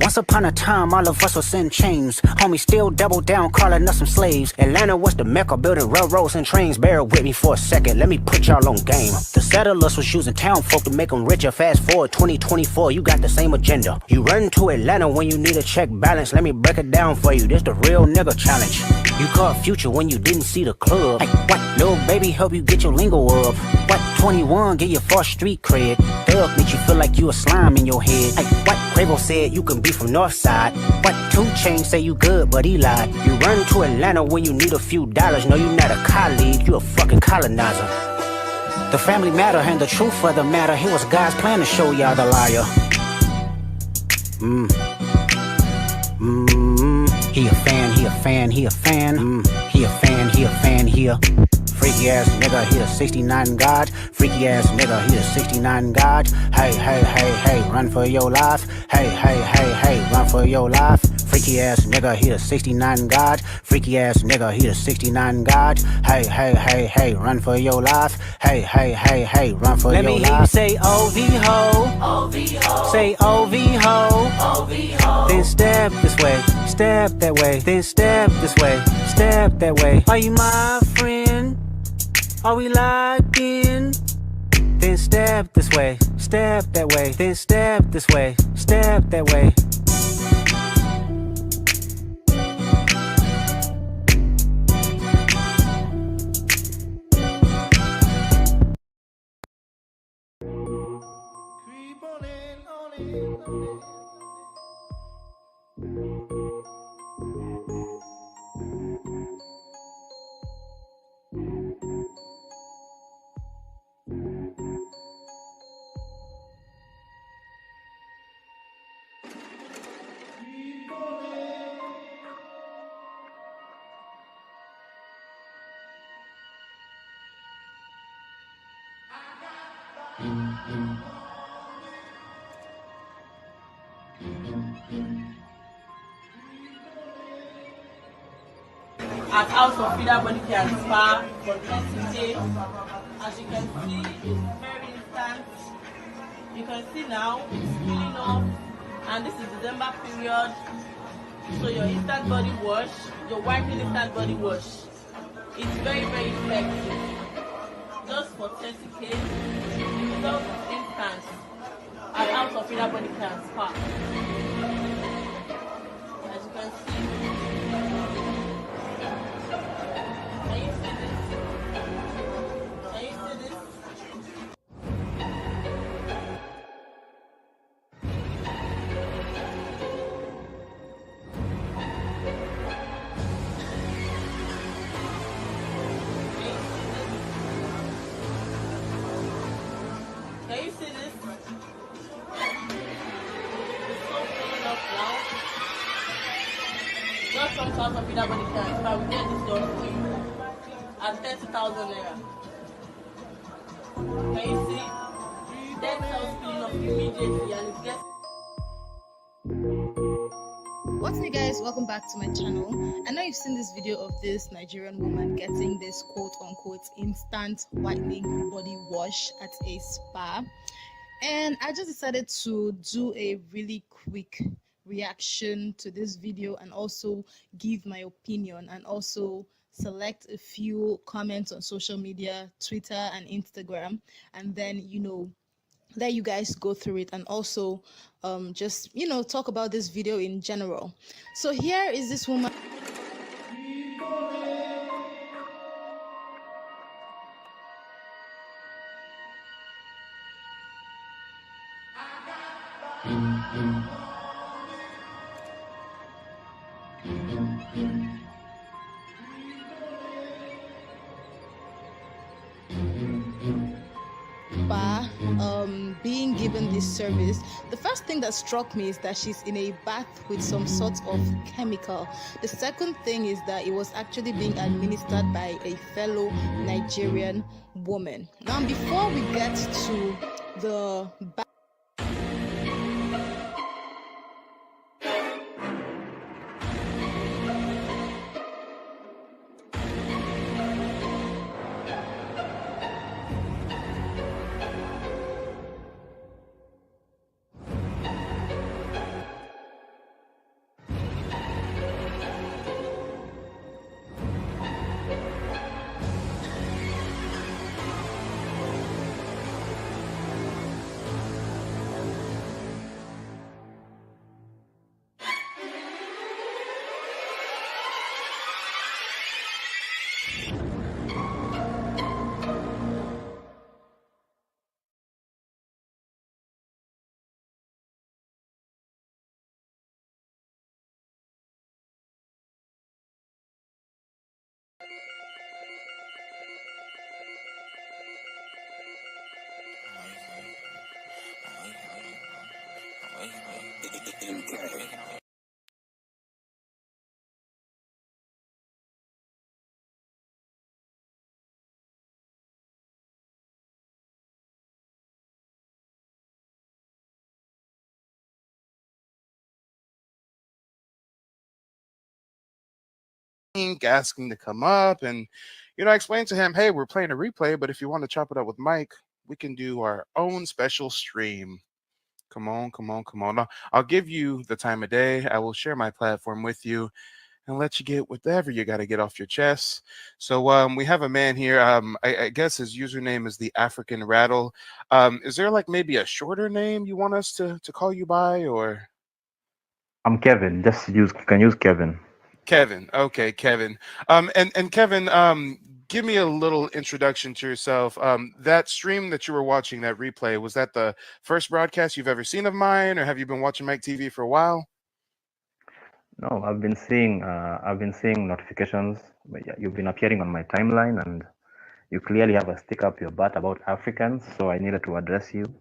Once upon a time, all of us was in chains. Homie still double down, calling us some slaves. Atlanta was the mecca, building railroads and trains. Bear with me for a second, let me put y'all on game. The settlers was using town folk to make them richer. Fast forward 2024, you got the same agenda. You run to Atlanta when you need a check balance. Let me break it down for you, this the real nigga challenge. You caught Future when you didn't see the club. Hey, what? Lil' baby help you get your lingo up. What? 21 get your first street cred. Thug make you feel like you a slime in your head. Hey, what? Quavo said you can be from Northside. What? 2 Chainz say you good, but he lied. You run to Atlanta when you need a few dollars. No, you not a colleague, you a fucking colonizer. The family matter and the truth of the matter. Here was God's plan to show y'all the liar. He a fan, he a fan, he a fan. He a fan, he a fan, he a freaky ass nigga, he a 69 God. Freaky ass nigga, he a 69 God. Hey, hey, hey, hey, run for your life. Hey, hey, hey, hey, run for your life. Freaky ass nigga, he a 69 God. Freaky ass nigga, he a 69 God. Hey, hey, hey, hey, run for your life. Hey, hey, hey, hey, run for your life. Let me hear you say OV-ho. OV-ho. Say OV-ho. OV-ho. Then step this way, step that way. Then step this way, step that way. Are you my friend? Are we locked in? Then step this way, step that way. Then step this way, step that way. At House of Freedom Body Care and Spa for today. As you can see, it's very instant. You can see now it's peeling off, and this is December period. So your instant body wash, your wiping instant body wash, it's very, very effective. Just for 30K, result is instant at House of Freedom Body Care and Spa. As you can see. Can you see this? It's so clean up now. Just from South of Peter Body Care, but we get this done for you at 30,000 naira. Can you see? That cells clean up immediately and it gets. What Hey guys, welcome back to my channel. I know you've seen this video of this Nigerian woman getting this quote-unquote instant whitening body wash at a spa, and I just decided to do a really quick reaction to this video and also give my opinion and also select a few comments on social media, Twitter and Instagram, and then let you guys go through it and also just talk about this video in general. So here is this woman. Being given this service, the first thing that struck me is that she's in a bath with some sort of chemical. The second thing is that it was actually being administered by a fellow Nigerian woman. Now, before we get to the asking to come up, and I explained to him, hey, we're playing a replay, but if you want to chop it up with Mike, we can do our own special stream. Come on, come on, come on. I'll give you the time of day. I will share my platform with you and let you get whatever you got to get off your chest. So we have a man here. I guess his username is the African Rattle. Is there like maybe a shorter name you want us to call you by, or? I'm Kevin. Can use Kevin. Kevin. Okay, Kevin. And Kevin, give me a little introduction to yourself. That stream that you were watching, that replay, was that the first broadcast you've ever seen of mine, or have you been watching Mike TV for a while? No, I've been seeing notifications. But yeah, you've been appearing on my timeline, and you clearly have a stick up your butt about Africans. So I needed to address you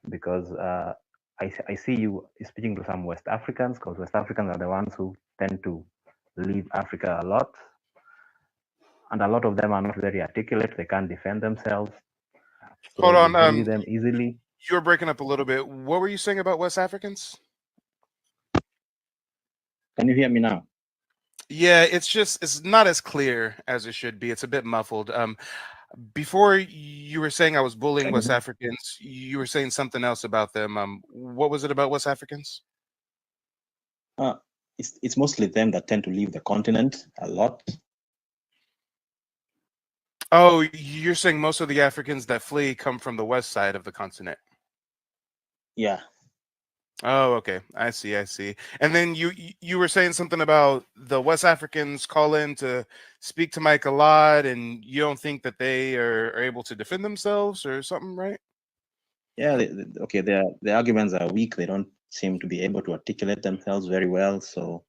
because I see you speaking to some West Africans, because West Africans are the ones who tend to leave Africa a lot, and a lot of them are not very articulate. They can't defend themselves. So Hold on. you bully them easily. You were breaking up a little bit. What were you saying about West Africans? Can you hear me now? Yeah, it's not as clear as it should be. It's a bit muffled. Before you were saying I was bullying West Africans, you were saying something else about them. What was it about West Africans? It's mostly them that tend to leave the continent a lot. Oh, you're saying most of the Africans that flee come from the west side of the continent. Yeah. Oh, okay. I see. And then you were saying something about the West Africans call in to speak to Mike a lot, and you don't think that they are able to defend themselves or something, right? Yeah, the arguments are weak. They don't seem to be able to articulate themselves very well. So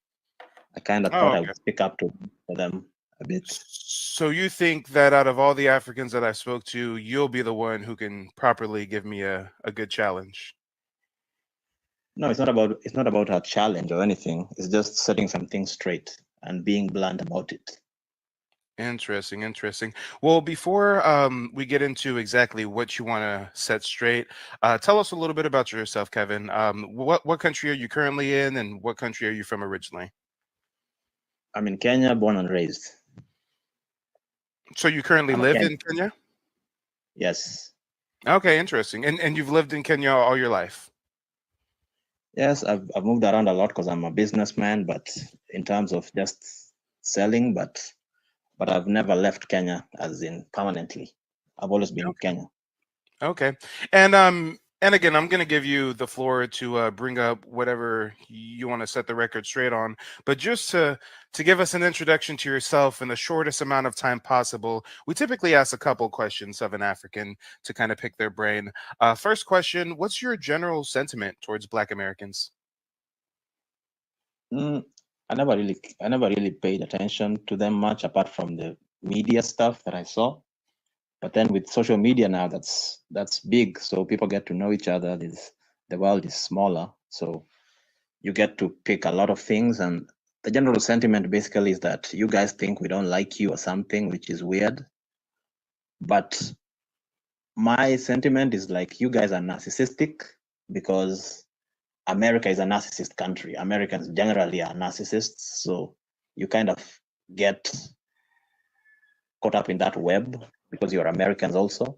I kind of thought I would speak up for them a bit. So you think that out of all the Africans that I spoke to, you'll be the one who can properly give me a good challenge? No, it's not about a challenge or anything. It's just setting something straight and being blunt about it. Interesting, interesting. Well, before we get into exactly what you want to set straight, tell us a little bit about yourself, Kevin. What country are you currently in, and what country are you from originally? I'm in Kenya, born and raised. So you currently I'm a live Kenyan. in Kenya? Yes. Okay, interesting. And you've lived in Kenya all your life? Yes, I've moved around a lot because I'm a businessman, but in terms of just selling, but I've never left Kenya as in permanently. I've always been in Kenya. Okay. And again, I'm going to give you the floor to bring up whatever you want to set the record straight on. But just to give us an introduction to yourself in the shortest amount of time possible, we typically ask a couple questions of an African to kind of pick their brain. First question, what's your general sentiment towards Black Americans? I never really paid attention to them much apart from the media stuff that I saw. But then with social media now, that's big. So people get to know each other. The world is smaller. So you get to pick a lot of things. And the general sentiment basically is that you guys think we don't like you or something, which is weird. But my sentiment is like, you guys are narcissistic because America is a narcissist country. Americans generally are narcissists. So you kind of get caught up in that web because you're Americans also.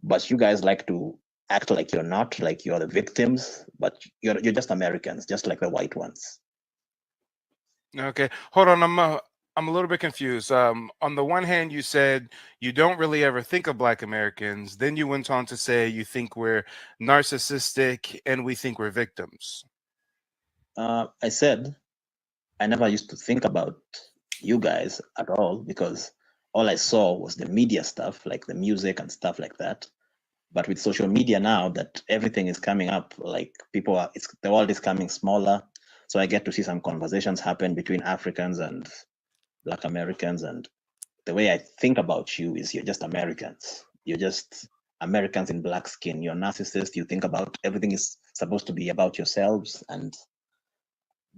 But you guys like to act like you're not, like you're the victims, but you're just Americans, just like the white ones. Okay, hold on. I'm a little bit confused. On the one hand, you said you don't really ever think of Black Americans. Then you went on to say you think we're narcissistic and we think we're victims. I said I never used to think about you guys at all because all I saw was the media stuff, like the music and stuff like that. But with social media now that everything is coming up, like the world is coming smaller. So I get to see some conversations happen between Africans and Black Americans. And the way I think about you is you're just Americans. You're just Americans in black skin. You're narcissists. You think about everything is supposed to be about yourselves,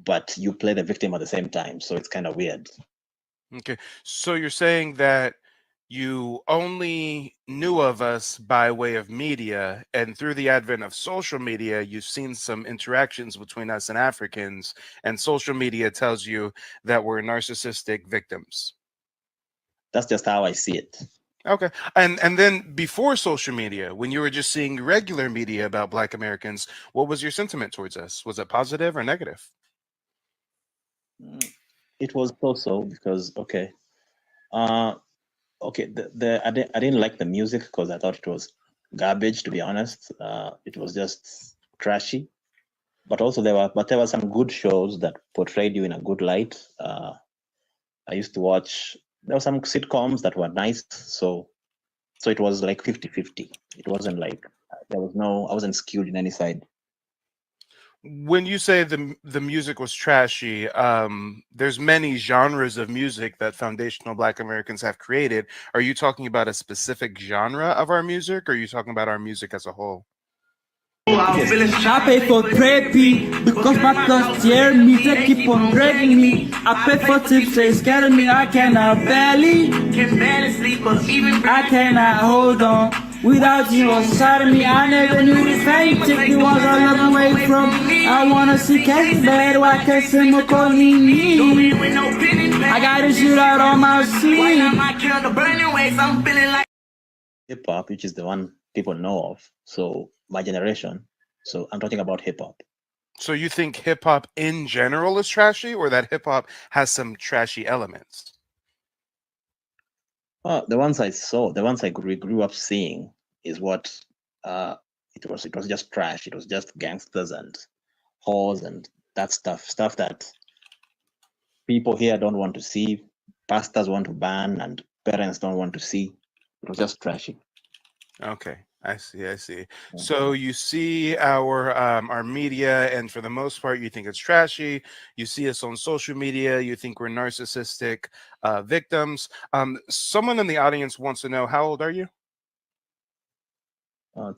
but you play the victim at the same time. So it's kind of weird. Okay, so you're saying that you only knew of us by way of media, and through the advent of social media, you've seen some interactions between us and Africans, and social media tells you that we're narcissistic victims. That's just how I see it. Okay, and then before social media, when you were just seeing regular media about Black Americans, what was your sentiment towards us? Was it positive or negative? It was so because I didn't like the music because I thought it was garbage, to be honest. It was just trashy. But also there were some good shows that portrayed you in a good light. I used to watch. There were some sitcoms that were nice, so it was like 50-50. It wasn't like I wasn't skewed in any side. When you say the music was trashy, there's many genres of music that foundational Black Americans have created. Are you talking about a specific genre of our music, or are you talking about our music as a whole? I pay for therapy because my thoughts tear me. They keep on breaking me. I pay for tips, they scatter me. I can barely sleep, but even I cannot hold on. Without you inside of me, I never knew this pain. Take the ones I love away from. I wanna see cats bad, why can't someone call me? I gotta shoot out all my sleep. Hip hop, which is the one people know of. So my generation. So I'm talking about hip hop. So you think hip hop in general is trashy, or that hip hop has some trashy elements? The ones I saw, the ones I grew up seeing, is what it was. It was just trash. It was just gangsters and whores and that stuff that people here don't want to see. Pastors want to ban, and parents don't want to see. It was just trashy. Okay, I see. So you see our media, and for the most part, you think it's trashy. You see us on social media, you think we're narcissistic victims. Someone in the audience wants to know, how old are you?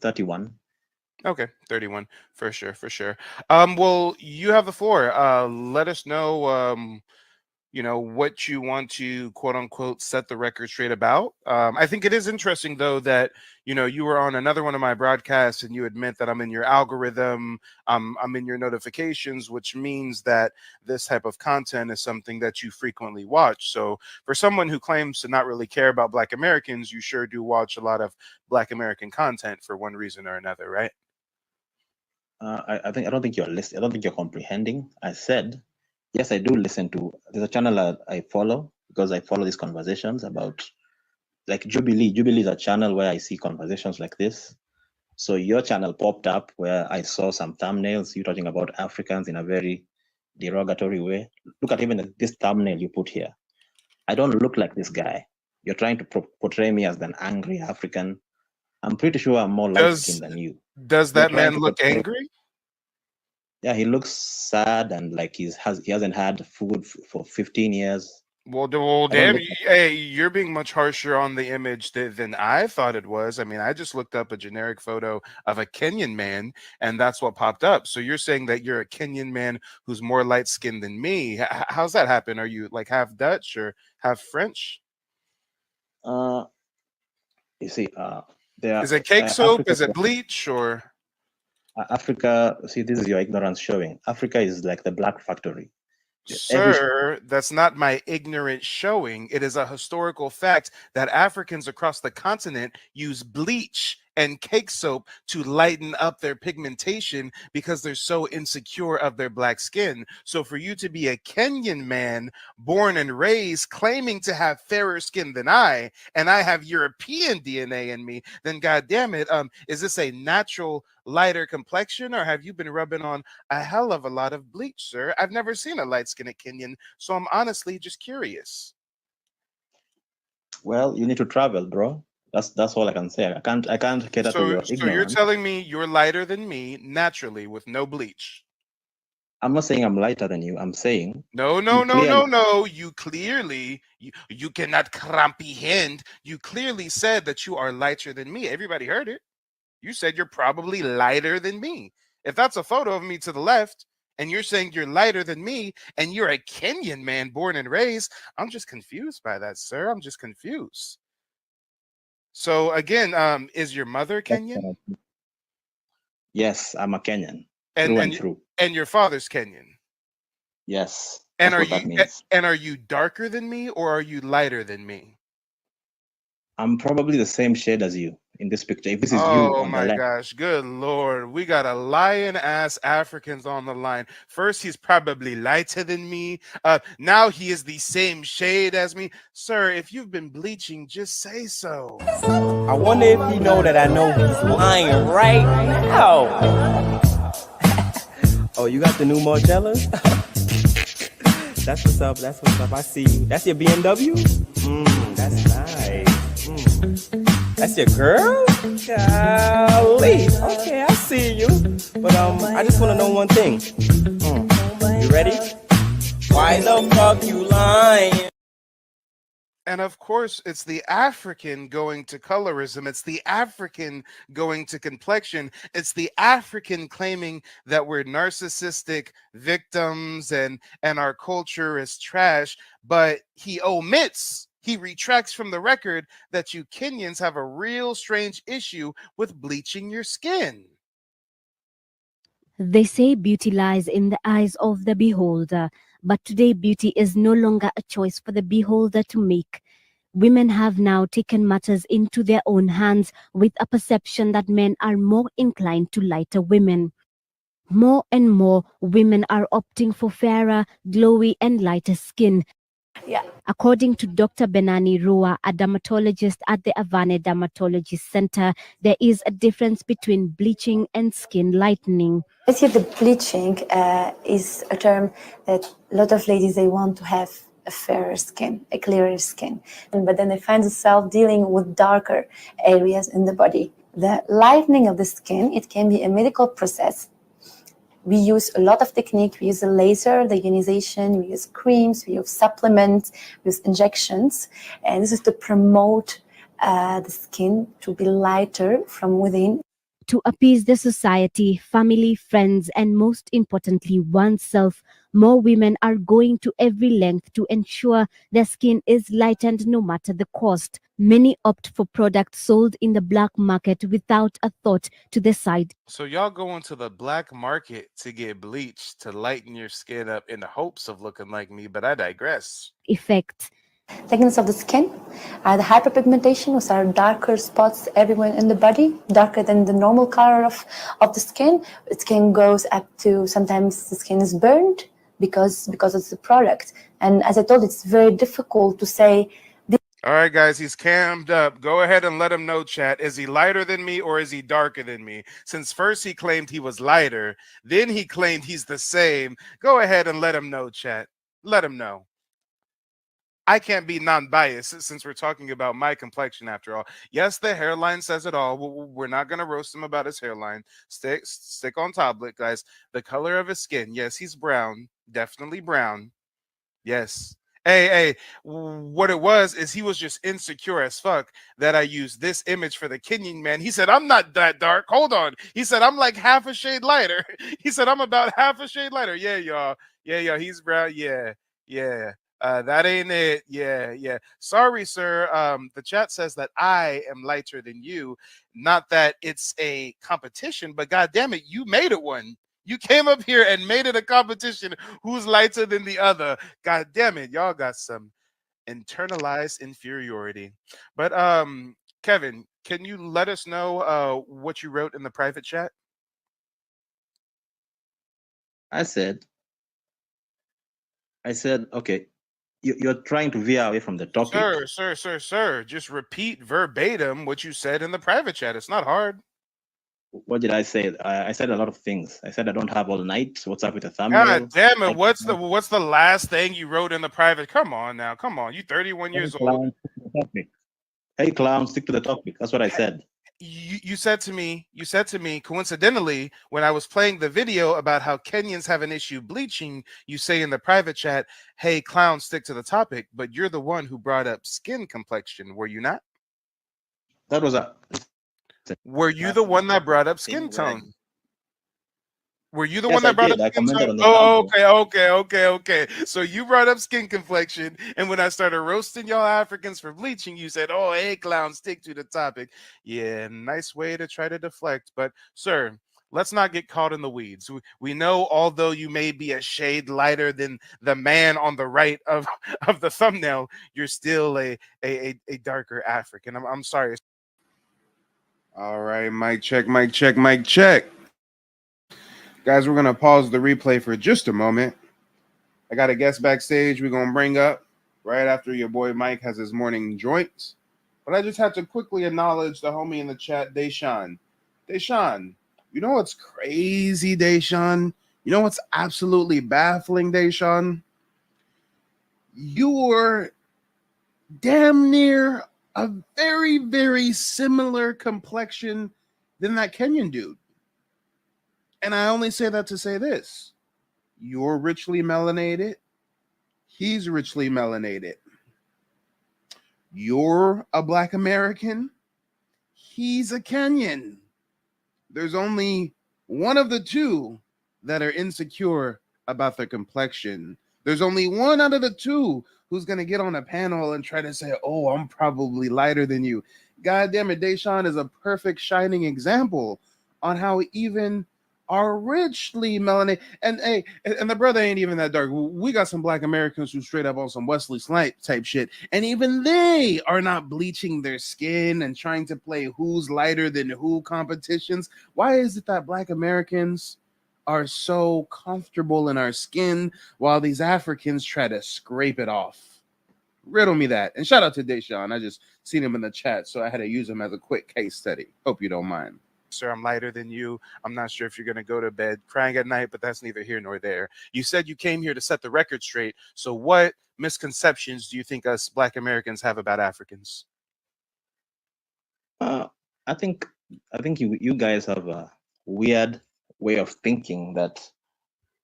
31. Okay, 31, for sure. Well, you have the floor. Let us know you know, what you want to quote unquote set the record straight about. I think it is interesting though that, you know, you were on another one of my broadcasts and you admit that I'm in your algorithm, I'm in your notifications, which means that this type of content is something that you frequently watch. So for someone who claims to not really care about Black Americans, you sure do watch a lot of Black American content for one reason or another, right? I don't think you're listening. I don't think you're comprehending. I said, yes, I do listen to. There's a channel I follow because I follow these conversations about, like Jubilee. Jubilee is a channel where I see conversations like this. So your channel popped up where I saw some thumbnails. You talking about Africans in a very derogatory way. Look at even this thumbnail you put here. I don't look like this guy. You're trying to portray me as an angry African. I'm pretty sure I'm more light-skinned than you. Does that man look angry? Yeah, he looks sad and like he hasn't had food for 15 years. Well, damn, hey, you're being much harsher on the image than I thought it was. I mean, I just looked up a generic photo of a Kenyan man, and that's what popped up. So you're saying that you're a Kenyan man who's more light-skinned than me. How's that happen? Are you like half Dutch or half French? You see, is it cake soap? Is it bleach or? Africa, see, this is your ignorance showing. Africa is like the black factory. Sir, that's not my ignorant showing. It is a historical fact that Africans across the continent use bleach and cake soap to lighten up their pigmentation because they're so insecure of their black skin. So for you to be a Kenyan man born and raised claiming to have fairer skin than I, and I have European DNA in me, then God damn it, is this a natural lighter complexion, or have you been rubbing on a hell of a lot of bleach, sir? I've never seen a light-skinned Kenyan, so I'm honestly just curious. Well, you need to travel, bro. That's all I can say. I can't cater to your ignorance. So you're telling me you're lighter than me naturally with no bleach? I'm not saying I'm lighter than you. I'm saying no. You clearly you cannot comprehend. You clearly said that you are lighter than me. Everybody heard it. You said you're probably lighter than me. If that's a photo of me to the left, and you're saying you're lighter than me, and you're a Kenyan man born and raised, I'm just confused by that, sir. I'm just confused. So again, is your mother Kenyan? Yes, I'm a Kenyan. And your father's Kenyan? Yes. And are you darker than me or are you lighter than me? I'm probably the same shade as you in this picture. If this is you on the left. Oh my gosh, good Lord. We got a lion-ass Africans on the line. First, he's probably lighter than me. Now he is the same shade as me. Sir, if you've been bleaching, just say so. I wonder if you know that I know he's lying right now. Oh, you got the new Margellas? That's what's up. That's what's up. I see you. That's your BMW? That's nice. That's your girl? Golly. Okay, I see you. But I just want to know one thing. You ready? Why the fuck you lying? And of course, it's the African going to colorism. It's the African going to complexion. It's the African claiming that we're narcissistic victims and our culture is trash. But he omits, he retracts from the record that you Kenyans have a real strange issue with bleaching your skin. They say beauty lies in the eyes of the beholder, but today beauty is no longer a choice for the beholder to make. Women have now taken matters into their own hands with a perception that men are more inclined to lighter women. More and more women are opting for fairer, glowy and lighter skin. Yeah. According to Dr. Benani Rua, a dermatologist at the Avane Dermatology Center, there is a difference between bleaching and skin lightening. Basically, the bleaching is a term that a lot of ladies, they want to have a fairer skin, a clearer skin. But then they find themselves dealing with darker areas in the body. The lightening of the skin, it can be a medical process. We use a lot of technique. We use the laser, the ionization, we use creams, we use supplements, we use injections. And this is to promote the skin to be lighter from within. To appease the society, family, friends, and most importantly, oneself, more women are going to every length to ensure their skin is lightened no matter the cost. Many opt for products sold in the black market without a thought to the side So y'all go into the black market to get bleached to lighten your skin up in the hopes of looking like me, but I digress. effects. Thickness of the skin, the hyperpigmentation, which are darker spots everywhere in the body, darker than the normal color of the skin. Skin goes up to, sometimes the skin is burned because of the product. And as I told, it's very difficult to say. All right, guys, he's cammed up. Go ahead and let him know, chat. Is he lighter than me or is he darker than me? Since first he claimed he was lighter, then he claimed he's the same. Go ahead and let him know, chat. Let him know. I can't be non-biased since we're talking about my complexion after all. Yes, the hairline says it all. We're not going to roast him about his hairline. Stick on top of it, guys. The color of his skin. Yes, he's brown. Definitely brown. Yes. Hey, what it was is he was just insecure as fuck that I used this image for the Kenyan man. He said, I'm not that dark. Hold on. He said, I'm like half a shade lighter. He said, I'm about half a shade lighter. Yeah, y'all. Yeah, he's brown. Yeah. That ain't it. Yeah. Sorry, sir. The chat says that I am lighter than you. Not that it's a competition, but god damn it, you made it one. You came up here and made it a competition. Who's lighter than the other? God damn it, y'all got some internalized inferiority. But Kevin, can you let us know what you wrote in the private chat? I said, okay, you're trying to veer away from the topic. Sir, just repeat verbatim what you said in the private chat. It's not hard. What did I say? I said a lot of things. I said I don't have all night. What's up with the thumbnail? God damn it! What's the last thing you wrote in the private? Come on now, come on. You 31 years old. Hey clown, stick to the topic. That's what I said. You said to me, coincidentally, when I was playing the video about how Kenyans have an issue bleaching, you say in the private chat, hey clown, stick to the topic, but you're the one who brought up skin complexion, were you not? That was a Were you the one that brought up skin tone? Were you the Yes, one that I brought did. up I skin commented tone? on the Oh, okay. So you brought up skin complexion, and when I started roasting y'all Africans for bleaching, you said, oh, hey, clown, stick to the topic. Yeah, nice way to try to deflect. But, sir, let's not get caught in the weeds. We know, although you may be a shade lighter than the man on the right of the thumbnail, you're still a darker African. I'm sorry. All right, mic check. Guys, we're going to pause the replay for just a moment. I got a guest backstage we're going to bring up right after your boy Mike has his morning joints. But I just have to quickly acknowledge the homie in the chat, Deshaun. Deshaun, you know what's crazy, Deshaun? You know what's absolutely baffling, Deshaun? You're damn near a very, very similar complexion than that Kenyan dude. And I only say that to say this. You're richly melanated. He's richly melanated. You're a Black American. He's a Kenyan. There's only one of the two that are insecure about their complexion. There's only one out of the two who's going to get on a panel and try to say, oh, I'm probably lighter than you. God damn it, Deshaun is a perfect shining example on how even are richly melanated. And hey, and the brother ain't even that dark. We got some Black Americans who straight up on some Wesley Snipes type shit. And even they are not bleaching their skin and trying to play who's lighter than who competitions. Why is it that Black Americans are so comfortable in our skin while these Africans try to scrape it off? Riddle me that. And shout out to Deshaun. I just seen him in the chat, so I had to use him as a quick case study. Hope you don't mind. Sir, I'm lighter than you. I'm not sure if you're going to go to bed crying at night, but that's neither here nor there. You said you came here to set the record straight. So what misconceptions do you think us Black Americans have about Africans? I think you guys have a weird way of thinking that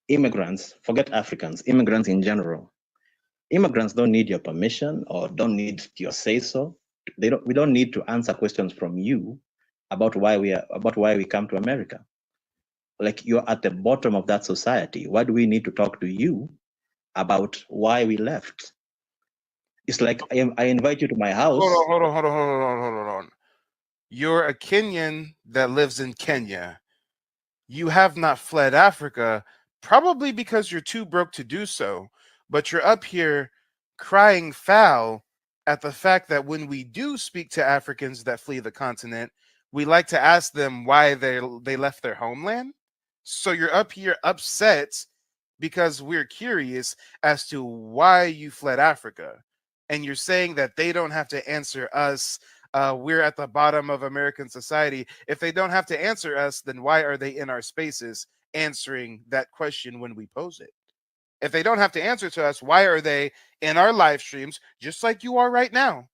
immigrants, forget Africans, immigrants in general, immigrants don't need your permission or don't need your say so. We don't need to answer questions from you about why we come to America. Like, you're at the bottom of that society. Why do we need to talk to you about why we left? It's like I invite you to my house. Hold on. You're a Kenyan that lives in Kenya. You have not fled Africa, probably because you're too broke to do so. But you're up here crying foul at the fact that when we do speak to Africans that flee the continent, we like to ask them why they left their homeland. So you're up here upset because we're curious as to why you fled Africa. And you're saying that they don't have to answer us. We're at the bottom of American society. If they don't have to answer us, then why are they in our spaces answering that question when we pose it? If they don't have to answer to us, why are they in our live streams just like you are right now?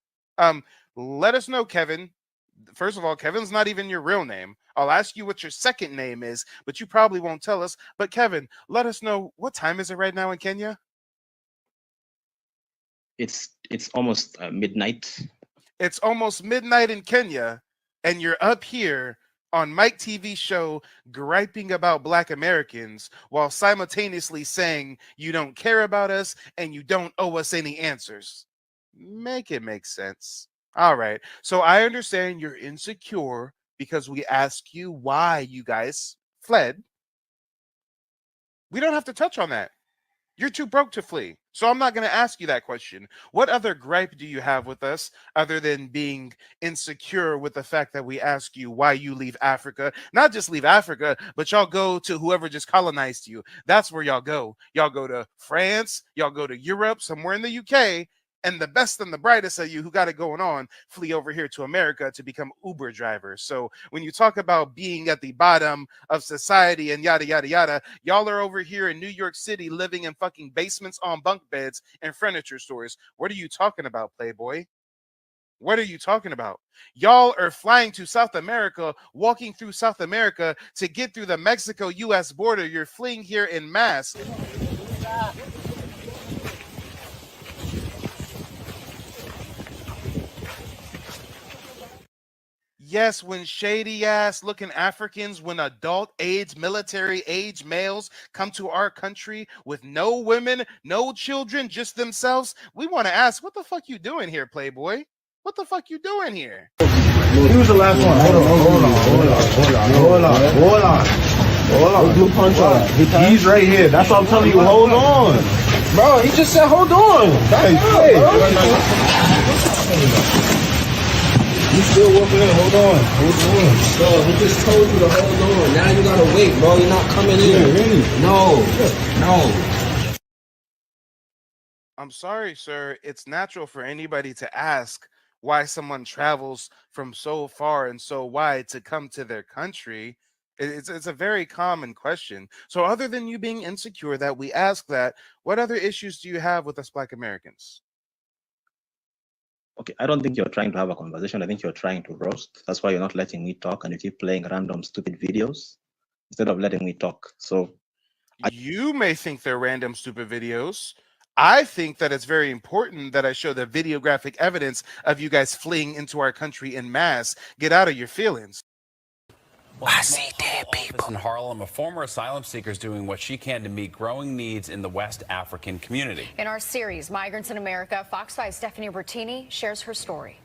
Let us know, Kevin. First of all, Kevin's not even your real name. I'll ask you what your second name is, but you probably won't tell us. But Kevin, let us know, what time is it right now in Kenya? It's almost midnight. It's almost midnight in Kenya, and you're up here on Mike TV show griping about Black Americans while simultaneously saying you don't care about us and you don't owe us any answers. Make it make sense. All right. So I understand you're insecure because we asked you why you guys fled. We don't have to touch on that. You're too broke to flee. So I'm not going to ask you that question. What other gripe do you have with us other than being insecure with the fact that we ask you why you leave Africa? Not just leave Africa, but y'all go to whoever just colonized you. That's where y'all go. Y'all go to France, y'all go to Europe, somewhere in the UK, and the best and the brightest of you who got it going on flee over here to America to become Uber drivers. So when you talk about being at the bottom of society and yada, yada, yada, y'all are over here in New York City living in fucking basements on bunk beds and furniture stores. What are you talking about, Playboy? What are you talking about? Y'all are flying to South America, walking through South America to get through the Mexico-US border. You're fleeing here in mass. Yes, when shady ass looking Africans, when adult age, military age males come to our country with no women, no children, just themselves, we want to ask, what the fuck you doing here, Playboy? What the fuck you doing here? He was the last one. Hold on. Blue punch on. He's right here. That's what I'm telling you. Hold on. Bro, he just said hold on. Hey, you still whooping in. Hold on. Bro, he just told you to hold on. Now you gotta wait, bro. You're not coming in. Really? No. I'm sorry, sir. It's natural for anybody to ask why someone travels from so far and so wide to come to their country. It's a very common question. So other than you being insecure that we ask that, what other issues do you have with us Black Americans? Okay, I don't think you're trying to have a conversation. I think you're trying to roast. That's why you're not letting me talk, and you keep playing random stupid videos instead of letting me talk. So you may think they're random stupid videos. I think that it's very important that I show the videographic evidence of you guys fleeing into our country en masse. Get out of your feelings. I see dead people. In Harlem, a former asylum seeker is doing what she can to meet growing needs in the West African community. In our series, Migrants in America, Fox 5's Stephanie Bertini shares her story.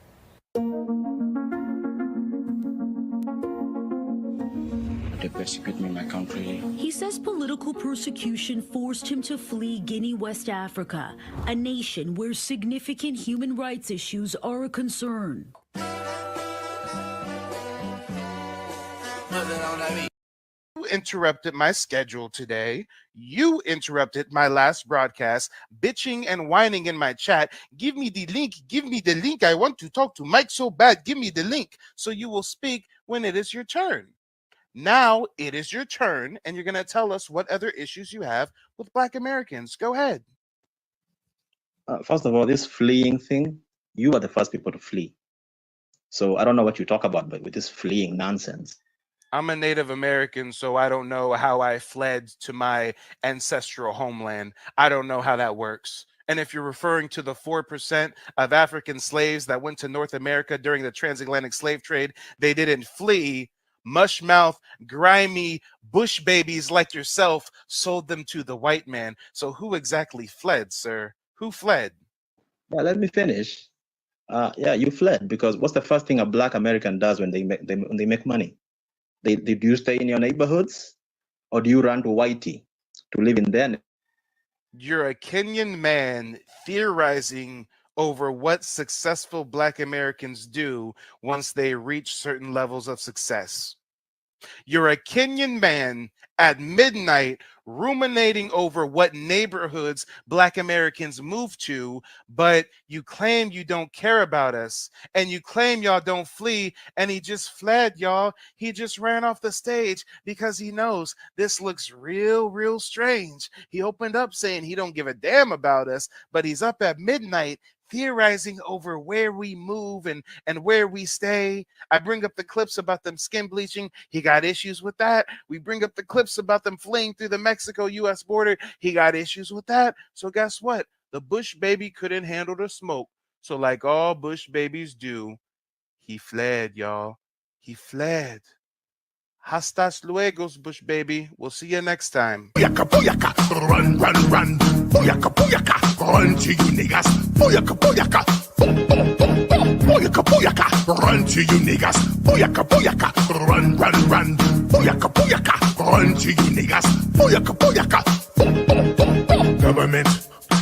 They persecute me in my country. He says political persecution forced him to flee Guinea, West Africa, a nation where significant human rights issues are a concern. You interrupted my schedule today. You interrupted my last broadcast, bitching and whining in my chat. Give me the link. Give me the link. I want to talk to Mike so bad. Give me the link so you will speak when it is your turn. Now it is your turn, and you're going to tell us what other issues you have with Black Americans. Go ahead. First of all, this fleeing thing, you are the first people to flee. So I don't know what you talk about, but with this fleeing nonsense. I'm a Native American, so I don't know how I fled to my ancestral homeland. I don't know how that works. And if you're referring to the 4% of African slaves that went to North America during the transatlantic slave trade, they didn't flee. Mushmouth, grimy bush babies like yourself sold them to the white man. So who exactly fled, sir? Who fled? Yeah, let me finish. Yeah, you fled because what's the first thing a Black American does when when they make money? Do you stay in your neighborhoods, or do you run to Whitey to live in their? You're a Kenyan man theorizing over what successful Black Americans do once they reach certain levels of success. You're a Kenyan man at midnight ruminating over what neighborhoods Black Americans move to, but you claim you don't care about us, and you claim y'all don't flee, and he just fled, y'all. He just ran off the stage because he knows this looks real strange. He opened up saying he don't give a damn about us, but he's up at midnight theorizing over where we move and where we stay. I bring up the clips about them skin bleaching. He got issues with that. We bring up the clips about them fleeing through the Mexico-U.S. border. He got issues with that. So guess what? The Bush baby couldn't handle the smoke. So like all Bush babies do, he fled, y'all. He fled. Hastas luegos, Bush baby. We'll see you next time. Booyaka, booyaka, run, run, run. Booyaka, booyaka, run to you niggas. Booyaka, booyaka, boom, boom, boom, boom. Booyaka, booyaka, run to you niggas. Booyaka, booyaka, run, run, run. Booyaka, booyaka, run to you niggas. Booyaka, booyaka, boom, boom, boom, boom. Government.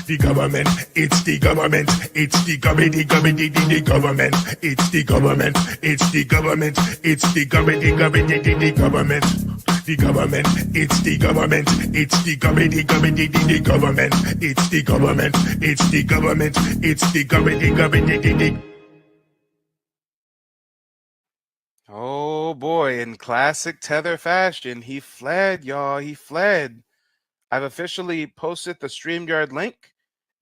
The government, it's the government, it's the government, the government, it's the government, it's the government, it's the government, the government, the government, it's the government, it's the government, the government, it's the government, it's the government, it's the government. Oh boy, in classic Tether fashion, he fled, y'all. He fled. I've officially posted the StreamYard link.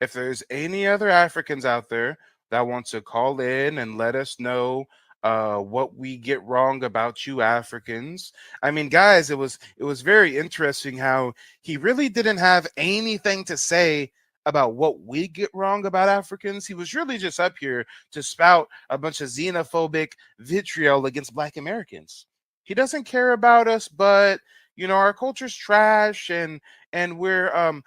If there's any other Africans out there that want to call in and let us know what we get wrong about you Africans. I mean, guys, it was very interesting how he really didn't have anything to say about what we get wrong about Africans. He was really just up here to spout a bunch of xenophobic vitriol against Black Americans. He doesn't care about us, but you know, our culture's trash and we're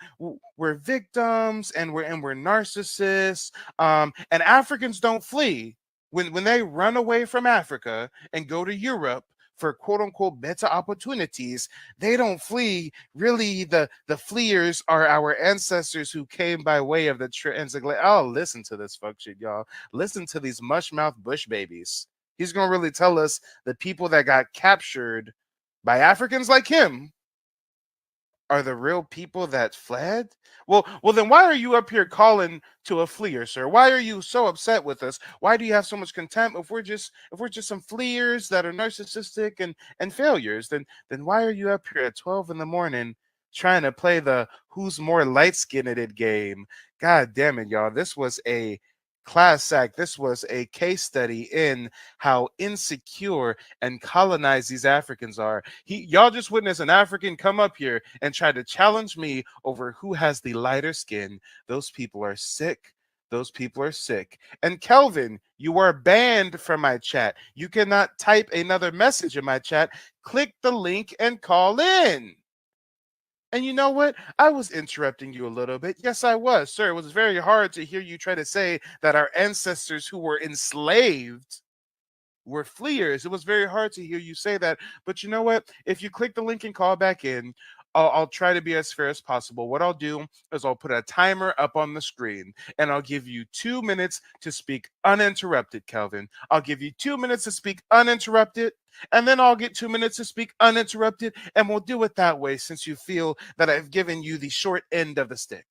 victims and we're narcissists. And Africans don't flee. When they run away from Africa and go to Europe for quote unquote better opportunities, they don't flee. Really, the fleers are our ancestors who came by way of the transatlantic. Oh, listen to this fuck shit, y'all. Listen to these mushmouth bush babies. He's gonna really tell us the people that got captured by Africans like him are the real people that fled? Well, then why are you up here calling to a fleer, sir? Why are you so upset with us? Why do you have so much contempt if we're just some fleers that are narcissistic and failures? Then why are you up here at 12 in the morning trying to play the who's more light-skinned game? God damn it, y'all. This was a class act. This was a case study in how insecure and colonized these Africans are. Y'all just witnessed an African come up here and try to challenge me over who has the lighter skin. Those people are sick. Those people are sick. And Kelvin, you are banned from my chat. You cannot type another message in my chat. Click the link and call in. And you know what? I was interrupting you a little bit. Yes, I was, sir. It was very hard to hear you try to say that our ancestors who were enslaved were fleers. It was very hard to hear you say that. But you know what? If you click the link and call back in, I'll try to be as fair as possible. What I'll do is I'll put a timer up on the screen and I'll give you 2 minutes to speak uninterrupted, Kelvin. I'll give you 2 minutes to speak uninterrupted, and then I'll get 2 minutes to speak uninterrupted, and we'll do it that way since you feel that I've given you the short end of the stick.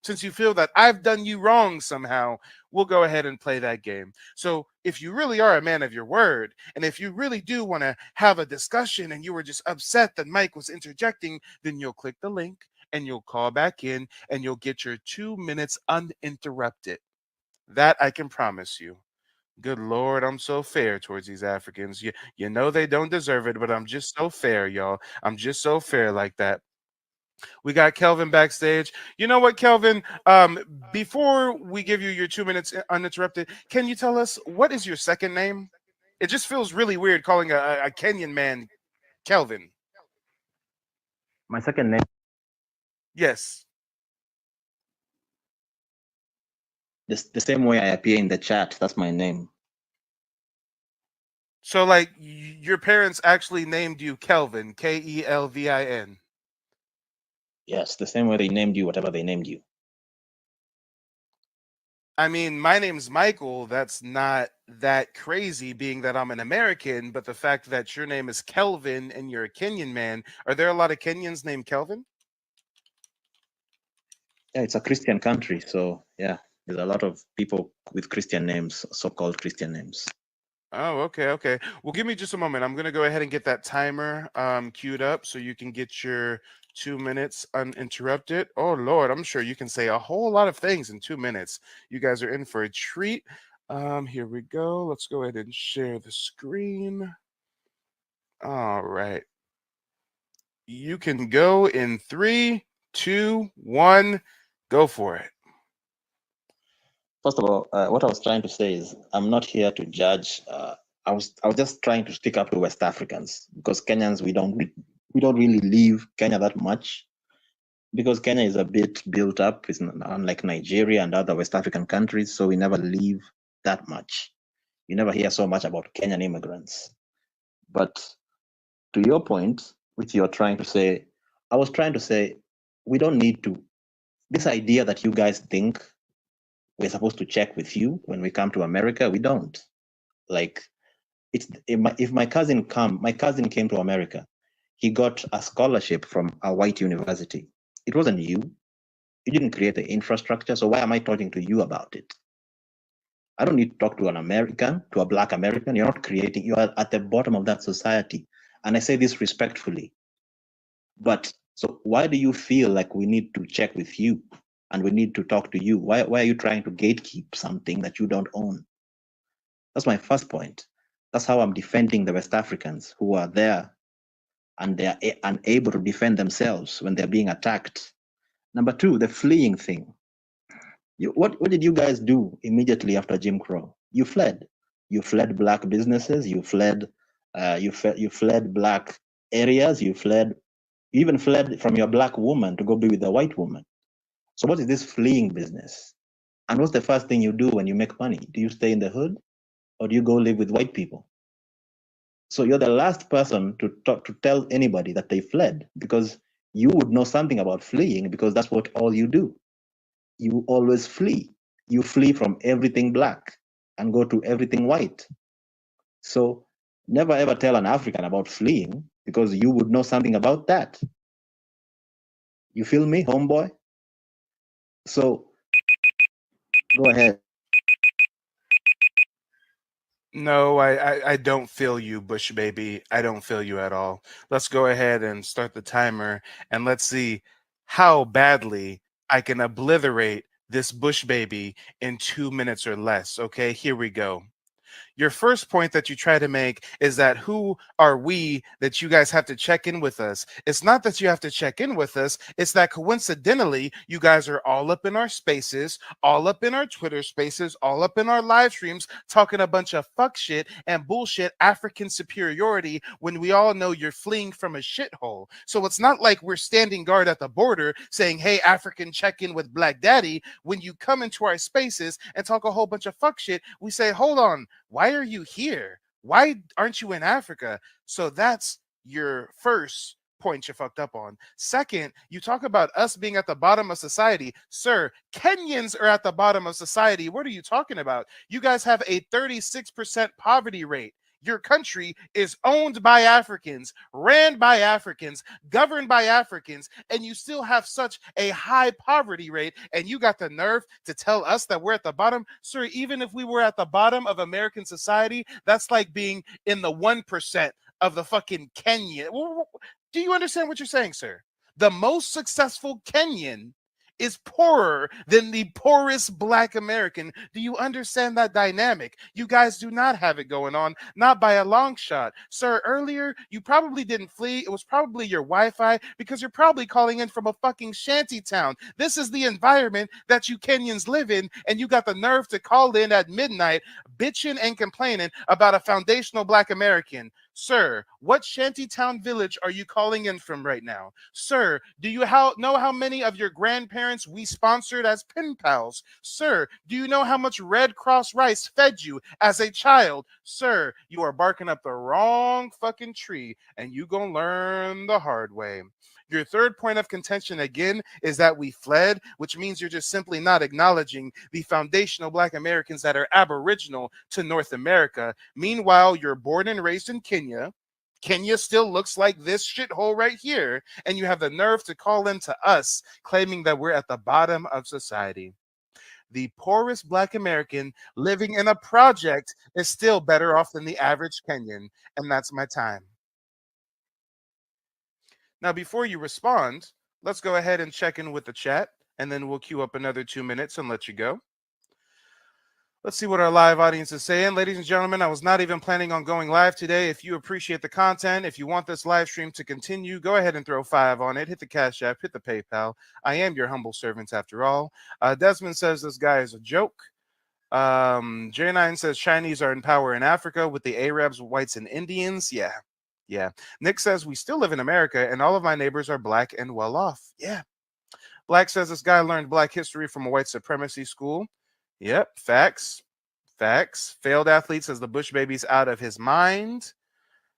Since you feel that I've done you wrong somehow, we'll go ahead and play that game. So if you really are a man of your word, and if you really do want to have a discussion and you were just upset that Mike was interjecting, then you'll click the link and you'll call back in and you'll get your 2 minutes uninterrupted. That I can promise you. Good Lord, I'm so fair towards these Africans. You know they don't deserve it, but I'm just so fair, y'all. I'm just so fair like that. We got Kelvin backstage. You know what, Kelvin? Before we give you your 2 minutes uninterrupted, can you tell us what is your second name? It just feels really weird calling a Kenyan man Kelvin. My second name. Yes. The same way I appear in the chat, that's my name. So, like, your parents actually named you Kelvin, Kelvin. Yes, the same way they named you, whatever they named you. I mean, my name's Michael. That's not that crazy, being that I'm an American, but the fact that your name is Kelvin and you're a Kenyan man, are there a lot of Kenyans named Kelvin? Yeah, it's a Christian country, so yeah, there's a lot of people with Christian names, so-called Christian names. Oh, okay. Well, give me just a moment. I'm going to go ahead and get that timer queued up so you can get your 2 minutes uninterrupted. Oh, Lord, I'm sure you can say a whole lot of things in 2 minutes. You guys are in for a treat. Here we go. Let's go ahead and share the screen. All right. You can go in 3, 2, 1. Go for it. First of all, what I was trying to say is I'm not here to judge. I was just trying to stick up to West Africans, because Kenyans, we don't really leave Kenya that much, because Kenya is a bit built up. It's unlike Nigeria and other West African countries, so we never leave that much. You never hear so much about Kenyan immigrants. But to your point, which you're trying to say, I was trying to say, we don't need to. This idea that you guys think we're supposed to check with you when we come to America, we don't. Like, if my cousin came to America, he got a scholarship from a white university. It wasn't you. You didn't create the infrastructure, so why am I talking to you about it? I don't need to talk to an American, to a Black American. You're not creating, you are at the bottom of that society. And I say this respectfully. But so why do you feel like we need to check with you and we need to talk to you? Why are you trying to gatekeep something that you don't own? That's my first point. That's how I'm defending the West Africans who are there and they are unable to defend themselves when they're being attacked. Number two, the fleeing thing. What did you guys do immediately after Jim Crow? You fled. You fled Black businesses. You fled. You fled Black areas. You even fled from your Black woman to go be with a white woman. So what is this fleeing business? And what's the first thing you do when you make money? Do you stay in the hood, or do you go live with white people? So you're the last person to tell anybody that they fled, because you would know something about fleeing, because that's what all you do. You always flee. You flee from everything Black and go to everything white. So never ever tell an African about fleeing, because you would know something about that. You feel me, homeboy? So go ahead. No, I don't feel you, Bush baby. I don't feel you at all. Let's go ahead and start the timer, and let's see how badly I can obliterate this Bush baby in 2 minutes or less. Okay, here we go. Your first point that you try to make is that who are we that you guys have to check in with us? It's not that you have to check in with us. It's that coincidentally, you guys are all up in our spaces, all up in our Twitter spaces, all up in our live streams, talking a bunch of fuck shit and bullshit African superiority when we all know you're fleeing from a shithole. So it's not like we're standing guard at the border saying, hey, African, check in with Black Daddy. When you come into our spaces and talk a whole bunch of fuck shit, we say, hold on, why are you here? Why aren't you in Africa? So that's your first point you fucked up on. Second, you talk about us being at the bottom of society. Sir, Kenyans are at the bottom of society. What are you talking about? You guys have a 36% poverty rate. Your country is owned by Africans, ran by Africans, governed by Africans, and you still have such a high poverty rate, and you got the nerve to tell us that we're at the bottom? Sir, even if we were at the bottom of American society, that's like being in the 1% of the fucking Kenyan. Do you understand what you're saying, sir? The most successful Kenyan is poorer than the poorest Black American. Do you understand that dynamic? You guys do not have it going on, not by a long shot. Sir, earlier, you probably didn't flee. It was probably your Wi-Fi because you're probably calling in from a fucking shanty town. This is the environment that you Kenyans live in, and you got the nerve to call in at midnight bitching and complaining about a foundational Black American. Sir, what shantytown village are you calling in from right now? Sir, do you know how many of your grandparents we sponsored as pen pals? Sir, do you know how much Red Cross rice fed you as a child? Sir, you are barking up the wrong fucking tree, and you gonna learn the hard way. Your third point of contention, again, is that we fled, which means you're just simply not acknowledging the foundational Black Americans that are aboriginal to North America. Meanwhile, you're born and raised in Kenya. Kenya still looks like this shithole right here, and you have the nerve to call in to us, claiming that we're at the bottom of society. The poorest Black American living in a project is still better off than the average Kenyan, and that's my time. Now, before you respond, let's go ahead and check in with the chat, and then we'll queue up another 2 minutes and let you go. Let's see what our live audience is saying. Ladies and gentlemen, I was not even planning on going live today. If you appreciate the content, if you want this live stream to continue, go ahead and throw 5 on it. Hit the Cash App, hit the PayPal. I am your humble servant after all. Desmond says this guy is a joke. J9 says Chinese are in power in Africa with the Arabs, whites, and Indians. Yeah. Nick says we still live in America and all of my neighbors are Black and well off. Yeah. Black says this guy learned Black history from a white supremacy school. Yep. Facts. Failed athlete says the Bush baby's out of his mind.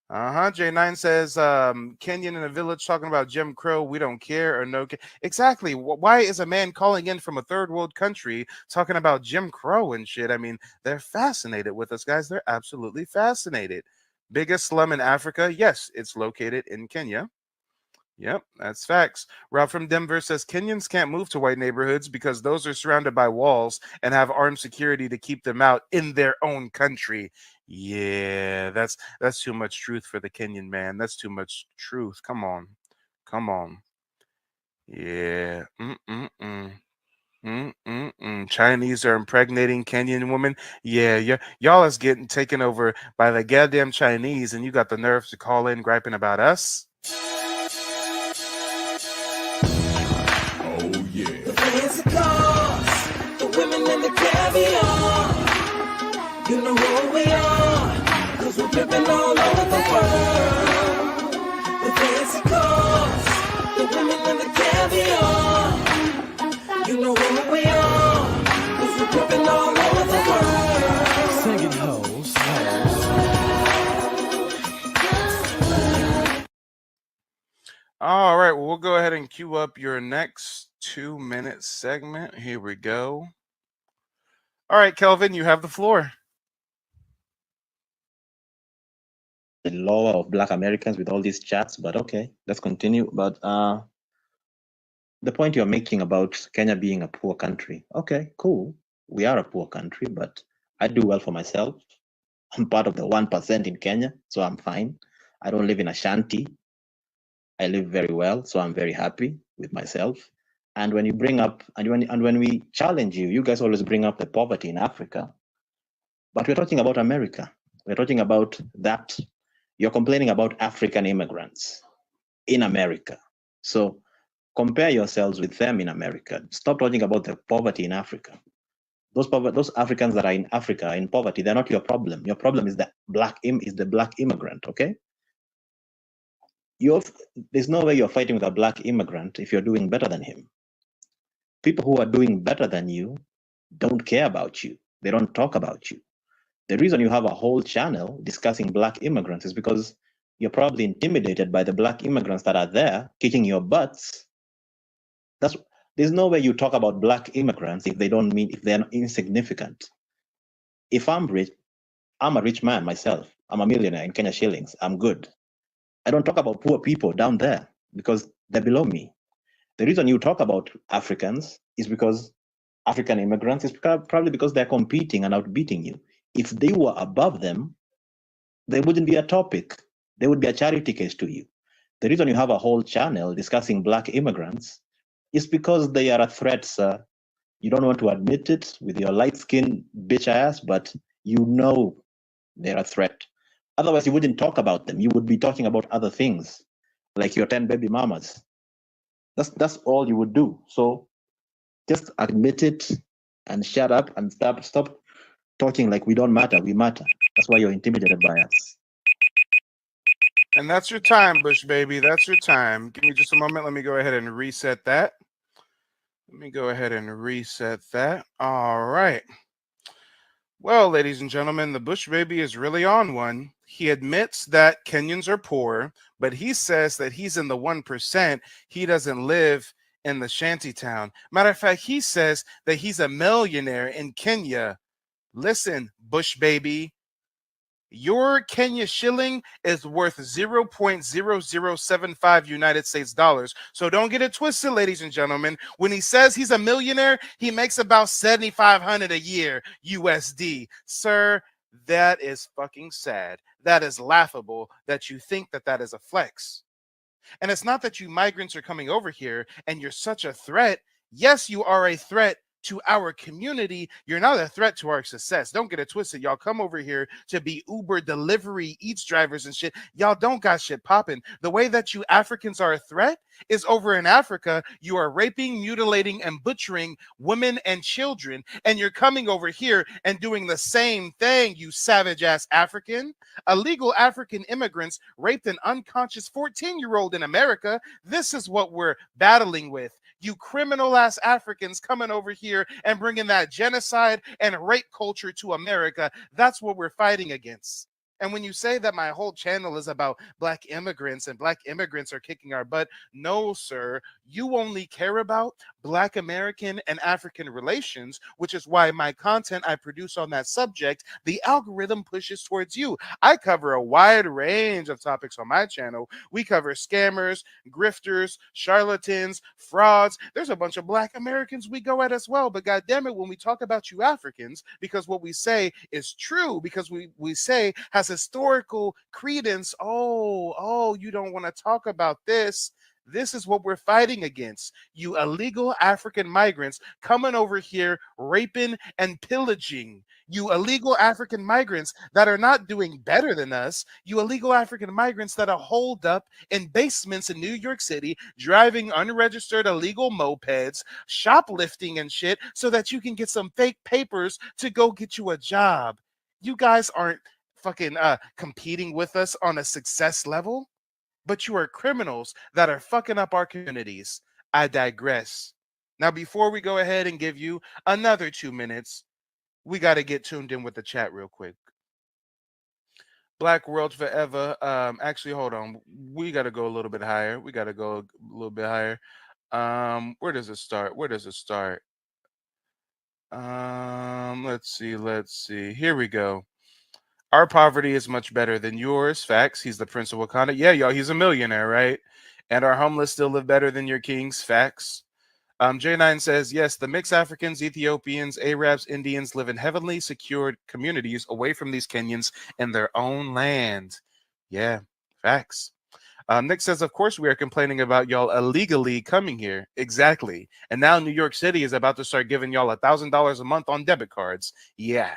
J9 says Kenyan in a village talking about Jim Crow. We don't care or no. Exactly. Why is a man calling in from a third world country talking about Jim Crow and shit? I mean, they're fascinated with us, guys. They're absolutely fascinated. Biggest slum in Africa? Yes, it's located in Kenya. Yep, that's facts. Rob from Denver says Kenyans can't move to white neighborhoods because those are surrounded by walls and have armed security to keep them out in their own country. Yeah, that's too much truth for the Kenyan man. That's too much truth. Come on. Yeah. Chinese are impregnating Kenyan women. Yeah. Y'all is getting taken over by the goddamn Chinese, and you got the nerve to call in griping about us. Oh yeah. The fancy cars, the women and the caviar. You know who we are, 'cause we're flipping all over the world. The fancy cars, the women and the caviar. You know who we are, 'cause we're flipping all over the world. Singing hoes. All right, well, we'll go ahead and queue up your next 2-minute segment. Here we go. All right, Kelvin, you have the floor. The law of Black Americans with all these chats, but okay, let's continue. But the point you're making about Kenya being a poor country, okay, cool. We are a poor country, but I do well for myself. I'm part of the 1% in Kenya, so I'm fine. I don't live in a shanty. I live very well, so I'm very happy with myself. And when you bring up, and when we challenge you, you guys always bring up the poverty in Africa. But we're talking about America. We're talking about that. You're complaining about African immigrants in America. So compare yourselves with them in America. Stop talking about the poverty in Africa. Those Africans that are in Africa in poverty, they're not your problem. Your problem is the black immigrant, okay? There's no way you're fighting with a black immigrant if you're doing better than him. People who are doing better than you don't care about you. They don't talk about you. The reason you have a whole channel discussing black immigrants is because you're probably intimidated by the black immigrants that are there kicking your butts. There's no way you talk about black immigrants if they're insignificant. If I'm rich, I'm a rich man myself. I'm a millionaire in Kenya shillings. I'm good. I don't talk about poor people down there because they're below me. The reason you talk about Africans is because African immigrants is probably because they're competing and outbeating you. If they were above them, they wouldn't be a topic. They would be a charity case to you. The reason you have a whole channel discussing black immigrants It's because they are a threat, sir. You don't want to admit it with your light-skinned bitch ass, but you know they're a threat. Otherwise, you wouldn't talk about them. You would be talking about other things, like your 10 baby mamas. That's all you would do. So just admit it and shut up and stop talking like we don't matter. We matter. That's why you're intimidated by us. And that's your time, Bush baby. That's your time. Give me just a moment. Let me go ahead and reset that. All right. Well, ladies and gentlemen, the Bush baby is really on one. He admits that Kenyans are poor, but he says that he's in the 1%. He doesn't live in the shanty town. Matter of fact, he says that he's a millionaire in Kenya. Listen, Bush baby, your Kenya shilling is worth 0.0075 United States dollars. So don't get it twisted, ladies and gentlemen. When he says he's a millionaire, he makes about 7,500 a year USD. Sir, that is fucking sad. That is laughable that you think that that is a flex. And it's not that you migrants are coming over here and you're such a threat. Yes, you are a threat to our community. You're not a threat to our success. Don't get it twisted. Y'all come over here to be Uber delivery Eats drivers and shit. Y'all don't got shit popping. The way that you Africans are a threat is over in Africa. You are raping, mutilating, and butchering women and children. And you're coming over here and doing the same thing, you savage ass African. Illegal African immigrants raped an unconscious 14-year-old in America. This is what we're battling with. You criminal ass Africans coming over here and bringing that genocide and rape culture to America. That's what we're fighting against. And when you say that my whole channel is about black immigrants and black immigrants are kicking our butt, no, sir. You only care about black American and African relations, which is why my content I produce on that subject, the algorithm pushes towards you. I cover a wide range of topics on my channel. We cover scammers, grifters, charlatans, frauds. There's a bunch of black Americans we go at as well. But goddamn it, when we talk about you Africans, because what we say is true, because we say has historical credence. Oh, you don't want to talk about this. This is what we're fighting against. You illegal African migrants coming over here, raping and pillaging. You illegal African migrants that are not doing better than us. You illegal African migrants that are holed up in basements in New York City, driving unregistered illegal mopeds, shoplifting and shit, so that you can get some fake papers to go get you a job. You guys aren't fucking competing with us on a success level, but you are criminals that are fucking up our communities. I digress. Now, before we go ahead and give you another 2 minutes, we got to get tuned in with the chat real quick. Black World Forever. Actually, hold on. We got to go a little bit higher. Where does it start? Let's see. Here we go. Our poverty is much better than yours. Facts. He's the Prince of Wakanda. Yeah, y'all, he's a millionaire, right? And our homeless still live better than your kings. Facts. J9 says, yes, the mixed Africans, Ethiopians, Arabs, Indians live in heavenly secured communities away from these Kenyans in their own land. Yeah, facts. Nick says, of course, we are complaining about y'all illegally coming here. Exactly. And now New York City is about to start giving y'all $1,000 a month on debit cards. Yeah.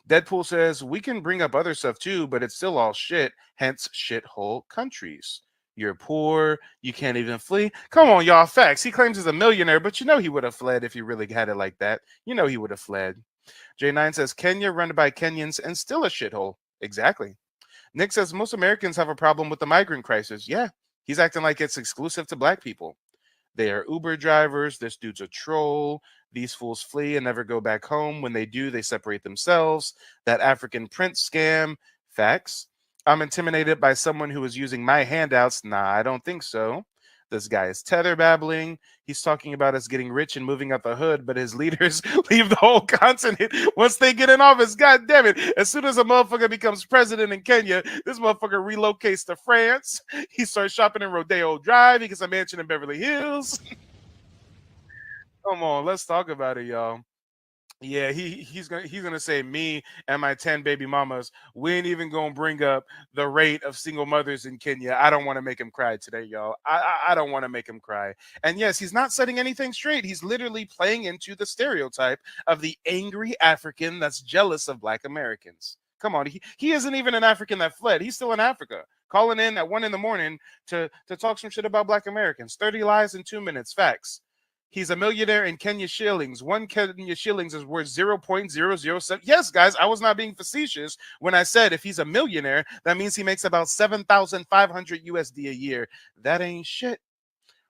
Deadpool says, we can bring up other stuff too, but it's still all shit, hence shithole countries. You're poor, you can't even flee. Come on, y'all, facts. He claims he's a millionaire, but you know he would have fled if he really had it like that. You know he would have fled. J9 says, Kenya run by Kenyans and still a shithole. Exactly. Nick says, most Americans have a problem with the migrant crisis. Yeah, he's acting like it's exclusive to black people. They are Uber drivers. This dude's a troll. These fools flee and never go back home. When they do, they separate themselves. That African prince scam. Facts. I'm intimidated by someone who is using my handouts. Nah, I don't think so. This guy is tether babbling. He's talking about us getting rich and moving out the hood, but his leaders leave the whole continent once they get in office. God damn it. As soon as a motherfucker becomes president in Kenya, this motherfucker relocates to France. He starts shopping in Rodeo Drive. He gets a mansion in Beverly Hills. Come on, let's talk about it, y'all. Yeah, he's gonna say me and my 10 baby mamas. We ain't even gonna bring up the rate of single mothers in Kenya. I don't want to make him cry today, y'all. I don't want to make him cry. And yes, he's not setting anything straight. He's literally playing into the stereotype of the angry African that's jealous of Black Americans. Come on, he isn't even an African that fled. He's still in Africa, calling in at 1 a.m. to talk some shit about Black Americans. 30 lies in 2 minutes. Facts. He's a millionaire in Kenya shillings. 1 Kenya shillings is worth 0.007. Yes, guys, I was not being facetious when I said if he's a millionaire, that means he makes about 7,500 USD a year. That ain't shit.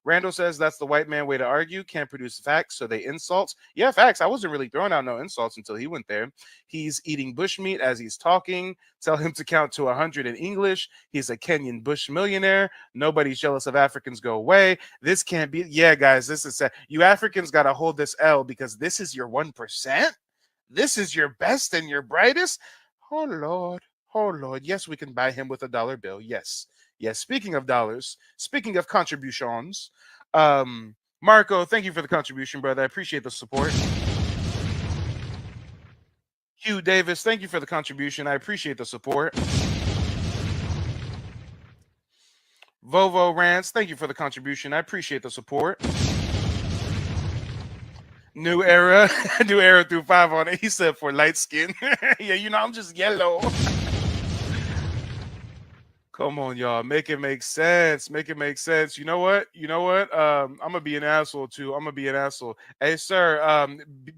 Randall says that's the white man way to argue. Can't produce facts, so they insult. Yeah, facts. I wasn't really throwing out no insults until he went there. He's eating bushmeat as he's talking. Tell him to count to 100 in English. He's a Kenyan bush millionaire. Nobody's jealous of Africans. Go away. This can't be. Yeah, guys, this is sad. You Africans got to hold this L because this is your 1%. This is your best and your brightest. Oh, Lord. Oh, Lord. Yes, we can buy him with a dollar bill. Yes. Yes, speaking of dollars, speaking of contributions, Marco, thank you for the contribution, brother. I appreciate the support. Hugh Davis, thank you for the contribution. I appreciate the support. Vovo Rants, thank you for the contribution. I appreciate the support. New Era, New Era threw 5 on it. He said for light skin. Yeah, you know, I'm just yellow. Come on, y'all. Make it make sense. Make it make sense. You know what? You know what? I'm gonna be an asshole too. I'm gonna be an asshole. Hey, sir.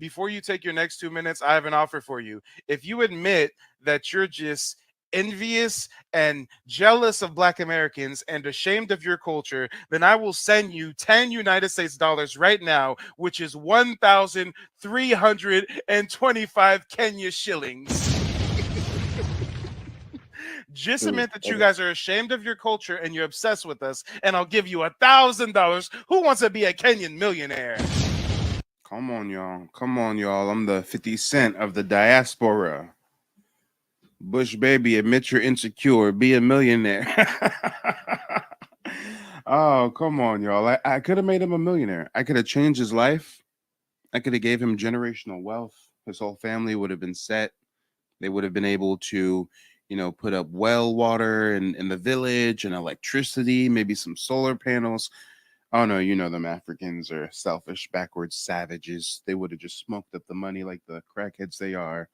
Before you take your next 2 minutes, I have an offer for you. If you admit that you're just envious and jealous of Black Americans and ashamed of your culture, then I will send you 10 United States dollars right now, which is 1,325 Kenya shillings. Just admit that you guys are ashamed of your culture and you're obsessed with us, and I'll give you $1,000. Who wants to be a Kenyan millionaire? Come on, y'all. Come on, y'all. I'm the 50 Cent of the diaspora. Bush baby, admit you're insecure. Be a millionaire. Oh, come on, y'all. I could have made him a millionaire. I could have changed his life. I could have gave him generational wealth. His whole family would have been set. They would have been able to, you know, put up well water in the village and electricity, maybe some solar panels. Oh no, you know them Africans are selfish, backwards savages. They would have just smoked up the money like the crackheads they are.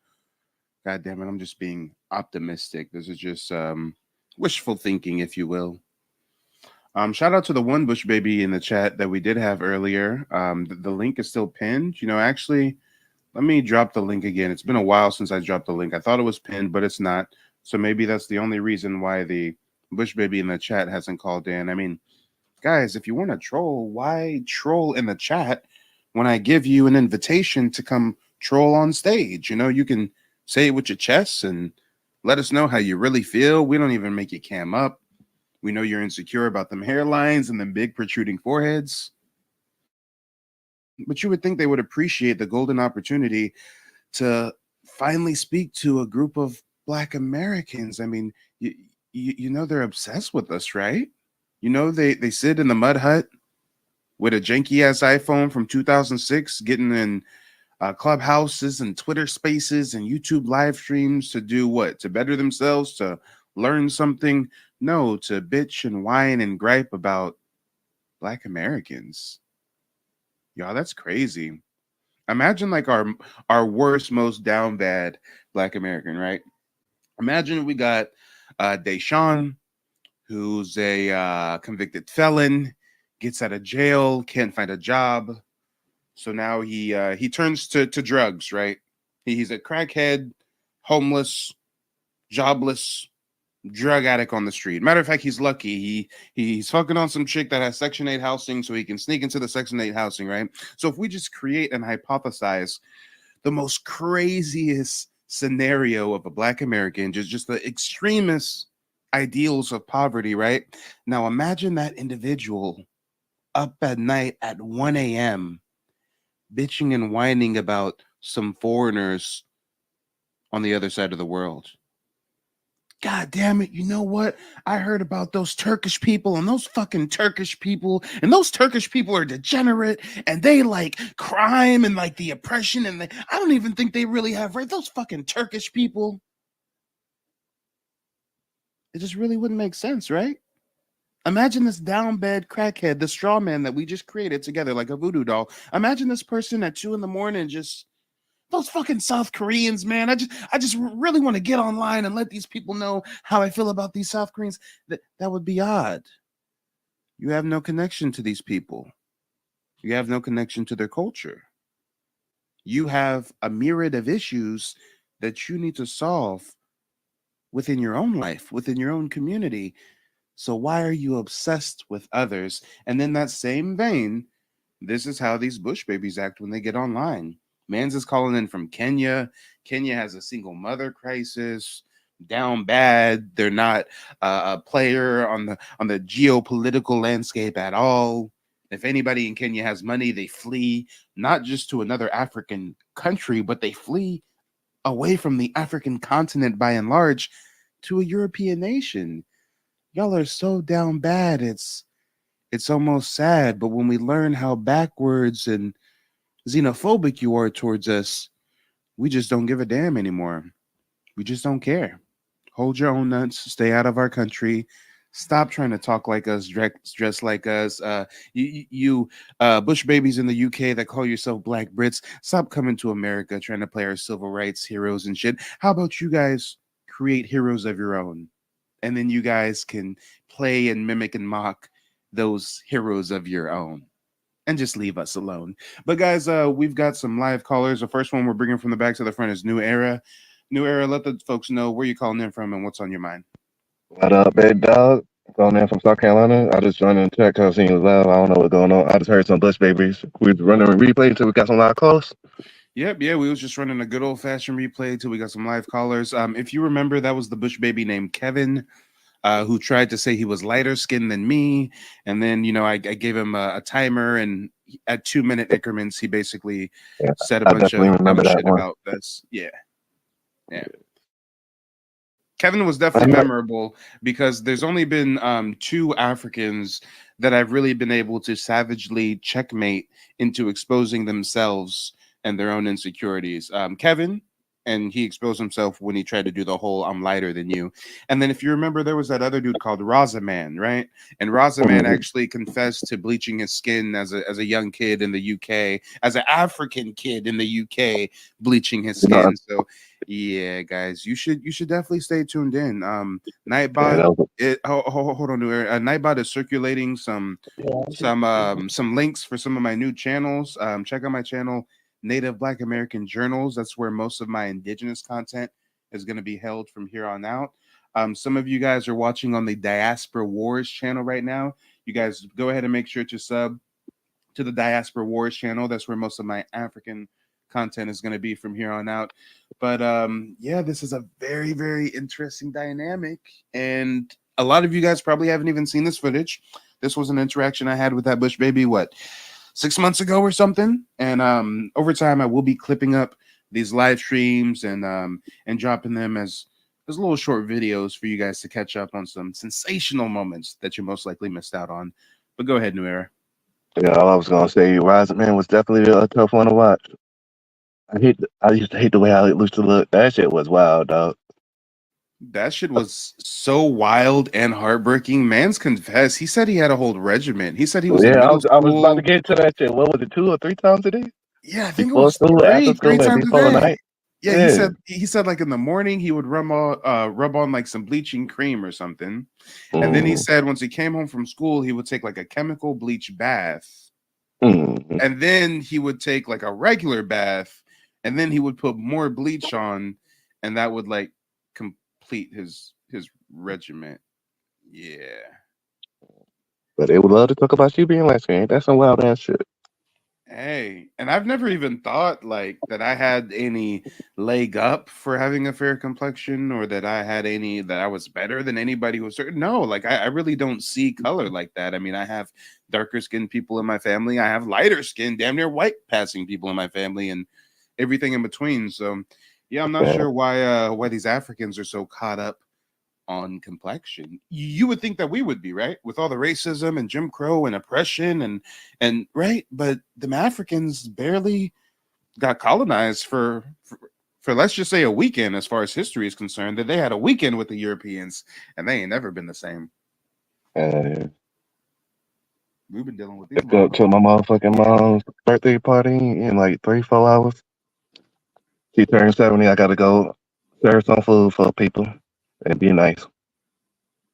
God damn it, I'm just being optimistic. This is just wishful thinking, if you will. Shout out to the one Bush baby in the chat that we did have earlier. The link is still pinned. You know, actually, let me drop the link again. It's been a while since I dropped the link. I thought it was pinned, but it's not. So maybe that's the only reason why the Bush baby in the chat hasn't called in. I mean, guys, if you want to troll, why troll in the chat when I give you an invitation to come troll on stage? You know, you can say it with your chest and let us know how you really feel. We don't even make you cam up. We know you're insecure about them hairlines and them big protruding foreheads. But you would think they would appreciate the golden opportunity to finally speak to a group of Black Americans. I mean, you know they're obsessed with us, right? You know they sit in the mud hut with a janky ass iPhone from 2006, getting in clubhouses and Twitter spaces and YouTube live streams to do what? To better themselves, to learn something? No, to bitch and whine and gripe about Black Americans. Y'all, that's crazy. Imagine like our worst, most down bad Black American, right? Imagine we got Deshaun, who's a convicted felon, gets out of jail, can't find a job. So now he turns to drugs, right? He's a crackhead, homeless, jobless, drug addict on the street. Matter of fact, he's lucky. He's fucking on some chick that has Section 8 housing, so he can sneak into the Section 8 housing, right? So if we just create and hypothesize the most craziest scenario of a Black American, just the extremist ideals of poverty, right? Now imagine that individual up at night at 1 a.m. bitching and whining about some foreigners on the other side of the world. God damn it, you know what? I heard about those Turkish people and those fucking Turkish people, and those Turkish people are degenerate and they like crime and like the oppression, and I don't even think they really have right. Those fucking Turkish people. It just really wouldn't make sense, right? Imagine this down bed crackhead, the straw man that we just created together like a voodoo doll. Imagine this person at 2 a.m. just those fucking South Koreans, man. I just really want to get online and let these people know how I feel about these South Koreans. That would be odd. You have no connection to these people. You have no connection to their culture. You have a myriad of issues that you need to solve within your own life, within your own community. So why are you obsessed with others? And in that same vein, this is how these Bush babies act when they get online. Mans is calling in from Kenya. Kenya has a single mother crisis, down bad. They're not a player on the geopolitical landscape at all. If anybody in Kenya has money, they flee not just to another African country, but they flee away from the African continent by and large to a European nation. Y'all are so down bad. It's almost sad. But when we learn how backwards and xenophobic you are towards us, we just don't give a damn anymore. We just don't care. Hold your own nuts. Stay out of our country. Stop trying to talk like us, dress like us. You Bush babies in the UK that call yourself Black Brits, stop coming to America trying to play our civil rights heroes and shit. How about you guys create heroes of your own? And then you guys can play and mimic and mock those heroes of your own. And just leave us alone. But guys, we've got some live callers. The first one we're bringing from the back to the front is New Era. New Era, let the folks know where you're calling in from and what's on your mind. What up, big dog? Calling in from South Carolina. I just joined in the chat because I seen you live. I don't know what's going on. I just heard some Bush babies. We was running a replay until we got some live calls. Yep, yeah, we was just running a good old-fashioned replay till we got some live callers. If you remember, that was the Bush baby named Kevin, who tried to say he was lighter skinned than me. And then, I gave him a timer, and at 2-minute increments, he basically said a bunch of dumb shit about this. Yeah. Kevin was definitely memorable because there's only been 2 Africans that I've really been able to savagely checkmate into exposing themselves and their own insecurities. Kevin, and he exposed himself when he tried to do the whole "I'm lighter than you." And then if you remember, there was that other dude called Razaman, right? And Razaman actually confessed to bleaching his skin as a young kid in the UK, as an African kid in the UK, bleaching his skin. So yeah, guys, you should definitely stay tuned in. Nightbot, hold on, Nightbot is circulating some links for some of my new channels. Check out my channel, Native Black American Journals. That's where most of my indigenous content is going to be held from here on out. Some of you guys are watching on the Diaspora Wars channel right now. You guys go ahead and make sure to sub to the Diaspora Wars channel. That's where most of my African content is going to be from here on out. But yeah, this is a very, very interesting dynamic. And a lot of you guys probably haven't even seen this footage. This was an interaction I had with that Bush baby, 6 months ago or something. And over time, I will be clipping up these live streams and dropping them as little short videos for you guys to catch up on some sensational moments that you most likely missed out on. But go ahead, New Era. Yeah, all I was gonna say, Rise Man was definitely a tough one to watch. I used to hate the way how it used to look. That shit was wild, dog. That shit was so wild and heartbreaking. Man's confessed. He said he had a whole regiment. He said he was in middle school. I was about to get to that shit. What was it, 2 or 3 times a day? Yeah, I think before it was school, after school, 3 and times before a day. night. Yeah, he said like in the morning he would rub on like some bleaching cream or something. And then he said once he came home from school, he would take like a chemical bleach bath. And then he would take like a regular bath, and then he would put more bleach on, and that would like complete his regiment. Yeah. But they would love to talk about you being light skinned. That's some wild ass shit. Hey, and I've never even thought like that I had any leg up for having a fair complexion, or that I was better than anybody who was certain. No, like I really don't see color like that. I mean, I have darker skinned people in my family. I have lighter skinned, damn near white passing people in my family, and everything in between. So yeah, I'm not sure why these Africans are so caught up on complexion. You would think that we would be, right? With all the racism and Jim Crow and oppression and right, but the Africans barely got colonized for let's just say a weekend as far as history is concerned, that they had a weekend with the Europeans and they ain't never been the same. We've been dealing with these. Go to my motherfucking mom's birthday party in like 3-4 hours. She turned 70. I gotta go serve some food for people and be nice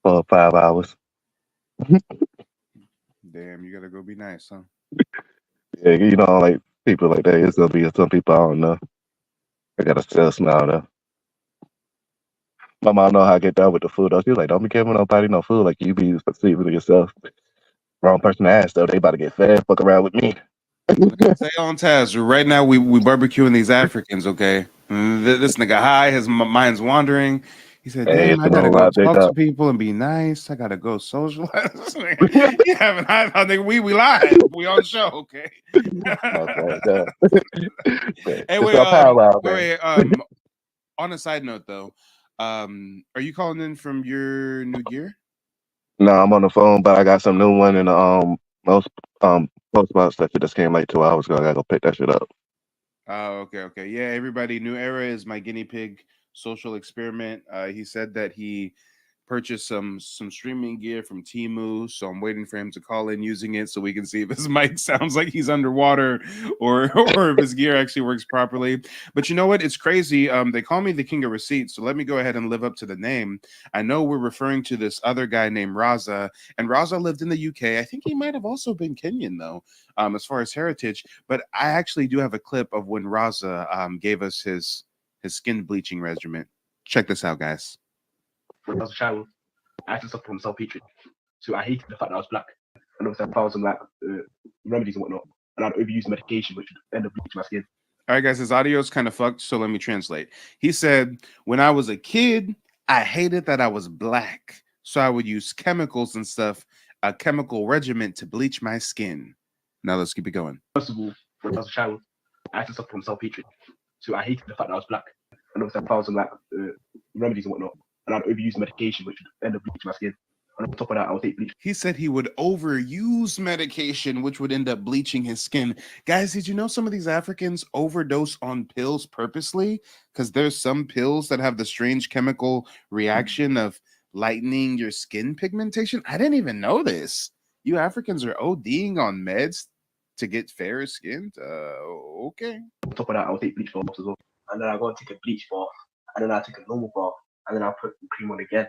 for 5 hours. Damn, you gotta go be nice, huh? Yeah, you know, like people like that. It's gonna be some people I don't know. I gotta still smile though. My mom know how I get down with the food though. She's like, don't be giving nobody no food like you be perceiving it yourself. Wrong person to ask though. They about to get fed. Fuck around with me. Stay on task. Right now, we barbecuing these Africans. Okay, this nigga high. His mind's wandering. He said, Hey, "Damn, it's I gotta a go lot big talk to up. people and be nice. I gotta go socialize." You haven't. I think we live. We on the show. Okay. Hey, wait. On a side note, though, are you calling in from your new gear? No, I'm on the phone, but I got some new one in the most post box that shit just came like 2 hours ago. I gotta go pick that shit up. Oh, okay. Yeah, everybody, New Era is my guinea pig social experiment. He said that he purchased some streaming gear from Temu, so I'm waiting for him to call in using it so we can see if his mic sounds like he's underwater or if his gear actually works properly. But you know what? It's crazy. They call me the king of receipts, so let me go ahead and live up to the name. I know we're referring to this other guy named Raza, and Raza lived in the UK. I think he might have also been Kenyan, though, as far as heritage. But I actually do have a clip of when Raza gave us his skin bleaching regimen. Check this out, guys. When I was a child, I had to suffer from self-hatred. So I hated the fact that I was black. And obviously I found some like remedies and whatnot. And I'd overuse medication, which would end up bleaching my skin. All right, guys, his audio is kind of fucked, so let me translate. He said, when I was a kid, I hated that I was black. So I would use chemicals and stuff, a chemical regimen to bleach my skin. Now let's keep it going. First of all, when I was a child, I had to suffer from self-hatred. So I hated the fact that I was black. And obviously I found some like remedies and whatnot. And I'd overuse medication, which would end up bleaching my skin. And on top of that, I would take bleach. He said he would overuse medication, which would end up bleaching his skin. Guys, did you know some of these Africans overdose on pills purposely? Because there's some pills that have the strange chemical reaction of lightening your skin pigmentation. I didn't even know this. You Africans are ODing on meds to get fairer skin? Okay. On top of that, I would take bleach baths as well. And then I go and take a bleach bath. And then I take a normal bath. And then I'll put cream on again.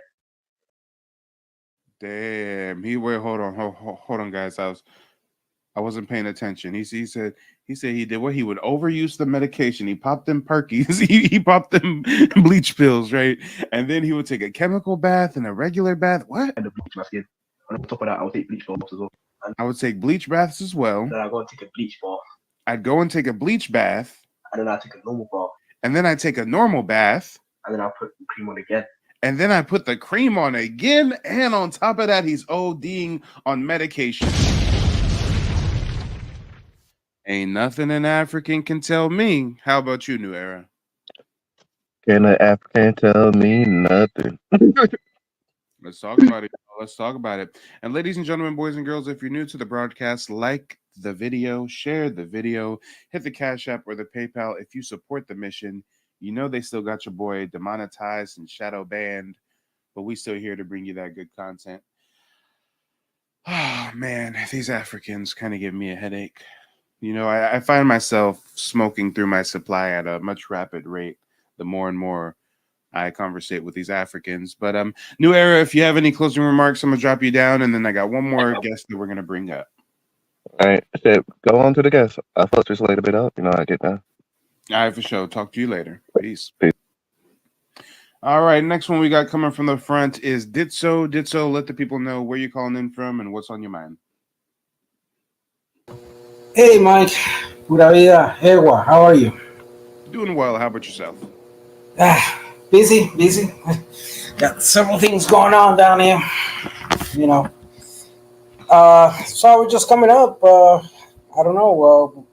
Damn. Hold on, guys. I wasn't paying attention. He said he did what? He would overuse the medication. He popped them perkies. he popped them bleach pills, right? And then he would take a chemical bath and a regular bath. What? And the bleach my skin. And on top of that, I would take bleach baths as well. And I would take bleach baths as well. then I go and take a bleach bath. I'd go and take a bleach bath. And then I take a normal bath. And then I take a normal bath. And then I'll put cream on again. And then I put the cream on again. And on top of that, he's ODing on medication. Ain't nothing an African can tell me. How about you, New Era? Can an African tell me nothing? Let's talk about it. Let's talk about it. And ladies and gentlemen, boys and girls, if you're new to the broadcast, like the video, share the video, hit the Cash App or the PayPal. If you support the mission, you know they still got your boy demonetized and shadow banned, but we still here to bring you that good content. Oh, man, these Africans kind of give me a headache. You know, I find myself smoking through my supply at a much rapid rate the more and more I conversate with these Africans. But New Era, if you have any closing remarks, I'm going to drop you down, and then I got one more guest that we're going to bring up. All right, go on to the guest. I'll fuck this a little bit up. You know how I get down. All right, for sure. Talk to you later. Peace. All right, next one we got coming from the front is Ditso. Ditso, let the people know where you're calling in from and what's on your mind. Hey, Mike. Pura vida. Ewa, how are you? Doing well. How about yourself? Busy. Got several things going on down here. You know. So we're just coming up. I don't know.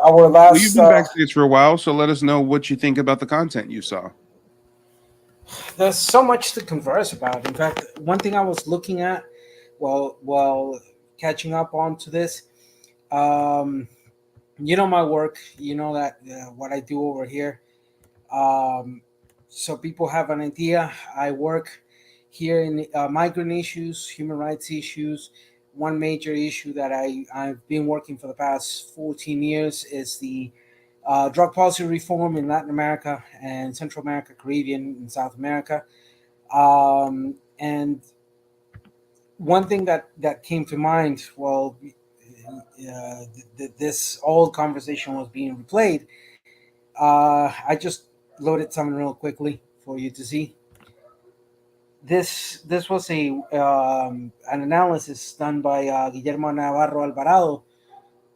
Our last. Well, you've been backstage for a while, so let us know what you think about the content you saw. There's so much to converse about. In fact, one thing I was looking at while catching up onto this, um, you know my work, you know that what I do over here. Um, so people have an idea. I work here in migrant issues, human rights issues. One major issue that I've been working for the past 14 years is the drug policy reform in Latin America and Central America, Caribbean, and South America. And one thing that came to mind, well, this old conversation was being replayed. I just loaded something real quickly for you to see. This was an analysis done by Guillermo Navarro Alvarado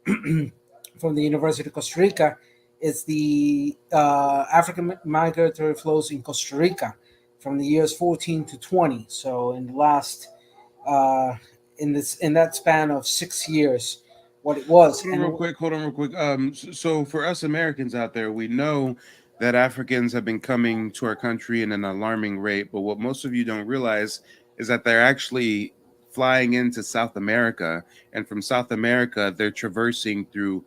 from the University of Costa Rica. It's the African migratory flows in Costa Rica from the years 14 to 20. So in the last in that span of 6 years, what it was. Hold on real quick. So for us Americans out there, we know that Africans have been coming to our country in an alarming rate, but what most of you don't realize is that they're actually flying into South America, and from South America, they're traversing through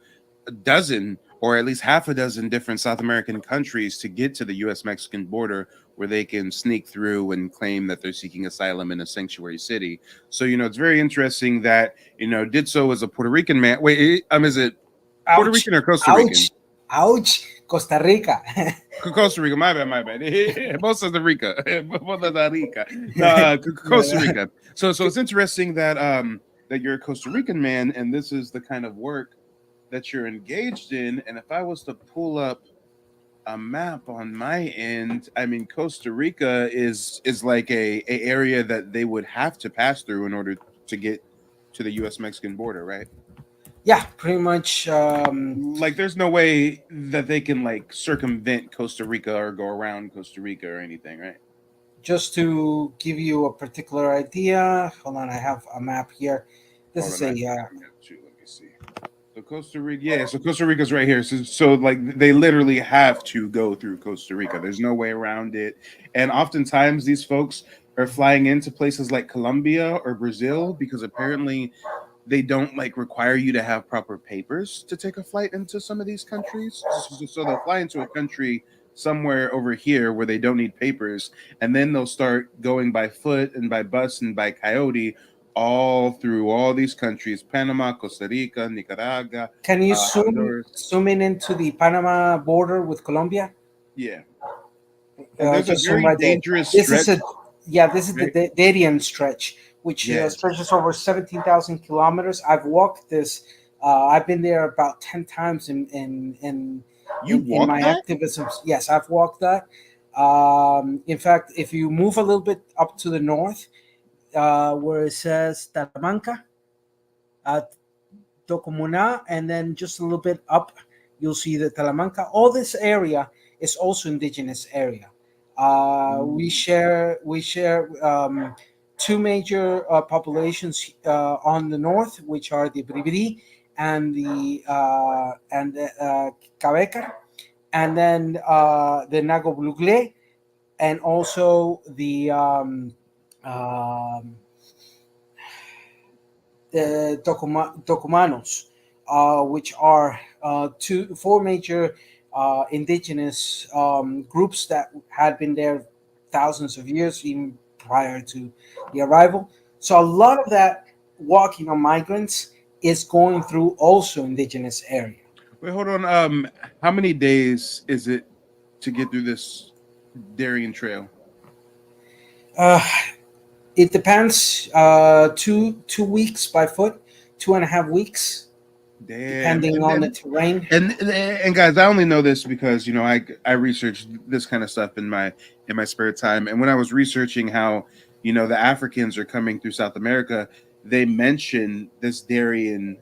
a dozen or at least half a dozen different South American countries to get to the U.S.-Mexican border, where they can sneak through and claim that they're seeking asylum in a sanctuary city. So, it's very interesting that, did so as a Puerto Rican man. Wait, is it Puerto Rican or Costa Rican? Ouch, Costa Rica. Costa Rica, my bad. Both of the Rica. Both of the Rica. Costa Rica. So it's interesting that that you're a Costa Rican man, and this is the kind of work that you're engaged in. And if I was to pull up a map on my end, I mean, Costa Rica is like a area that they would have to pass through in order to get to the U.S.-Mexican border, right? Yeah, pretty much. Like, there's no way that they can like circumvent Costa Rica or go around Costa Rica or anything, right? Just to give you a particular idea, hold on, I have a map here. This is Let me see. So Costa Rica, yeah. So Costa Rica's right here. So like they literally have to go through Costa Rica. There's no way around it. And oftentimes these folks are flying into places like Colombia or Brazil because apparently they don't like require you to have proper papers to take a flight into some of these countries. So they'll fly into a country somewhere over here where they don't need papers, and then they'll start going by foot and by bus and by coyote all through all these countries: Panama, Costa Rica, Nicaragua. Can you Honduras. zoom in into the Panama border with Colombia? Yeah. There's a just zoom very right there. dangerous This stretch. this is the Darien stretch, which Yes. stretches over 17,000 kilometers. I've walked this. I've been there about 10 times in my activism. Yes, I've walked that. In fact, if you move a little bit up to the north, where it says Talamanca, Tocomuna, and then just a little bit up, you'll see the Talamanca. All this area is also indigenous area. We share two major populations on the north, which are the Bribri and the Cabecar, and then the Nagoblugle, and also the Tocumanos, which are four major indigenous groups that had been there thousands of years, even prior to the arrival. So a lot of that walking on migrants is going through also indigenous area. Wait, hold on. How many days is it to get through this Darien Trail? It depends. 2 weeks by foot, 2.5 weeks. Damn. Depending on the terrain. And guys, I only know this because I research this kind of stuff in my spare time. And when I was researching how the Africans are coming through South America, they mention this Darien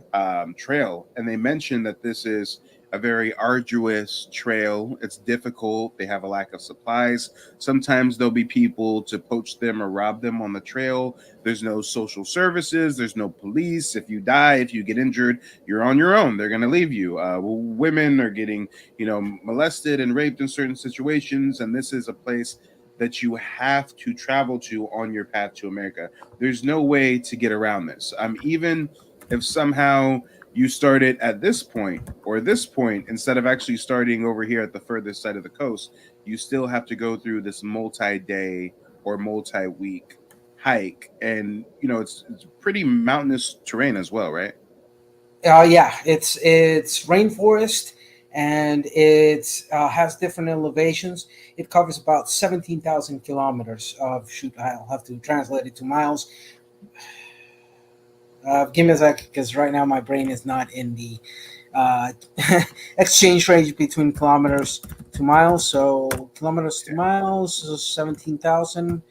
trail, and they mention that this is a very arduous trail. It's difficult. They have a lack of supplies. Sometimes there'll be people to poach them or rob them on the trail. There's no social services. There's no police. If you die, if you get injured, you're on your own. They're going to leave you. Women are getting, molested and raped in certain situations. And this is a place that you have to travel to on your path to America. There's no way to get around this. Even if somehow you started at this point or this point instead of actually starting over here at the furthest side of the coast, you still have to go through this multi-day or multi-week hike, and it's pretty mountainous terrain as well, right? Yeah, it's rainforest, and it has different elevations. It covers about 17,000 kilometers of shoot. I'll have to translate it to miles. Give me a sec, because right now my brain is not in the exchange rate between kilometers to miles. So kilometers to miles, 17,000.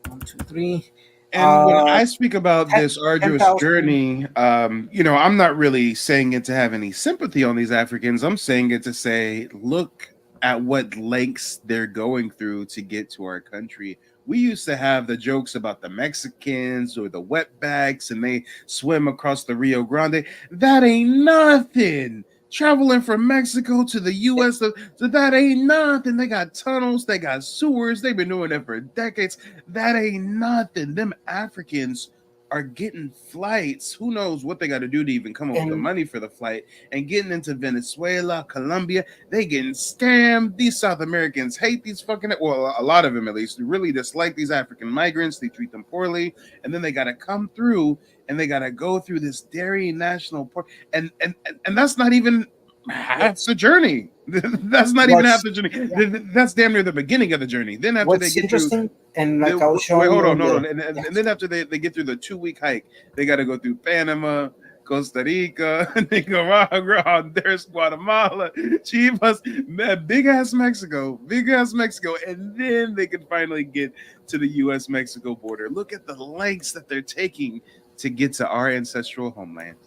1, 2, 3. And when I speak about 10 this arduous 10,000. journey, I'm not really saying it to have any sympathy on these Africans. I'm saying it to say, look at what lengths they're going through to get to our country. We used to have the jokes about the Mexicans or the wetbacks, and they swim across the Rio Grande. That ain't nothing. Traveling from Mexico to the U.S., so that ain't nothing. They got tunnels, they got sewers, they've been doing it for decades. That ain't nothing. Them Africans are getting flights. Who knows what they got to do to even come up with the money for the flight, and getting into Venezuela, Colombia. They getting scammed. These South Americans hate these fucking, well, a lot of them at least, really dislike these African migrants. They treat them poorly, and then they got to come through and they got to go through this Darien National Park, and that's not even half the journey. That's not even half the journey. Yeah. That's damn near the beginning of the journey. Then after What's they get interesting, through, and like I was showing hold on, you, hold on, and then after they get through the 2-week hike, they got to go through Panama, Costa Rica, Nicaragua, Honduras, Guatemala, Chivas, big ass Mexico, and then they can finally get to the U.S.-Mexico border. Look at the lengths that they're taking to get to our ancestral homeland.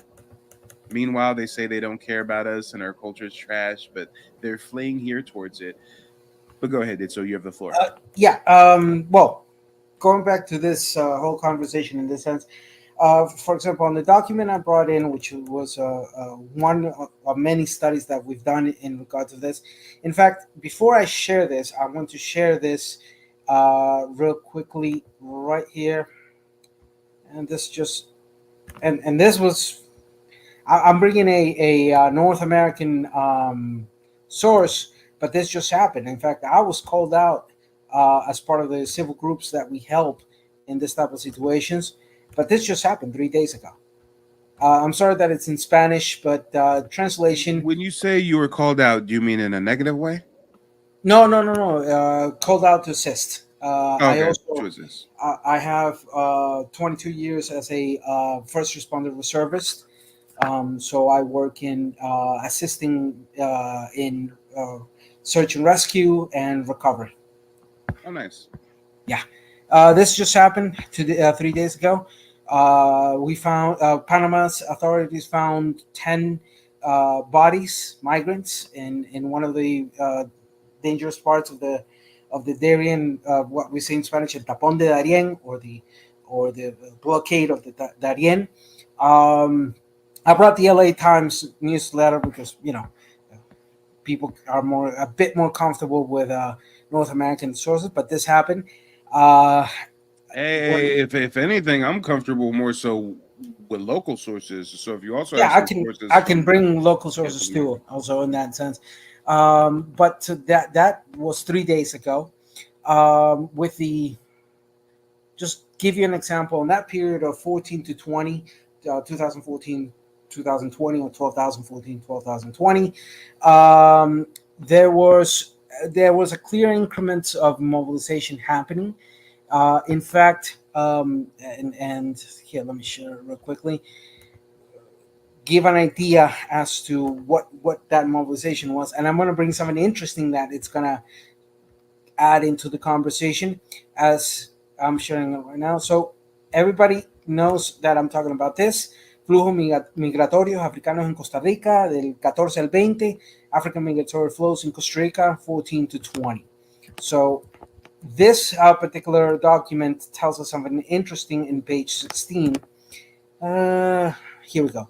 Meanwhile, they say they don't care about us and our culture is trash, but they're fleeing here towards it. But go ahead, so you have the floor. Yeah. Well, going back to this whole conversation in this sense, for example, on the document I brought in, which was one of many studies that we've done in regard to this. In fact, before I share this, I want to share this real quickly right here. And this just, and this was, I'm bringing a North American source, but this just happened. In fact, I was called out as part of the civil groups that we help in this type of situations, but this just happened 3 days ago. I'm sorry that it's in Spanish, but translation. When you say you were called out, do you mean in a negative way? No. Called out to assist. Okay. I also I have 22 years as a first responder reservist. So I work in assisting in search and rescue and recovery. Oh, nice. Yeah. This just happened 3 days ago. We found Panama's authorities found 10 bodies, migrants, in one of the dangerous parts of the Darien, what we say in Spanish, el tapón de Darien, or the blockade of the Darien. I brought the LA Times newsletter because people are a bit more comfortable with North American sources, but this happened. Hey, if anything, I'm comfortable more so with local sources. So if you also Yeah, have some sources, I can bring local sources too, also in that sense. But that was 3 days ago. With the, just give you an example, in that period of 14 to 20, 2014, 2020, or 2014, 2020, there was a clear increment of mobilization happening. In fact, and here, let me share real quickly, give an idea as to what that mobilization was. And I'm going to bring something interesting that it's going to add into the conversation as I'm sharing it right now. So everybody knows that I'm talking about this. Flujo migratorios africanos en Costa Rica del 14 al 20, African migratory flows in Costa Rica 14 to 20. So this particular document tells us something interesting in page 16. Here we go.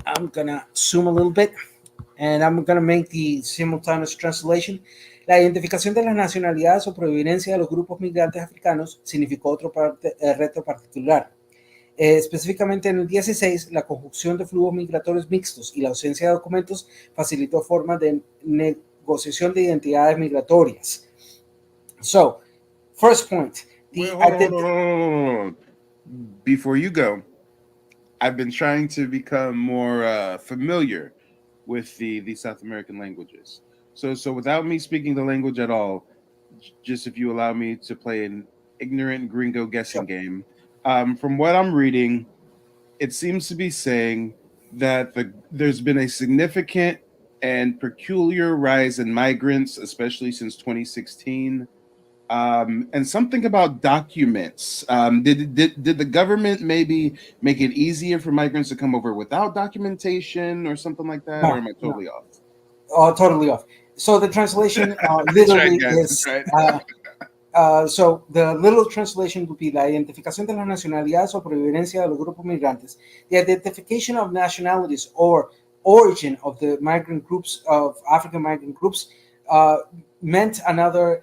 I'm gonna zoom a little bit, and I'm gonna make the simultaneous translation. La identificación de las nacionalidades o proveniencia de los grupos migrantes africanos significó otro reto particular. Específicamente en el 16, la conjunción de flujos migratorios mixtos y la ausencia de documentos facilitó formas de negociación de identidades migratorias. So, first point. Wait, hold on. Before you go, I've been trying to become more familiar with the South American languages. So without me speaking the language at all, just if you allow me to play an ignorant gringo guessing game, from what I'm reading, it seems to be saying that there's been a significant and peculiar rise in migrants, especially since 2016. And something about documents. Did the government maybe make it easier for migrants to come over without documentation or something like that? No, or am I totally off? Oh, totally off. So the translation literally is. So the literal translation would be la identificación de las nacionalidades o proveniencia de los grupos migrantes. The identification of nationalities or origin of the migrant groups, of African migrant groups, meant another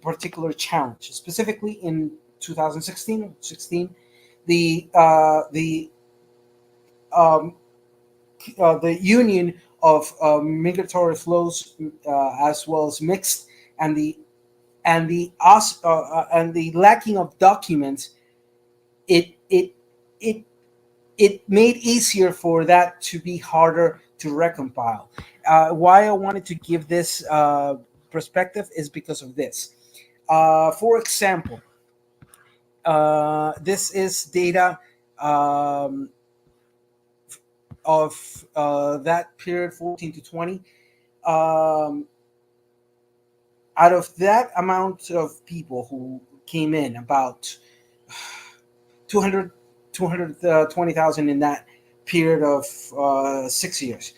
particular challenge. Specifically in 2016, the union of migratory flows as well as mixed and the lacking of documents, it made easier for that to be harder to reconcile. Why I wanted to give this perspective is because of this. For example, this is data of that period, 14 to 20. Out of that amount of people who came in, about 220,000 in that period of 6 years.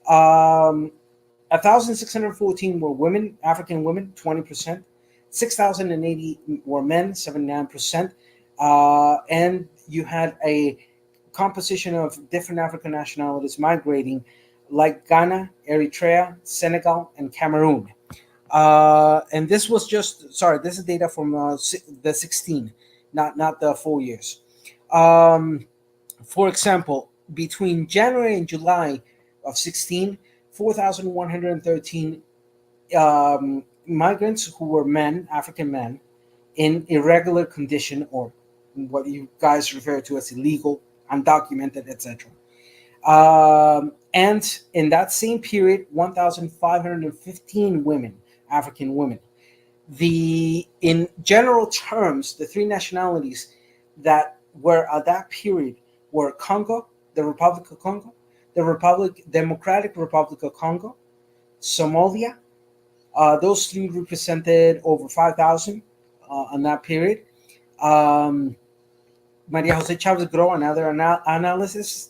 1,614 were women, African women, 20%. 6,080 were men, 79%. And you had a composition of different African nationalities migrating, like Ghana, Eritrea, Senegal, and Cameroon. And this was just, this is data from the 16, not the 4 years. For example, between January and July of 16, 4,113 migrants who were men, African men, in irregular condition, or what you guys refer to as illegal, undocumented, etc. And in that same period, 1,515 women, African women. In general terms, the three nationalities that were at that period were Congo, the Republic of Congo, the Democratic Republic of Congo, Somalia. Those three represented over 5,000 in that period. Maria Jose Chavez Gro, another analysis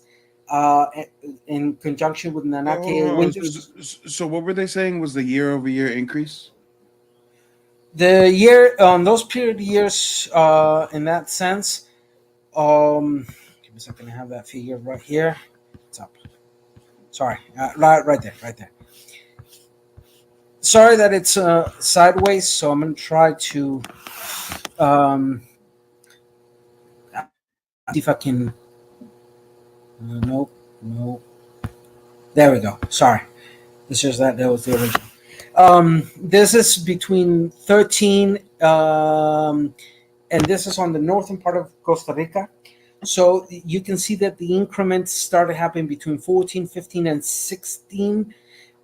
in conjunction with Nanake Winters. So what were they saying was the year-over-year increase? The year on those period years, in that sense, give me a second. I have that figure right here. It's up. Sorry, right there. Sorry that it's sideways, so I'm gonna try to see if I can. Nope. There we go. Sorry, it's just that was the original. This is between 13, and this is on the northern part of Costa Rica. So you can see that the increments started happening between 14, 15, and 16.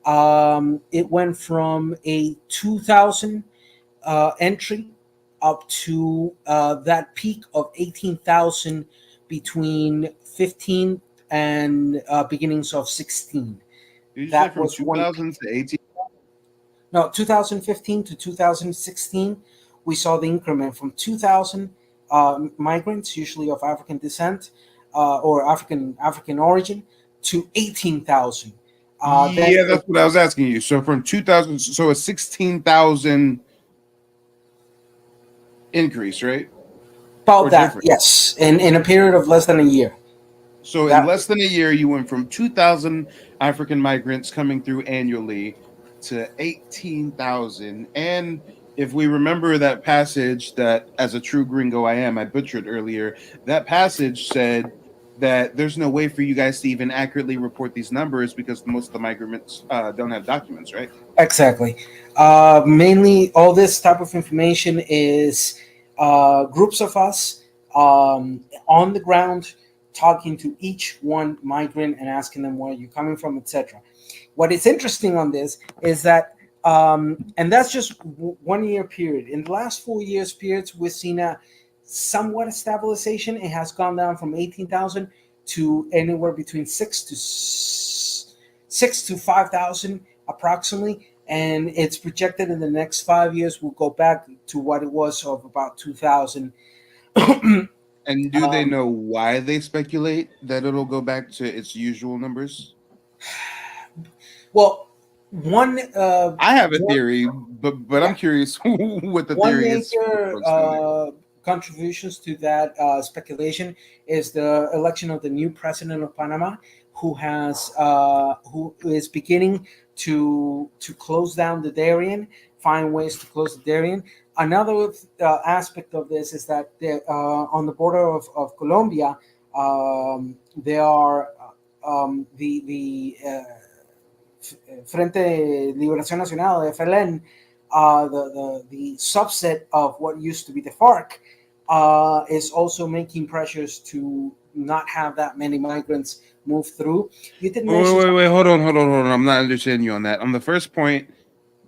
It went from a 2,000 entry up to that peak of 18,000 between 15 and beginnings of 16. That was 2000 to 18. No, 2015 to 2016, we saw the increment from 2,000 migrants, usually of African descent or African origin, to 18,000. That's what I was asking you. So from 2,000, so a 16,000 increase, right? About that, yes, in a period of less than a year. So in less than a year, you went from 2,000 African migrants coming through annually to 18,000. And if we remember that passage that, as a true gringo I am, I butchered earlier, that passage said that there's no way for you guys to even accurately report these numbers because most of the migrants don't have documents, right? Exactly. Mainly, all this type of information is groups of us on the ground talking to each one migrant and asking them where you're coming from, etc. What is interesting on this is that, and that's just 1 year period. In the last 4 years periods, we've seen a somewhat stabilization. It has gone down from 18,000 to anywhere between 6 to 5,000 approximately, and it's projected in the next 5 years will go back to what it was of about 2,000. And do they know why they speculate that it'll go back to its usual numbers? Well, I have a theory, but I'm curious what the one theory is. major contributions to that speculation is the election of the new president of Panama, who is beginning to close down the Darien, find ways to close the Darien. Another aspect of this is that on the border of Colombia, there are the Frente de Liberación Nacional, the FLN, the subset of what used to be the FARC, is also making pressures to not have that many migrants move through. You did mention Wait, hold on. I'm not understanding you on that. On the first point,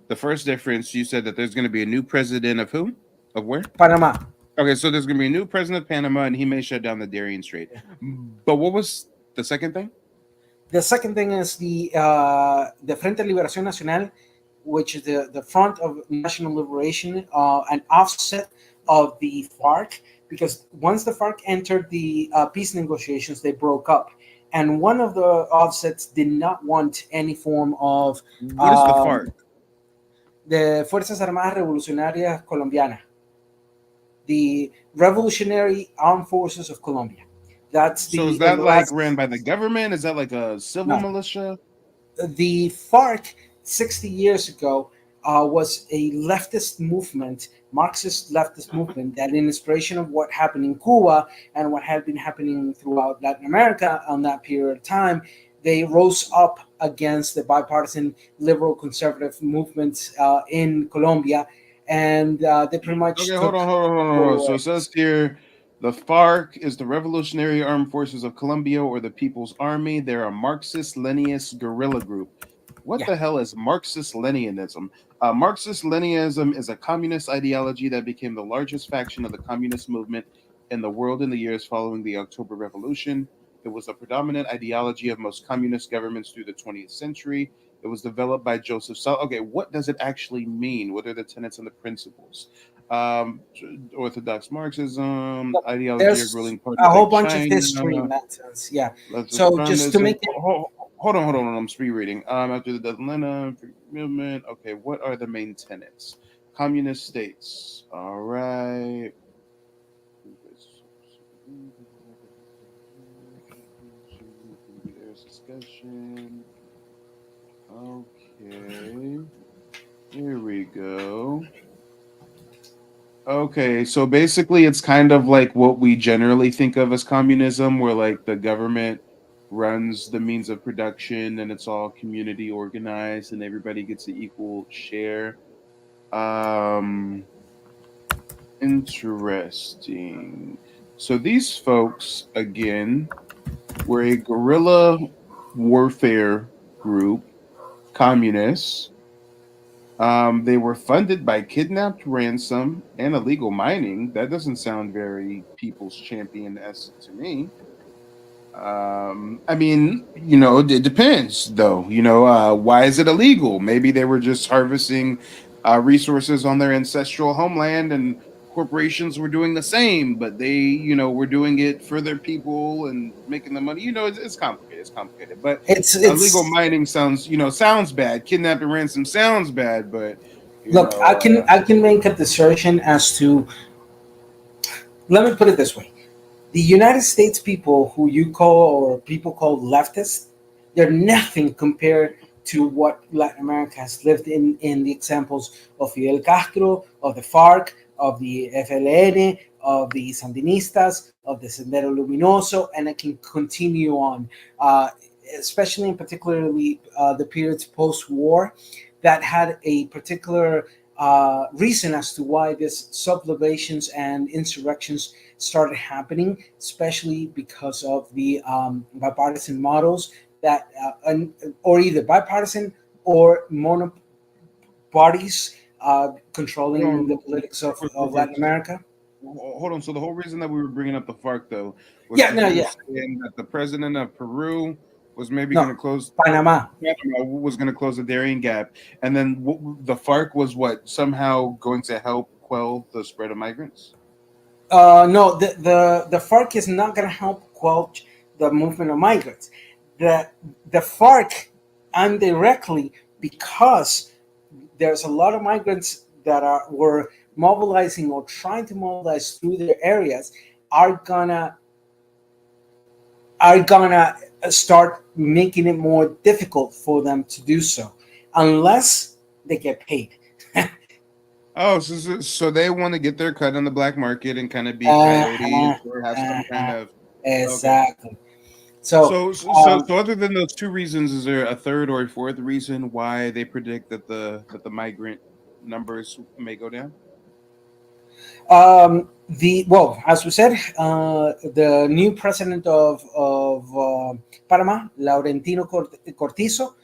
the first difference, you said that there's going to be a new president of who? Of where? Panama. Okay, so there's going to be a new president of Panama, and he may shut down the Darien Strait. But what was the second thing? The second thing is the Frente de Liberación Nacional, which is the Front of National Liberation, an offset of the FARC, because once the FARC entered the peace negotiations, they broke up. And one of the offsets did not want any form of... What is the FARC? The Fuerzas Armadas Revolucionarias Colombianas, the Revolutionary Armed Forces of Colombia. That's So is that like ran by the government? Is that like a civil militia? The FARC 60 years ago was a leftist movement, Marxist leftist movement, that in inspiration of what happened in Cuba and what had been happening throughout Latin America on that period of time, they rose up against the bipartisan liberal conservative movements in Colombia, and they pretty much Okay, hold on. So it says here, the FARC is the Revolutionary Armed Forces of Colombia, or the People's Army. They're a Marxist-Leninist guerrilla group. What the hell is Marxist-Leninism? Marxist-Leninism is a communist ideology that became the largest faction of the communist movement in the world in the years following the October Revolution. It was a predominant ideology of most communist governments through the 20th century. It was developed by Joseph Stalin. Okay, what does it actually mean? What are the tenets and the principles? Orthodox Marxism, ideology of ruling party. A whole bunch of history in that sense. Yeah. So just to make it... Hold on. I'm speed reading. After the Atlanta movement. Okay, what are the main tenets? Communist states. All right. There's discussion. Okay. Here we go. Okay, so basically it's kind of like what we generally think of as communism, where like the government runs the means of production and it's all community organized and everybody gets an equal share. Interesting. So these folks, again, were a guerrilla warfare group, communists. They were funded by kidnapped ransom and illegal mining. That doesn't sound very people's champion-esque to me. I mean, it depends, though. Why is it illegal? Maybe they were just harvesting resources on their ancestral homeland, and corporations were doing the same, but they, were doing it for their people and making the money. It's complicated. It's complicated, but it's illegal mining sounds bad. Kidnapping ransom sounds bad, but look, I can make a assertion as to. Let me put it this way: the United States people, who you call or people call leftists, they're nothing compared to what Latin America has lived in the examples of Fidel Castro, of the FARC, of the FLN, of the Sandinistas, of the Sendero Luminoso, and I can continue on, especially and particularly the periods post-war that had a particular reason as to why these sublevations and insurrections started happening, especially because of the bipartisan models that, or either bipartisan or mono parties controlling the politics of Latin America. Hold on. So the whole reason that we were bringing up the FARC though was Yeah, no, you were yeah. saying that the president of Peru was maybe No, going to close Panama. was going to close the Darien Gap, and then the FARC was what somehow going to help quell the spread of migrants. No, the FARC is not going to help quell the movement of migrants. The FARC indirectly, because there's a lot of migrants that were mobilizing or trying to mobilize through their areas, are gonna start making it more difficult for them to do so, unless they get paid. Oh, so they want to get their cut on the black market and kind of be coyotes or have some kind of exactly. Okay. So Other than those two reasons, is there a third or a fourth reason why they predict that the migrant numbers may go down? As we said, the new president of Panama, Laurentino Cortizo,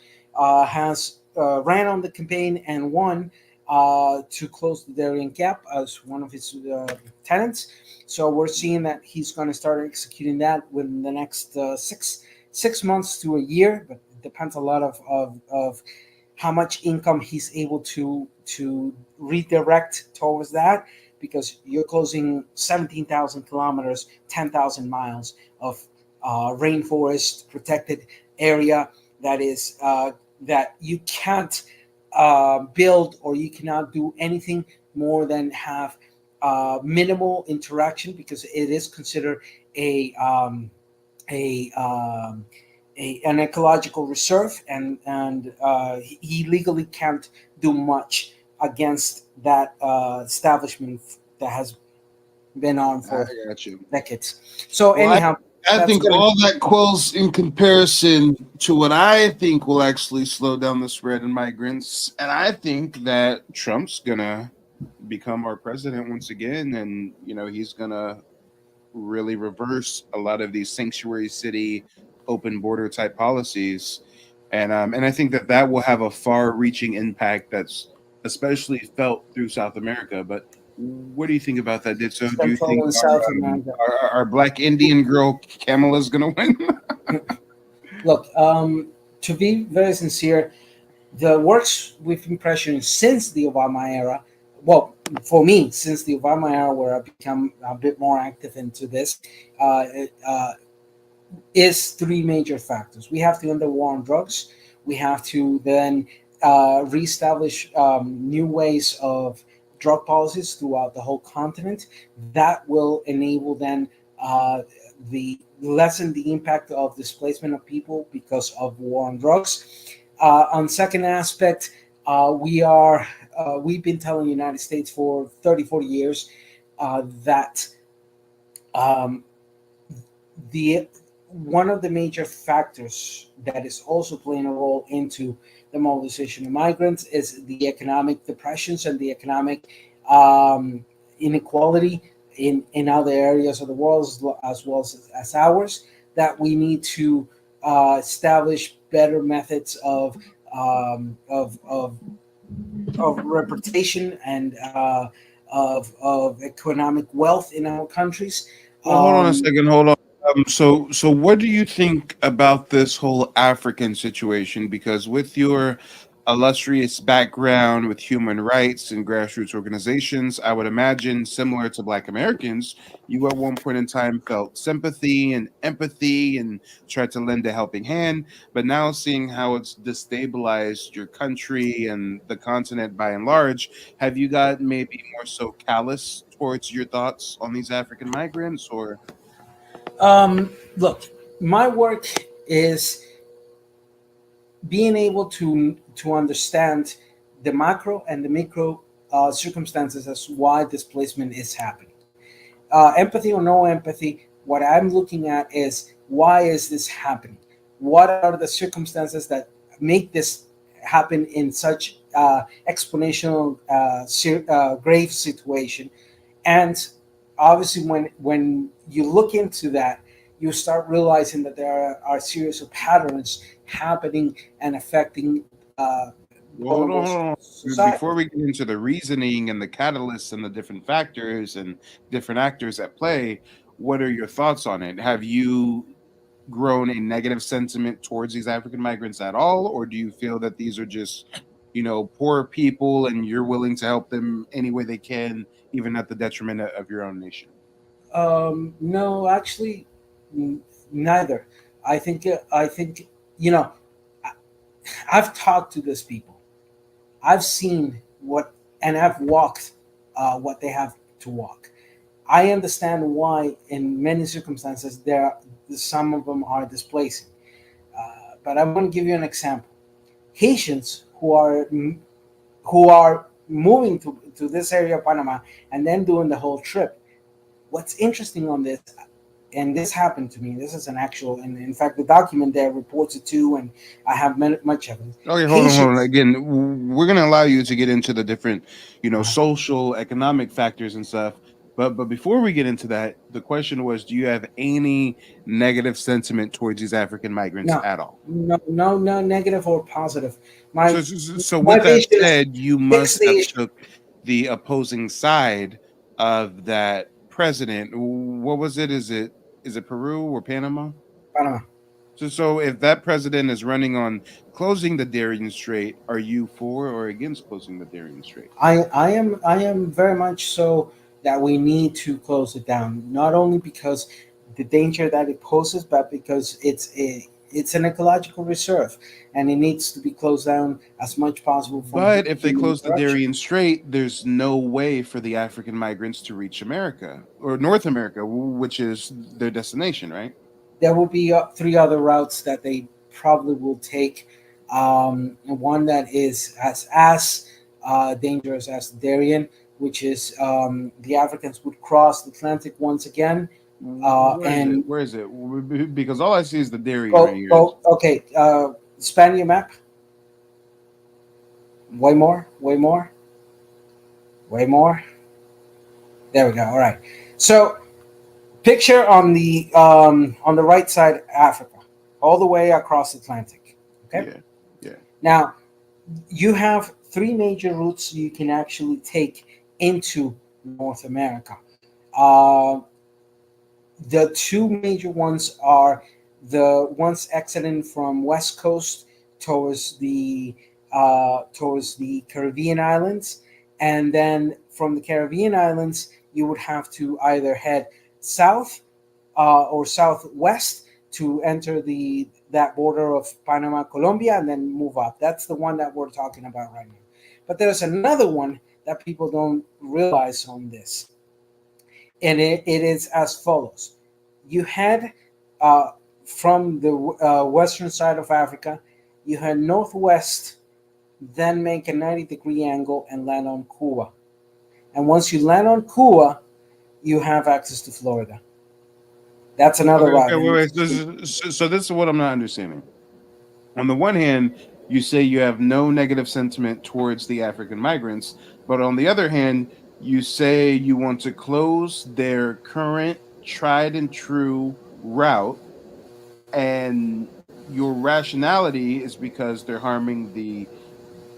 has ran on the campaign and won to close the Darien Gap as one of his tenants. So we're seeing that he's going to start executing that within the next 6 months to a year, but it depends a lot of how much income he's able to redirect towards that, because you're closing 17,000 kilometers, 10,000 miles of rainforest protected area that is that you can't build, or you cannot do anything more than have minimal interaction, because it is considered an ecological reserve, and he legally can't do much against that establishment that has been on for decades. So anyhow, I think all that quells in comparison to what I think will actually slow down the spread of migrants, and I think that Trump's gonna become our president once again, and he's gonna really reverse a lot of these sanctuary city, open border type policies, and I think that will have a far-reaching impact that's especially felt through South America. But what do you think about that, Ditso? Do you think our Black Indian girl Kamala's gonna win? Look, to be very sincere, the works we've been pressuring since the Obama era, well, for me, since the Obama era, where I become a bit more active into this, is three major factors. We have to end the war on drugs. We have to then reestablish new ways of drug policies throughout the whole continent. That will enable then the lessen the impact of displacement of people because of war on drugs. On second aspect, we've been telling the United States for 30-40 years that one of the major factors that is also playing a role into the mobilization of migrants is the economic depressions and the economic inequality in other areas of the world as well as ours, that we need to establish better methods of reputation and of economic wealth in our countries. Well, hold on a second. Hold on. So what do you think about this whole African situation? Because with your illustrious background with human rights and grassroots organizations, I would imagine, similar to Black Americans, you at one point in time felt sympathy and empathy and tried to lend a helping hand. But now seeing how it's destabilized your country and the continent by and large, have you got maybe more so callous towards your thoughts on these African migrants, or? Look, my work is being able to understand the macro and the micro circumstances as why displacement is happening. Empathy or no empathy, what I'm looking at is why is this happening? What are the circumstances that make this happen in such exponential grave situation? And obviously, when you look into that, you start realizing that there are a series of patterns happening and affecting Well, hold on, vulnerable hold on. society. Before we get into the reasoning and the catalysts and the different factors and different actors at play, what are your thoughts on it? Have you grown a negative sentiment towards these African migrants at all, or do you feel that these are just, poor people and you're willing to help them any way they can, even at the detriment of your own nation? No, actually, neither. I think I've talked to these people. I've seen what, and I've walked what they have to walk. I understand why, in many circumstances, some of them are displacing. But I want to give you an example. Haitians who are moving to this area of Panama and then doing the whole trip. What's interesting on this, and this happened to me. This is an actual, and in fact, the document there reports it too, and I have much evidence. Okay, hold on. Again, we're going to allow you to get into the different, social, economic factors and stuff. But before we get into that, the question was, do you have any negative sentiment towards these African migrants at all? No, negative or positive. So with that said, you must have took the opposing side of that president. What was it? Is it Peru or Panama? Panama. So if that president is running on closing the Darien Strait, are you for or against closing the Darien Strait? I am very much so that we need to close it down. Not only because the danger that it poses, but because it's an ecological reserve and it needs to be closed down as much possible. But if they close the Darien Strait, there's no way for the African migrants to reach America or North America, which is their destination, right? There will be 3 other routes that they probably will take. One that is as dangerous as the Darien, which is the Africans would cross the Atlantic once again. Where is it? Because all I see is the Darien right here. Okay, span your map. Way more. There we go. All right. So picture on the right side, Africa, all the way across the Atlantic. Okay. Yeah. Now, you have 3 major routes you can actually take into North America. The 2 major ones are the ones exiting from West Coast towards the Caribbean islands, and then from the Caribbean islands you would have to either head south or southwest to enter that border of Panama, Colombia, and then move up. That's the one that we're talking about right now. But there's another one that people don't realize on this, and it is as follows. You head from the western side of Africa, you head northwest, then make a 90-degree angle and land on Cuba. And once you land on Cuba, you have access to Florida. That's another route. Okay, wait. So this is what I'm not understanding. On the one hand, you say you have no negative sentiment towards the African migrants, but on the other hand, you say you want to close their current tried and true route, and your rationality is because they're harming the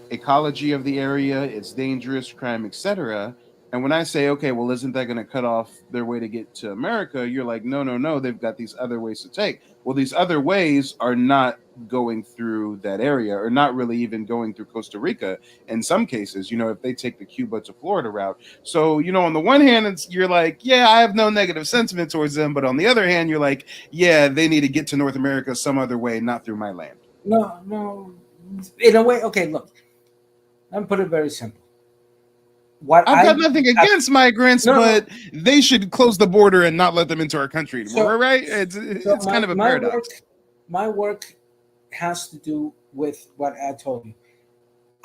ecology of the area, it's dangerous, crime, etc. And when I say, okay, well, isn't that going to cut off their way to get to America? You're like, no, they've got these other ways to take. Well, these other ways are not going through that area, or not really even going through Costa Rica in some cases, if they take the Cuba to Florida route. So, on the one hand, you're like, yeah, I have no negative sentiment towards them. But on the other hand, you're like, yeah, they need to get to North America some other way, not through my land. No. In a way, okay, look, let me put it very simple. I've got nothing against migrants, but they should close the border and not let them into our country anymore, right? It's kind of a paradox. My work has to do with what I told you.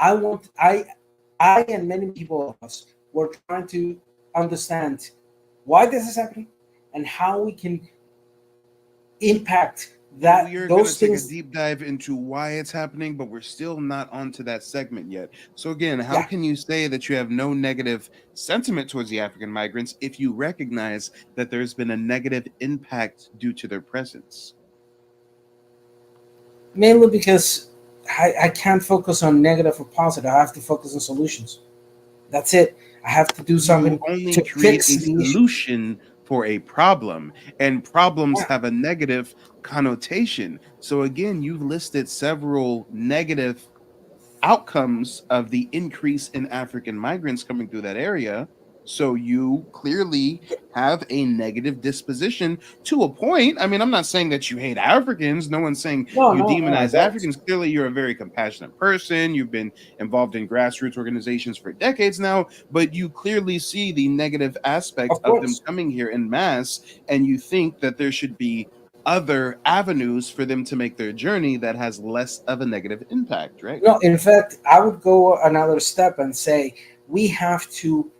I and many people of us were trying to understand why this is happening and how we can impact that We are going to those take a things. deep dive into why it's happening, but we're still not onto that segment yet. So again, how Yeah. can you say that you have no negative sentiment towards the African migrants if you recognize that there's been a negative impact due to their presence? Mainly because I can't focus on negative or positive. I have to focus on solutions. That's it. I have to do You something only to create fix a the issue. solution for a problem, and problems have a negative connotation. So again, you've listed several negative outcomes of the increase in African migrants coming through that area. So you clearly have a negative disposition to a point. I mean, I'm not saying that you hate Africans. No one's saying No, you no, I demonize don't. Africans. Clearly, you're a very compassionate person. You've been involved in grassroots organizations for decades now, but you clearly see the negative aspect Of of them course. coming here in mass, and you think that there should be other avenues for them to make their journey that has less of a negative impact, right? No, in fact, I would go another step and say we have to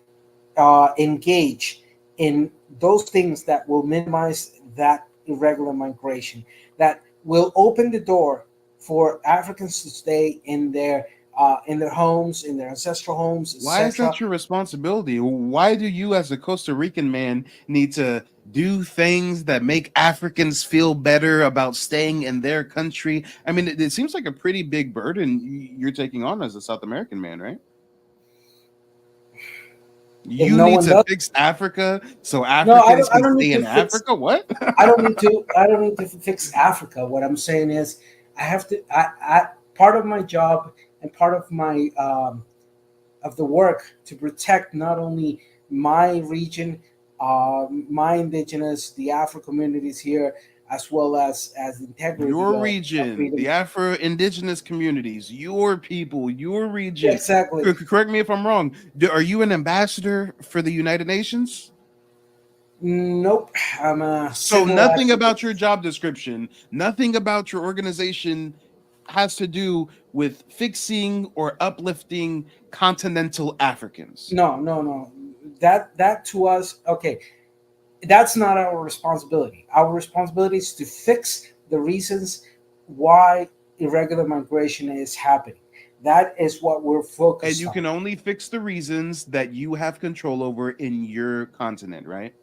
engage in those things that will minimize that irregular migration, that will open the door for Africans to stay in their homes, in their ancestral homes, Why is etc. that your responsibility? Why do you, as a Costa Rican man, need to do things that make Africans feel better about staying in their country? I mean, it seems like a pretty big burden you're taking on as a South American man, right? If You no need one to does, fix Africa so no, Africans I can don't need stay to in fix. Africa. What? I don't need to. I don't need to fix Africa. What I'm saying is, I have to. I part of my job and part of my of the work to protect not only my region, my indigenous, the Afro communities here, as well as the integrity Your of region, freedom. the Afro indigenous communities, your people, your Yeah, region. exactly. Correct me if I'm wrong. Are you an ambassador for the United Nations? Nope, I'm a So civil nothing activist. about your job description, nothing about your organization has to do with fixing or uplifting continental Africans. No, no, no. That to us, okay. That's not our responsibility. Our responsibility is to fix the reasons why irregular migration is happening. That is what we're And focused you on. can only fix the reasons that you have control over in your continent, right?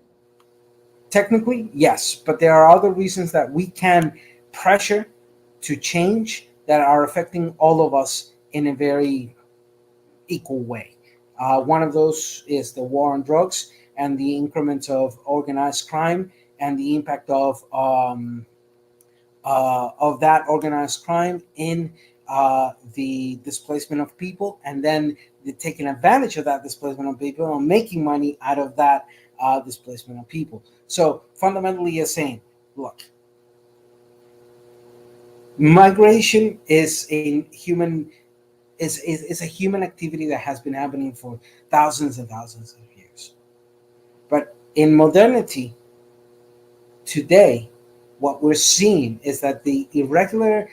Technically, yes, but there are other reasons that we can pressure to change that are affecting all of us in a very equal way. One of those is the war on drugs and the increment of organized crime and the impact of that organized crime in the displacement of people, and then the taking advantage of that displacement of people and making money out of that displacement of people. So fundamentally, you're saying, look, migration is a human activity that has been happening for thousands and thousands of years. But in modernity, today, what we're seeing is that the irregular,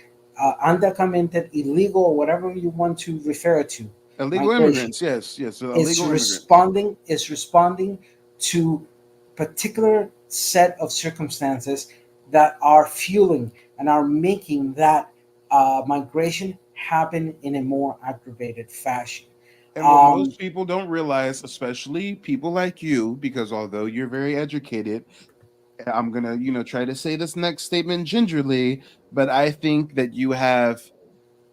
undocumented, illegal, or whatever you want to refer it to, Illegal migration immigrants, yes, is illegal immigrants. responding to particular set of circumstances that are fueling and are making that migration happen in a more aggravated fashion. And what most people don't realize, especially people like you, because although you're very educated, I'm gonna, try to say this next statement gingerly, but I think that you have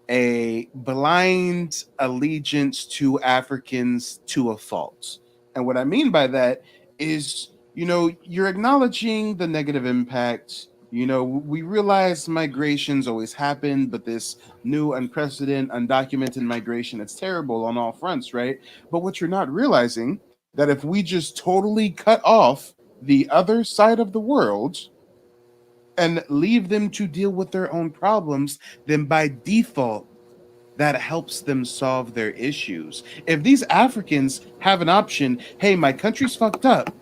a blind allegiance to Africans to a fault. And what I mean by that is, you're acknowledging the negative impact. We realize migrations always happen, but this new, unprecedented, undocumented migration, it's terrible on all fronts, right? But what you're not realizing that if we just totally cut off the other side of the world and leave them to deal with their own problems, then by default, that helps them solve their issues. If these Africans have an option, hey, my country's fucked up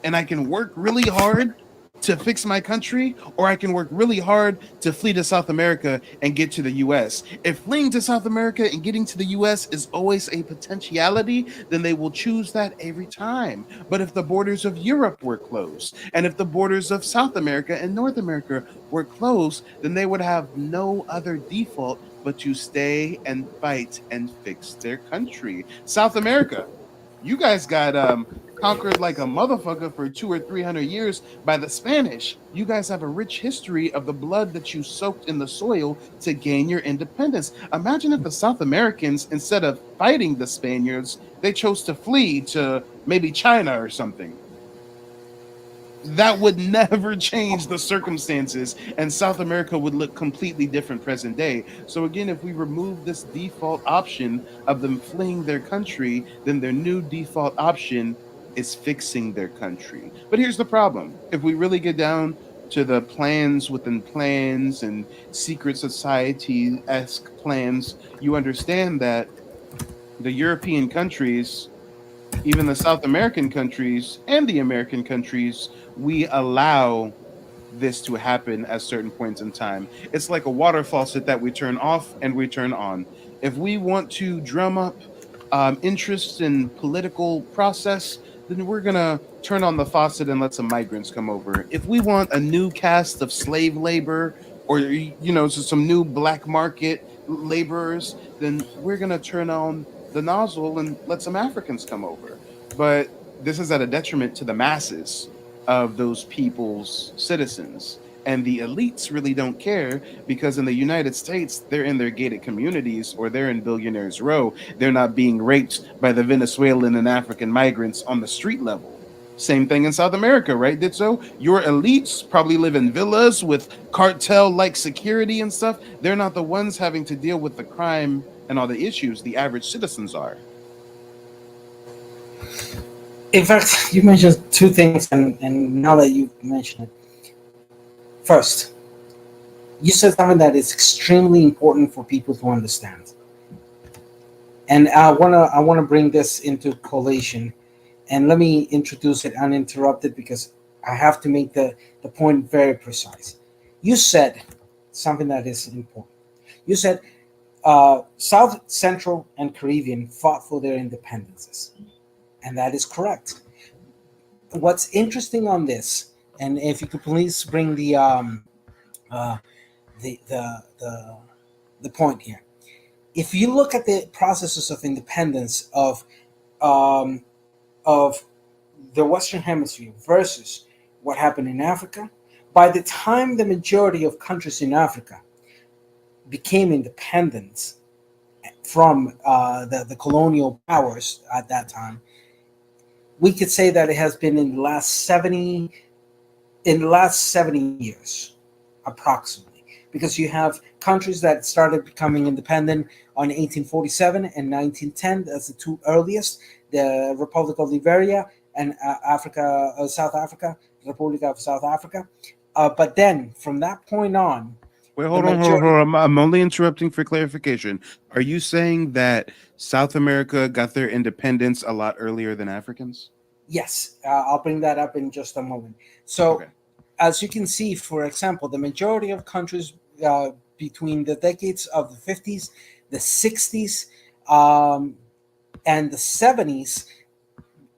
and I can work really hard to fix my country, or I can work really hard to flee to South America and get to the US. If fleeing to South America and getting to the US is always a potentiality, then they will choose that every time. But if the borders of Europe were closed, and if the borders of South America and North America were closed, then they would have no other default but to stay and fight and fix their country. South America, you guys got conquered like a motherfucker for 200 or 300 years by the Spanish. You guys have a rich history of the blood that you soaked in the soil to gain your independence. Imagine if the South Americans, instead of fighting the Spaniards, they chose to flee to maybe China or something. That would never change the circumstances, and South America would look completely different present day. So again, if we remove this default option of them fleeing their country, then their new default option is fixing their country. But here's the problem. If we really get down to the plans within plans and secret society-esque plans, you understand that the European countries, even the South American countries and the American countries, we allow this to happen at certain points in time. It's like a water faucet that we turn off and we turn on. If we want to drum up interest in political process, then we're gonna turn on the faucet and let some migrants come over. If we want a new cast of slave labor, or some new black market laborers, then we're gonna turn on the nozzle and let some Africans come over. But this is at a detriment to the masses of those people's citizens. And the elites really don't care, because in the United States, they're in their gated communities or they're in Billionaires Row. They're not being raped by the Venezuelan and African migrants on the street level. Same thing in South America, right, Ditso? Your elites probably live in villas with cartel-like security and stuff. They're not the ones having to deal with the crime and all the issues. The average citizens are. In fact, you mentioned two things, and now that you mention it, first, you said something that is extremely important for people to understand, and I wanna bring this into collation, and let me introduce it uninterrupted because I have to make the point very precise. You said something that is important. You said South, Central, and Caribbean fought for their independences. And that is correct. What's interesting on this, and if you could please bring the point here. If you look at the processes of independence of the Western Hemisphere versus what happened in Africa, by the time the majority of countries in Africa became independent from the colonial powers at that time, we could say that it has been in the last 70 years, approximately, because you have countries that started becoming independent on 1847 and 1910. That's the two earliest: the Republic of Liberia and South Africa, the Republic of South Africa. But then, from that point on, wait, hold on. I'm only interrupting for clarification. Are you saying that South America got their independence a lot earlier than Africans? Yes, I'll bring that up in just a moment. So, as you can see, for example, the majority of countries between the decades of the 50s, the 60s, and the 70s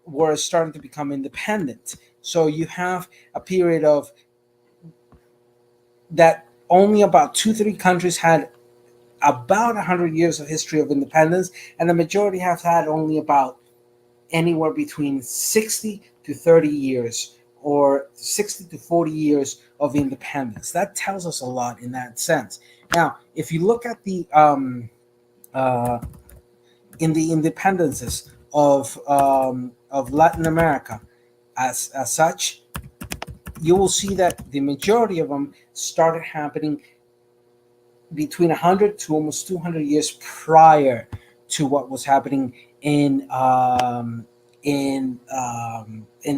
were starting to become independent. So you have a period of that only about 2-3 countries had about 100 years of history of independence, and the majority have had only about anywhere between 60 to 30 years or 60 to 40 years of independence. That tells us a lot in that sense. Now, if you look at the in the independences of Latin America as such, you will see that the majority of them started happening between 100 to almost 200 years prior to what was happening in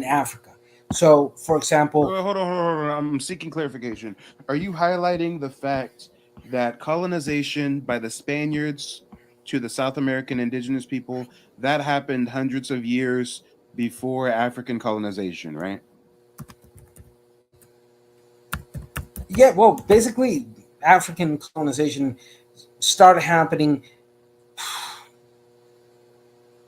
Africa. So, for example, hold on. I'm seeking clarification. Are you highlighting the fact that colonization by the Spaniards to the South American indigenous people, that happened hundreds of years before African colonization, right? Yeah, well, basically, African colonization started happening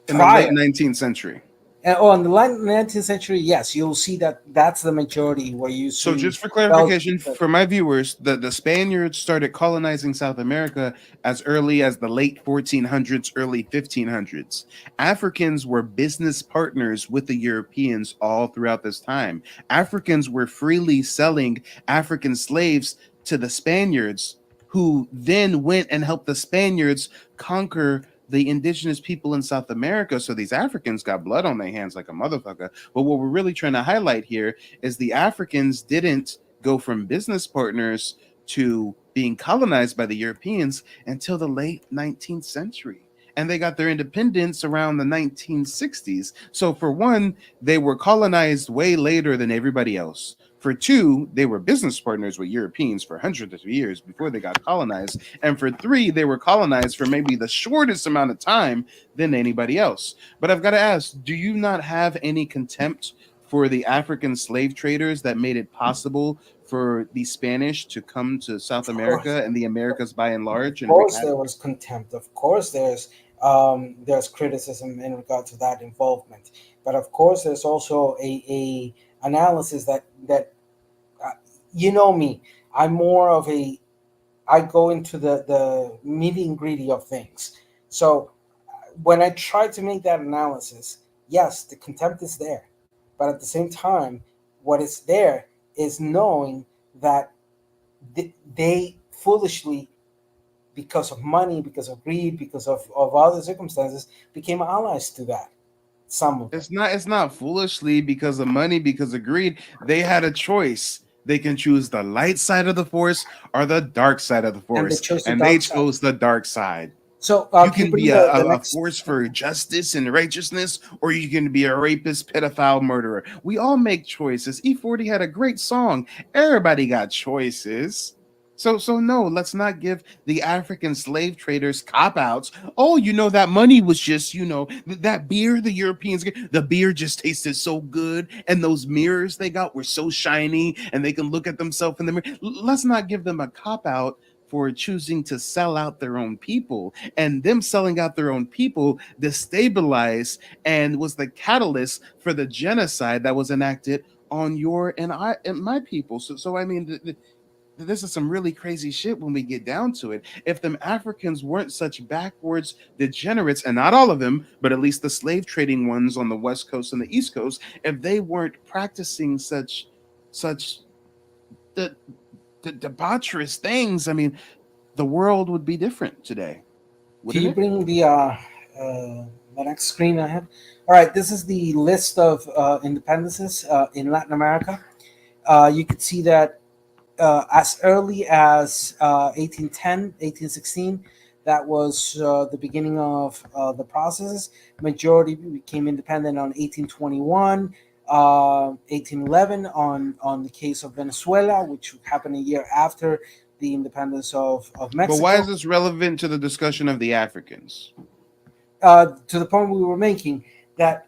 in the late 19th century. In the late 19th century, yes, you'll see that that's the majority where you see. So just for clarification for my viewers, the Spaniards started colonizing South America as early as the late 1400s, early 1500s. Africans were business partners with the Europeans all throughout this time. Africans were freely selling African slaves to the Spaniards, who then went and helped the Spaniards conquer the indigenous people in South America. So these Africans got blood on their hands like a motherfucker. But what we're really trying to highlight here is the Africans didn't go from business partners to being colonized by the Europeans until the late 19th century. And they got their independence around the 1960s. So for one, they were colonized way later than everybody else. For two, they were business partners with Europeans for hundreds of years before they got colonized. And for three, they were colonized for maybe the shortest amount of time than anybody else. But I've got to ask, do you not have any contempt for the African slave traders that made it possible for the Spanish to come to South America and the Americas by and large? Of course, there was contempt. Of course, there's criticism in regard to that involvement. But of course, there's also a analysis that you know me. I'm more of I go into the nitty and gritty of things. So when I try to make that analysis, yes, the contempt is there. But at the same time, what is there is knowing that they foolishly, because of money, because of greed, because of other circumstances, became allies to that. Some of them. It's not foolishly because of money, because of greed. They had a choice. They can choose the light side of the force or the dark side of the force, and they chose the dark side. So you can be a force for justice and righteousness, or you can be a rapist, pedophile, murderer. We all make choices. E40 had a great song. Everybody got choices. So no, let's not give the African slave traders cop-outs. Oh, that money was just, that beer the Europeans get, the beer just tasted so good, and those mirrors they got were so shiny, and they can look at themselves in the mirror. Let's not give them a cop-out for choosing to sell out their own people, and them selling out their own people destabilized and was the catalyst for the genocide that was enacted on your and my people. So I mean, this is some really crazy shit when we get down to it. If them Africans weren't such backwards degenerates, and not all of them, but at least the slave trading ones on the West Coast and the East Coast, if they weren't practicing such the debaucherous things, I mean, the world would be different today. Can you bring the next screen I have? All right, this is the list of independences in Latin America. You could see that as early as 1810, 1816, that was the beginning of the processes. Majority became independent on 1821, 1811 on the case of Venezuela, which happened a year after the independence of Mexico. But why is this relevant to the discussion of the Africans? To the point we were making, that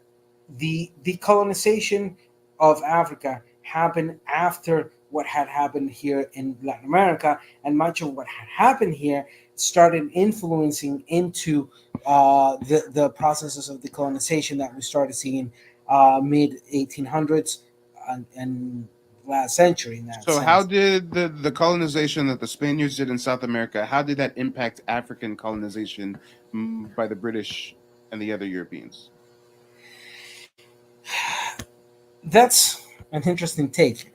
the decolonization of Africa happened after what had happened here in Latin America, and much of what had happened here started influencing into the processes of decolonization that we started seeing mid 1800s and last century. In that so sense. How did the colonization that the Spaniards did in South America, how did that impact African colonization by the British and the other Europeans? That's an interesting take.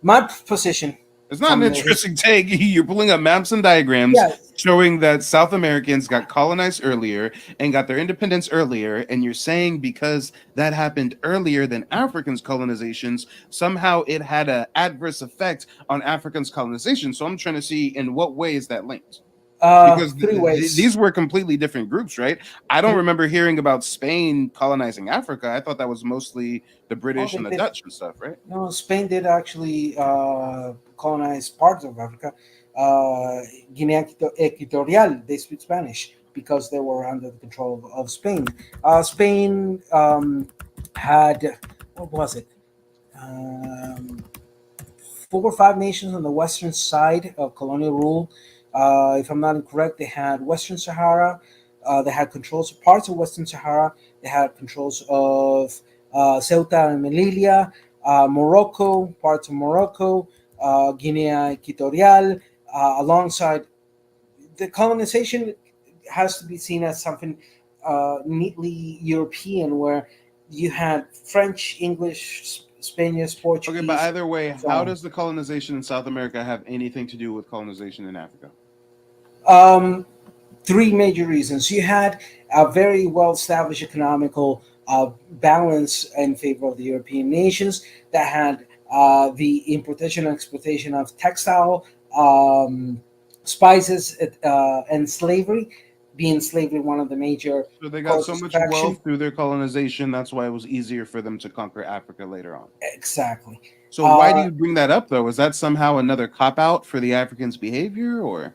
My position. It's not an interesting take. You're pulling up maps and diagrams showing that South Americans got colonized earlier and got their independence earlier, and you're saying because that happened earlier than Africans' colonizations, somehow it had an adverse effect on Africans' colonization. So I'm trying to see in what way is that linked? Because these were completely different groups, right? I don't remember hearing about Spain colonizing Africa. I thought that was mostly the British and the Dutch and stuff, right? No, Spain did actually colonize parts of Africa. Guinea Equatorial, they speak Spanish because they were under the control of Spain. Spain had, what was it? 4 or 5 nations on the western side of colonial rule. If I'm not incorrect, they had Western Sahara. They had controls of parts of Western Sahara. They had controls of Ceuta and Melilla, Morocco, parts of Morocco, Guinea Equatorial, alongside the colonization has to be seen as something neatly European, where you had French, English, Spanish, Portuguese. Okay, but either way, and so how on. does the colonization in South America have anything to do with colonization in Africa? Three major reasons. You had a very well established economical balance in favor of the European nations that had the importation and exportation of textile, spices, and slavery, being slavery one of the major So they got so causes much of action. wealth through their colonization, that's why it was easier for them to conquer Africa later on. Exactly. So why do you bring that up, though? Is that somehow another cop-out for the Africans' behavior, or?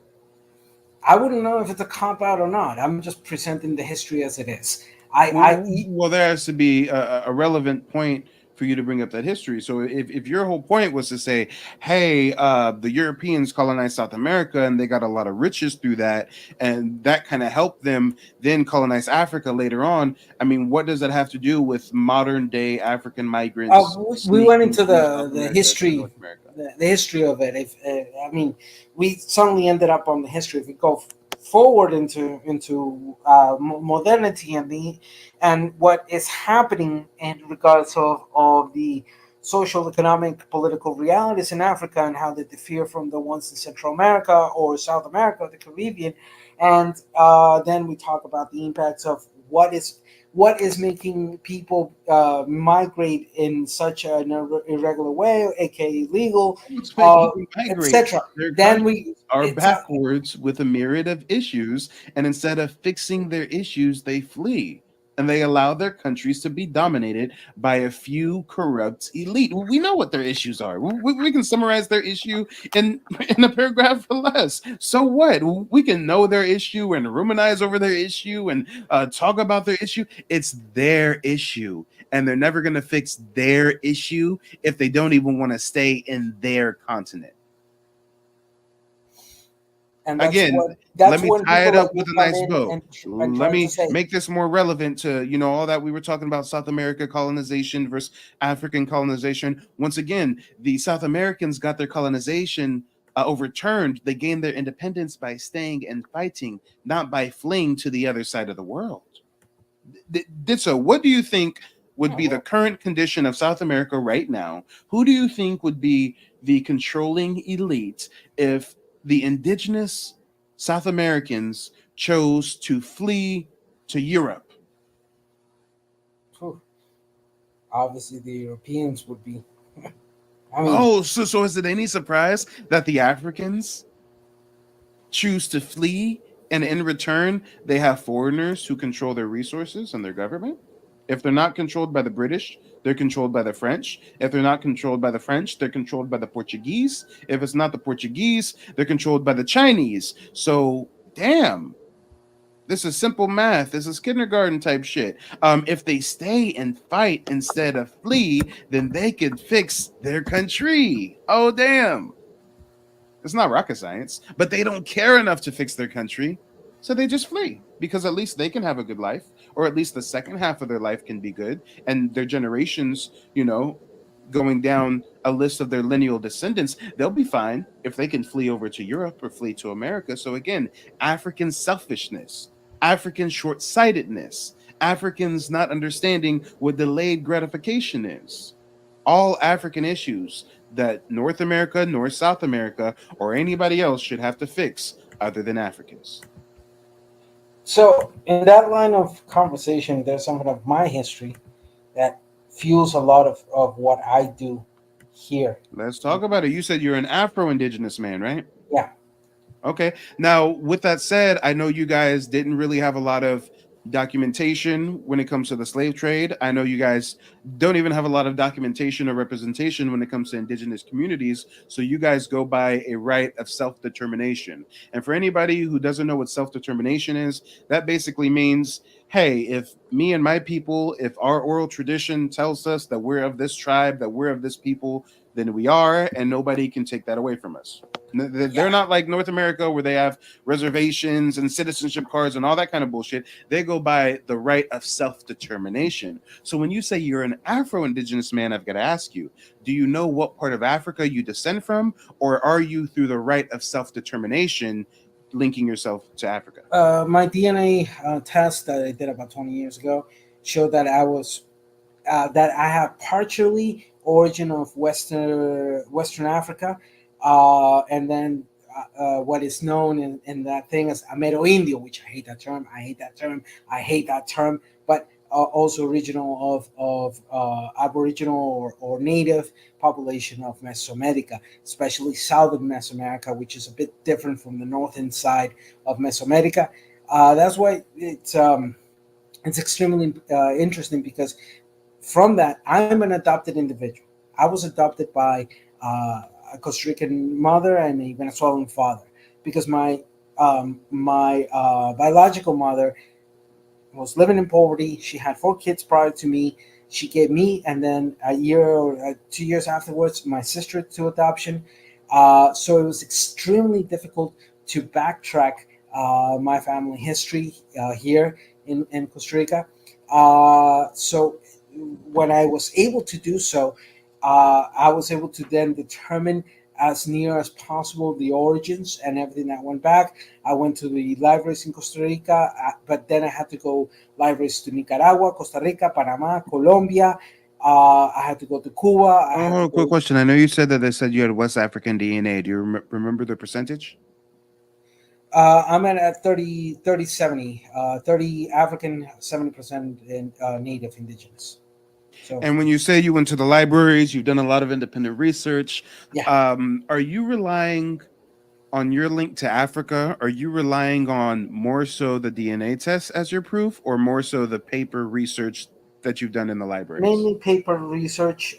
I wouldn't know if it's a cop out or not. I'm just presenting the history as it is. Well, there has to be a relevant point for you to bring up that history. So if your whole point was to say, hey, the Europeans colonized South America and they got a lot of riches through that, and that kind of helped them then colonize Africa later on, I mean, what does that have to do with modern day African migrants? We went into sneaking through South the America to history, North America? the history of it. If I mean, we suddenly ended up on the history. If we go forward into modernity and what is happening in regards of the social, economic, political realities in Africa and how they differ from the ones in Central America or South America, the Caribbean, and then we talk about the impacts of what is making people migrate in such an irregular way, aka illegal, What's making them migrate? etc. Their Then countries are backwards with a myriad of issues, and instead of fixing their issues, they flee. And they allow their countries to be dominated by a few corrupt elite. We know what their issues are. We can summarize their issue in a paragraph or less. So what? We can know their issue and ruminize over their issue and talk about their issue. It's their issue, and they're never going to fix their issue if they don't even want to stay in their continent. And that's Again, that's let me when tie it people up like with me a come nice in bow. and Let try me to say, make this more relevant to all that we were talking about South America colonization versus African colonization. Once again, the South Americans got their colonization overturned. They gained their independence by staying and fighting, not by fleeing to the other side of the world. Ditso, what do you think would be the current condition of South America right now? Who do you think would be the controlling elite if the indigenous South Americans chose to flee to Europe? obviously the Europeans would be. I mean, So is it any surprise that the Africans choose to flee, and in return they have foreigners who control their resources and their government? If they're not controlled by the British, they're controlled by the French. If they're not controlled by the French, they're controlled by the Portuguese. If it's not the Portuguese, they're controlled by the Chinese. So damn, this is simple math. This is kindergarten type shit. If they stay and fight instead of flee, then they could fix their country. Oh damn. It's not rocket science, but they don't care enough to fix their country. So they just flee because at least they can have a good life, or at least the second half of their life can be good. And their generations, going down a list of their lineal descendants, they'll be fine if they can flee over to Europe or flee to America. So again, African selfishness, African short-sightedness, Africans not understanding what delayed gratification is. All African issues that North America, nor South America, or anybody else should have to fix other than Africans. so in that line of conversation, there's something of my history that fuels a lot of what I do here. Let's talk about it. You said you're an Afro-Indigenous man, right? Yeah. Okay. Now, with that said, I know you guys didn't really have a lot of documentation when it comes to the slave trade. I know you guys don't even have a lot of documentation or representation when it comes to indigenous communities. So you guys go by a right of self-determination. And for anybody who doesn't know what self-determination is, that basically means, hey, if me and my people, if our oral tradition tells us that we're of this tribe, that we're of this people, then we are, and nobody can take that away from us. They're not like North America where they have reservations and citizenship cards and all that kind of bullshit. They go by the right of self-determination. So when you say you're an Afro-Indigenous man, I've got to ask you, do you know what part of Africa you descend from, or are you through the right of self-determination linking yourself to Africa? My DNA test that I did about 20 years ago showed that I was that I have partially origin of Western Africa, and then what is known in that thing as Amerindio, which I hate that term. I hate that term. But also original of Aboriginal or native population of Mesoamerica, especially southern Mesoamerica, which is a bit different from the northern side of Mesoamerica. That's why it's extremely interesting, because from that, I'm an adopted individual. I was adopted by a Costa Rican mother and a Venezuelan father, because my biological mother was living in poverty. She had 4 kids prior to me. She gave me, and then a year or 2 years afterwards, my sister to adoption. So it was extremely difficult to backtrack my family history here in Costa Rica. So when I was able to do so, I was able to then determine as near as possible the origins and everything that went back. I went to the libraries in Costa Rica, but then I had to go libraries to Nicaragua, Costa Rica, Panama, Colombia. I had to go to Cuba. Quick question. I know you said that they said you had West African DNA. Do you remember the percentage? I'm at 30, 70, 30 African, 70% in, native indigenous. So, and when you say you went to the libraries, you've done a lot of independent research. Yeah. Are you relying on your link to Africa? Are you relying on more so the DNA test as your proof, or more so the paper research that you've done in the libraries? mainly paper research.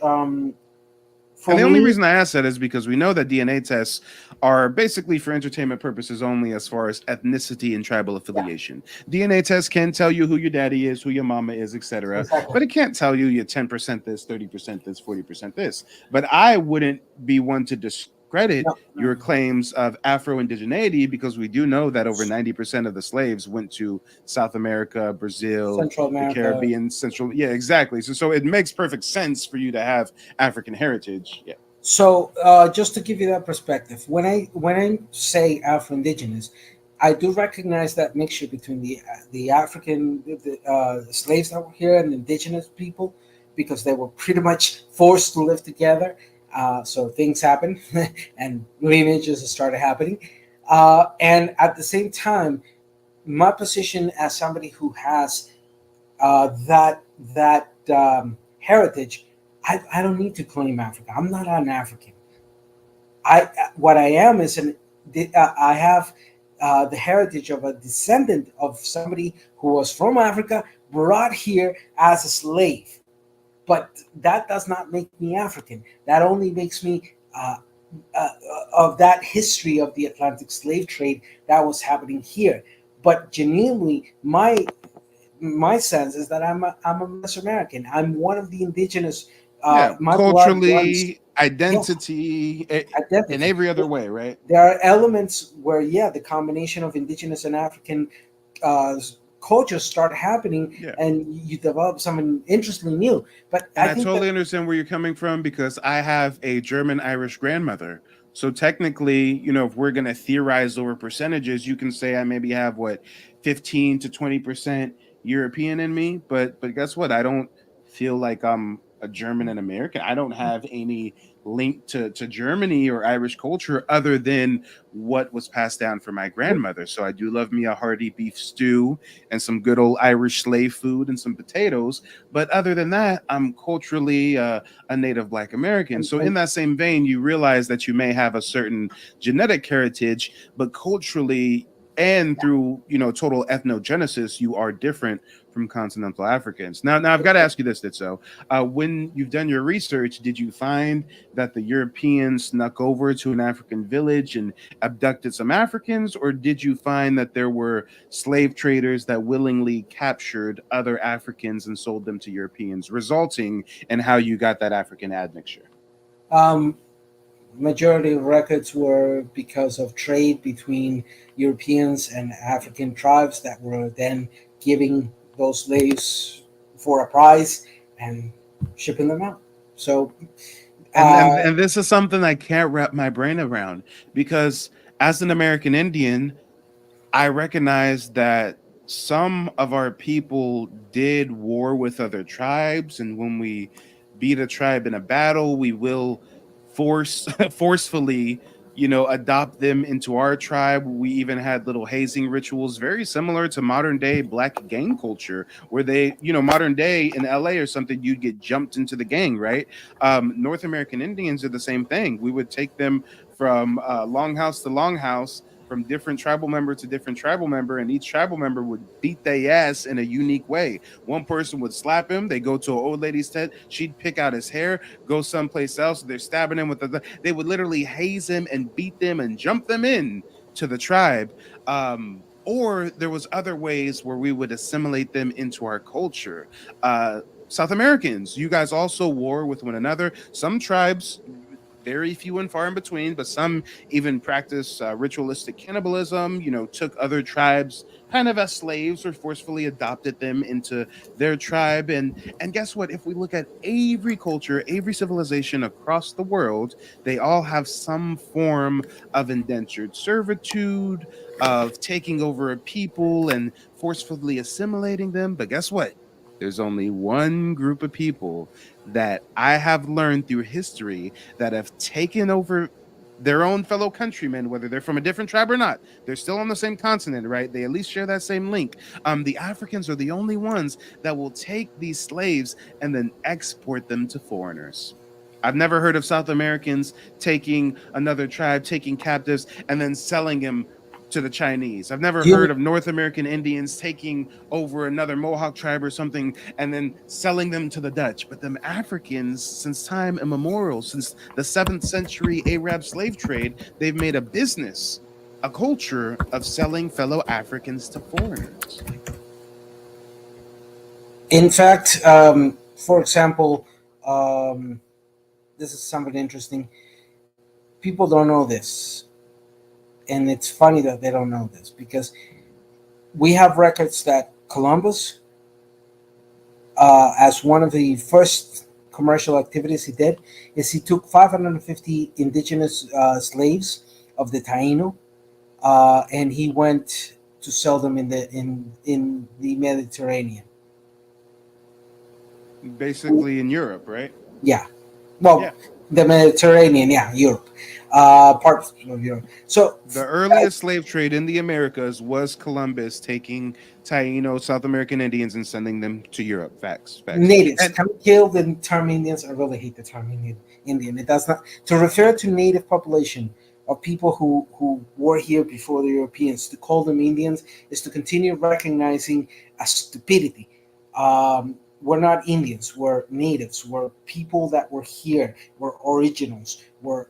And the only reason I ask that is because we know that DNA tests are basically for entertainment purposes only as far as ethnicity and tribal affiliation. DNA tests can tell you who your daddy is, who your mama is, etc. Exactly. But it can't tell you you're 10% this, 30% this, 40% this. But I wouldn't be one to discredit your claims of Afro-indigeneity, because we do know that over 90% of the slaves went to South America, Brazil, Central the America. Caribbean, Central. Yeah, exactly. So it makes perfect sense for you to have African heritage. Yeah. So just to give you that perspective, when I say Afro-Indigenous, I do recognize that mixture between the African slaves that were here and the indigenous people, because they were pretty much forced to live together. So things happen and lineages started happening. And at the same time, my position as somebody who has that heritage, I don't need to claim Africa. I'm not an African. What I am is I have the heritage of a descendant of somebody who was from Africa, brought here as a slave. But that does not make me African. That only makes me of that history of the Atlantic slave trade that was happening here. But genuinely, my sense is that I'm a Mesoamerican. I'm one of the indigenous. My blood runs- culturally, identity, in every other way, right? There are elements where, the combination of indigenous and African cultures start happening, and you develop something interestingly new. But And I I think totally understand where you're coming from, because I have a German Irish grandmother. So technically, if we're going to theorize over percentages, you can say I maybe have 15 to 20% European in me. But guess what? I don't feel like I'm a German and American. I don't have any link to Germany or Irish culture other than what was passed down from my grandmother. So I do love me a hearty beef stew and some good old Irish slave food and some potatoes. But other than that, I'm culturally a native Black American. So in that same vein, you realize that you may have a certain genetic heritage, but culturally and through total ethnogenesis, you are different from continental Africans. Now I've got to ask you this, Ditso. When you've done your research, did you find that the Europeans snuck over to an African village and abducted some Africans, or did you find that there were slave traders that willingly captured other Africans and sold them to Europeans, resulting in how you got that African admixture? Majority of records were because of trade between Europeans and African tribes that were then giving those slaves for a price and shipping them out. So, And this is something I can't wrap my brain around, because as an American Indian, I recognize that some of our people did war with other tribes, and when we beat a tribe in a battle, we will forcefully, adopt them into our tribe. We even had little hazing rituals, very similar to modern day Black gang culture, where they, modern day in LA or something, you'd get jumped into the gang, right? North American Indians are the same thing. We would take them from longhouse to longhouse, from different tribal member to different tribal member, and each tribal member would beat their ass in a unique way. One person would slap him, they go to an old lady's tent, she'd pick out his hair, go someplace else, they're stabbing him with they would literally haze him and beat them and jump them in to the tribe. Or there was other ways where we would assimilate them into our culture. South Americans, you guys also war with one another. Some tribes, very few and far in between, but some even practice ritualistic cannibalism, took other tribes kind of as slaves or forcefully adopted them into their tribe. And guess what? If we look at every culture, every civilization across the world, they all have some form of indentured servitude, of taking over a people and forcefully assimilating them. But guess what? There's only one group of people that I have learned through history that have taken over their own fellow countrymen, whether they're from a different tribe or not. They're still on the same continent, right? They at least share that same link. The Africans are the only ones that will take these slaves and then export them to foreigners. I've never heard of South Americans taking another tribe, taking captives, and then selling them to the Chinese. I've never heard of North American Indians taking over another Mohawk tribe or something and then selling them to the Dutch. But them Africans, since time immemorial, since the 7th century Arab slave trade, they've made a business, a culture of selling fellow Africans to foreigners. In fact, for example, this is something interesting. People don't know this. And it's funny that they don't know this, because we have records that Columbus, as one of the first commercial activities he did, is he took 550 indigenous slaves of the Taino, and he went to sell them in the Mediterranean. Basically in Europe, right? Yeah. Well, yeah. The Mediterranean, yeah, Europe. Parts of Europe. So the earliest slave trade in the Americas was Columbus taking Taino South American Indians and sending them to Europe. Facts. Natives. Can we kill the term Indians? I really hate the term Indian. It does not. To refer to native population of people who were here before the Europeans, to call them Indians is to continue recognizing a stupidity. We're not Indians, we're natives, we're people that were here, we're originals, we're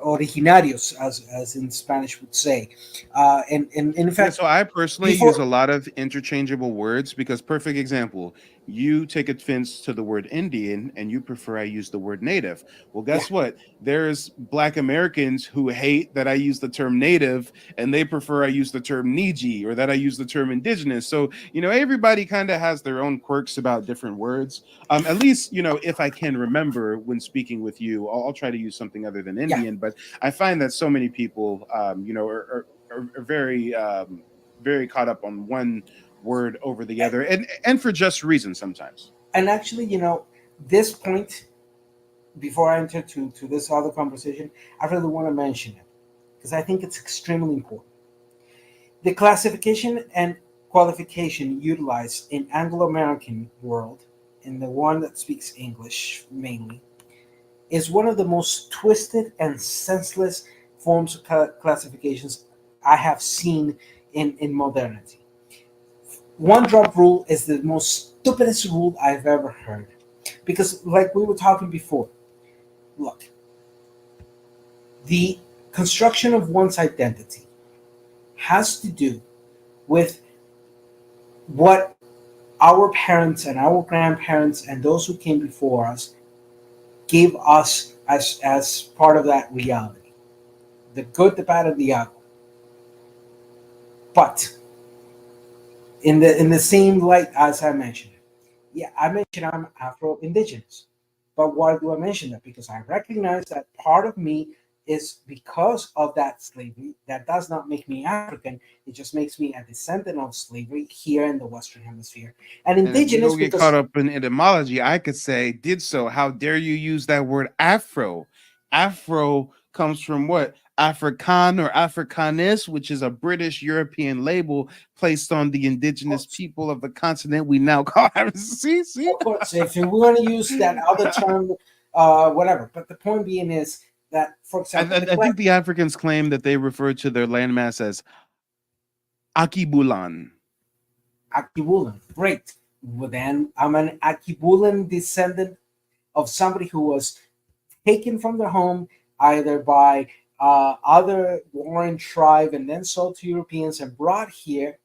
originarios, as in Spanish would say. And in fact, so I personally use a lot of interchangeable words, because perfect example, you take offense to the word Indian and you prefer I use the word native. Well, guess what? There's Black Americans who hate that I use the term native and they prefer I use the term Niji, or that I use the term indigenous. So, everybody kind of has their own quirks about different words. At least, if I can remember when speaking with you, I'll try to use something other than Indian, but I find that so many people, are very, very caught up on one word over the other, and for just reasons sometimes. And actually, this point, before I enter to this other conversation, I really want to mention it, because I think it's extremely important. The classification and qualification utilized in Anglo-American world, in the one that speaks English mainly, is one of the most twisted and senseless forms of classifications I have seen in modernity. one drop rule is the most stupidest rule I've ever heard. Because, like we were talking before, look, the construction of one's identity has to do with what our parents and our grandparents and those who came before us gave us as part of that reality. The good, the bad, and the ugly. But in the same light as I mentioned it, yeah, I mentioned I'm Afro-Indigenous. But why do I mention that? Because I recognize that part of me is because of that slavery. That does not make me African. It just makes me a descendant of slavery here in the Western Hemisphere. And And if we indigenous don't get caught because up in etymology, I could say, did so. How dare you use that word Afro? Afro comes from what? Afrikaan or Afrikanis, which is a British European label placed on the indigenous people of the continent we now call. See? of course, if we're going to use that other term, whatever. But the point being is that, for example, I think the Africans claim that they refer to their landmass as Akibulan. Akibulan, great. Well, then I'm an Akibulan descendant of somebody who was taken from their home either by other warring tribe and then sold to Europeans and brought here,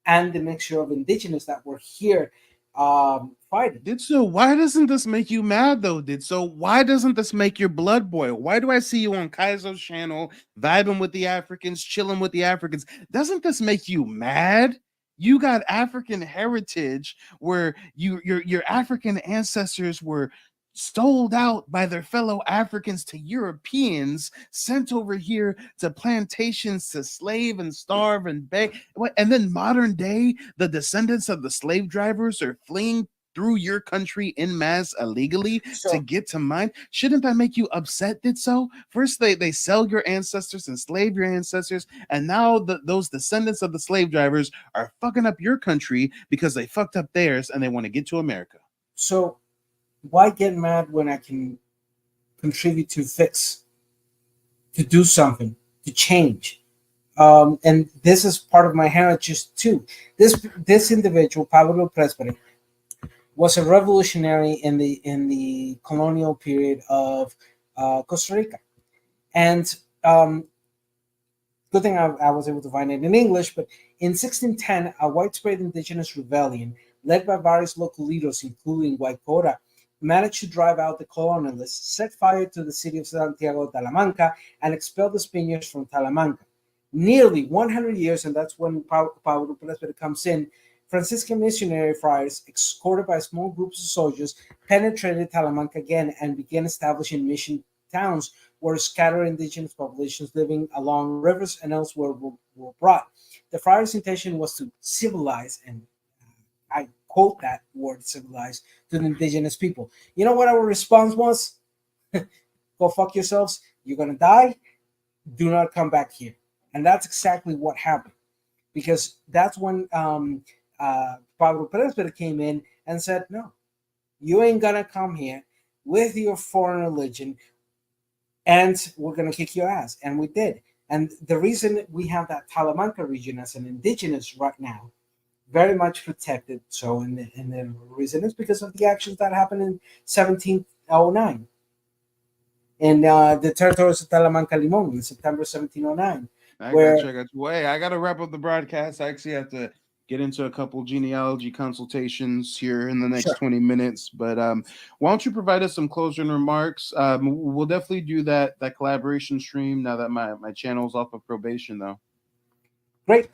and the mixture of indigenous that were here fighting. Did so? Why doesn't this make you mad though? Did so? Why doesn't this make your blood boil? Why do I see you on Kaizo's channel vibing with the Africans, chilling with the Africans? Doesn't this make you mad? You got African heritage where your African ancestors were sold out by their fellow Africans to Europeans, sent over here to plantations to slave and starve and beg. And then modern day, the descendants of the slave drivers are fleeing through your country in mass illegally to get to mine. Shouldn't that make you upset? Did so? First they sell your ancestors, enslave your ancestors, and now those descendants of the slave drivers are fucking up your country because they fucked up theirs and they want to get to America. So why get mad when I can contribute to fix, to do something, to change? And this is part of my heritage too. This individual, Pablo Presbere, was a revolutionary in the colonial period of Costa Rica, and good thing I was able to find it in English. But in 1610, a widespread indigenous rebellion led by various local leaders, including Guaycora, managed to drive out the colonialists, set fire to the city of Santiago de Talamanca, and expel the Spaniards from Talamanca. Nearly 100 years, and that's when Pablo Presbere comes in, Franciscan missionary friars, escorted by small groups of soldiers, penetrated Talamanca again and began establishing mission towns where scattered indigenous populations living along rivers and elsewhere were brought. The friars' intention was to civilize, and I quote that word, civilize, to the indigenous people. You know what our response was? Go fuck yourselves. You're going to die. Do not come back here. And that's exactly what happened. Because that's when Pablo Presbere came in and said, no, you ain't going to come here with your foreign religion and we're going to kick your ass. And we did. And the reason we have that Talamanca region as an indigenous right now, very much protected. So in the reason is because of the actions that happened in 1709 in the territories of Talamanca Limon in September 1709. I got you. Hey, I got to wrap up the broadcast. I actually have to get into a couple genealogy consultations here in the next 20 minutes. But why don't you provide us some closing remarks? We'll definitely do that collaboration stream now that my channel's off of probation, though. Great.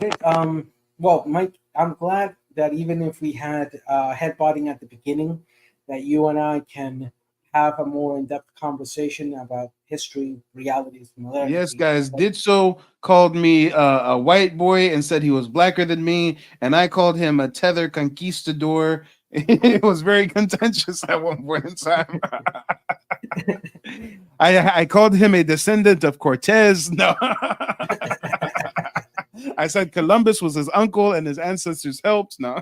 Well, Mike, I'm glad that even if we had headbutting at the beginning, that you and I can have a more in-depth conversation about history, realities, similarities. Yes, guys. Did so called me a white boy and said he was blacker than me, and I called him a tether conquistador. It was very contentious at one point in time. I called him a descendant of Cortez. No. I said Columbus was his uncle and his ancestors helped. No.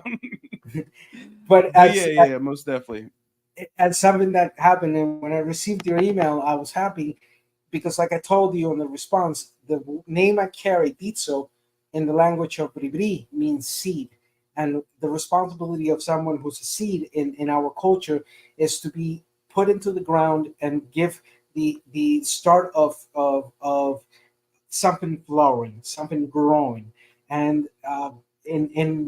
But yeah, most definitely. As something that happened, and when I received your email, I was happy because, like I told you in the response, the name I carry, Ditso, in the language of Bribri, means seed. And the responsibility of someone who's a seed in our culture is to be put into the ground and give the start of something flowering, something growing. And in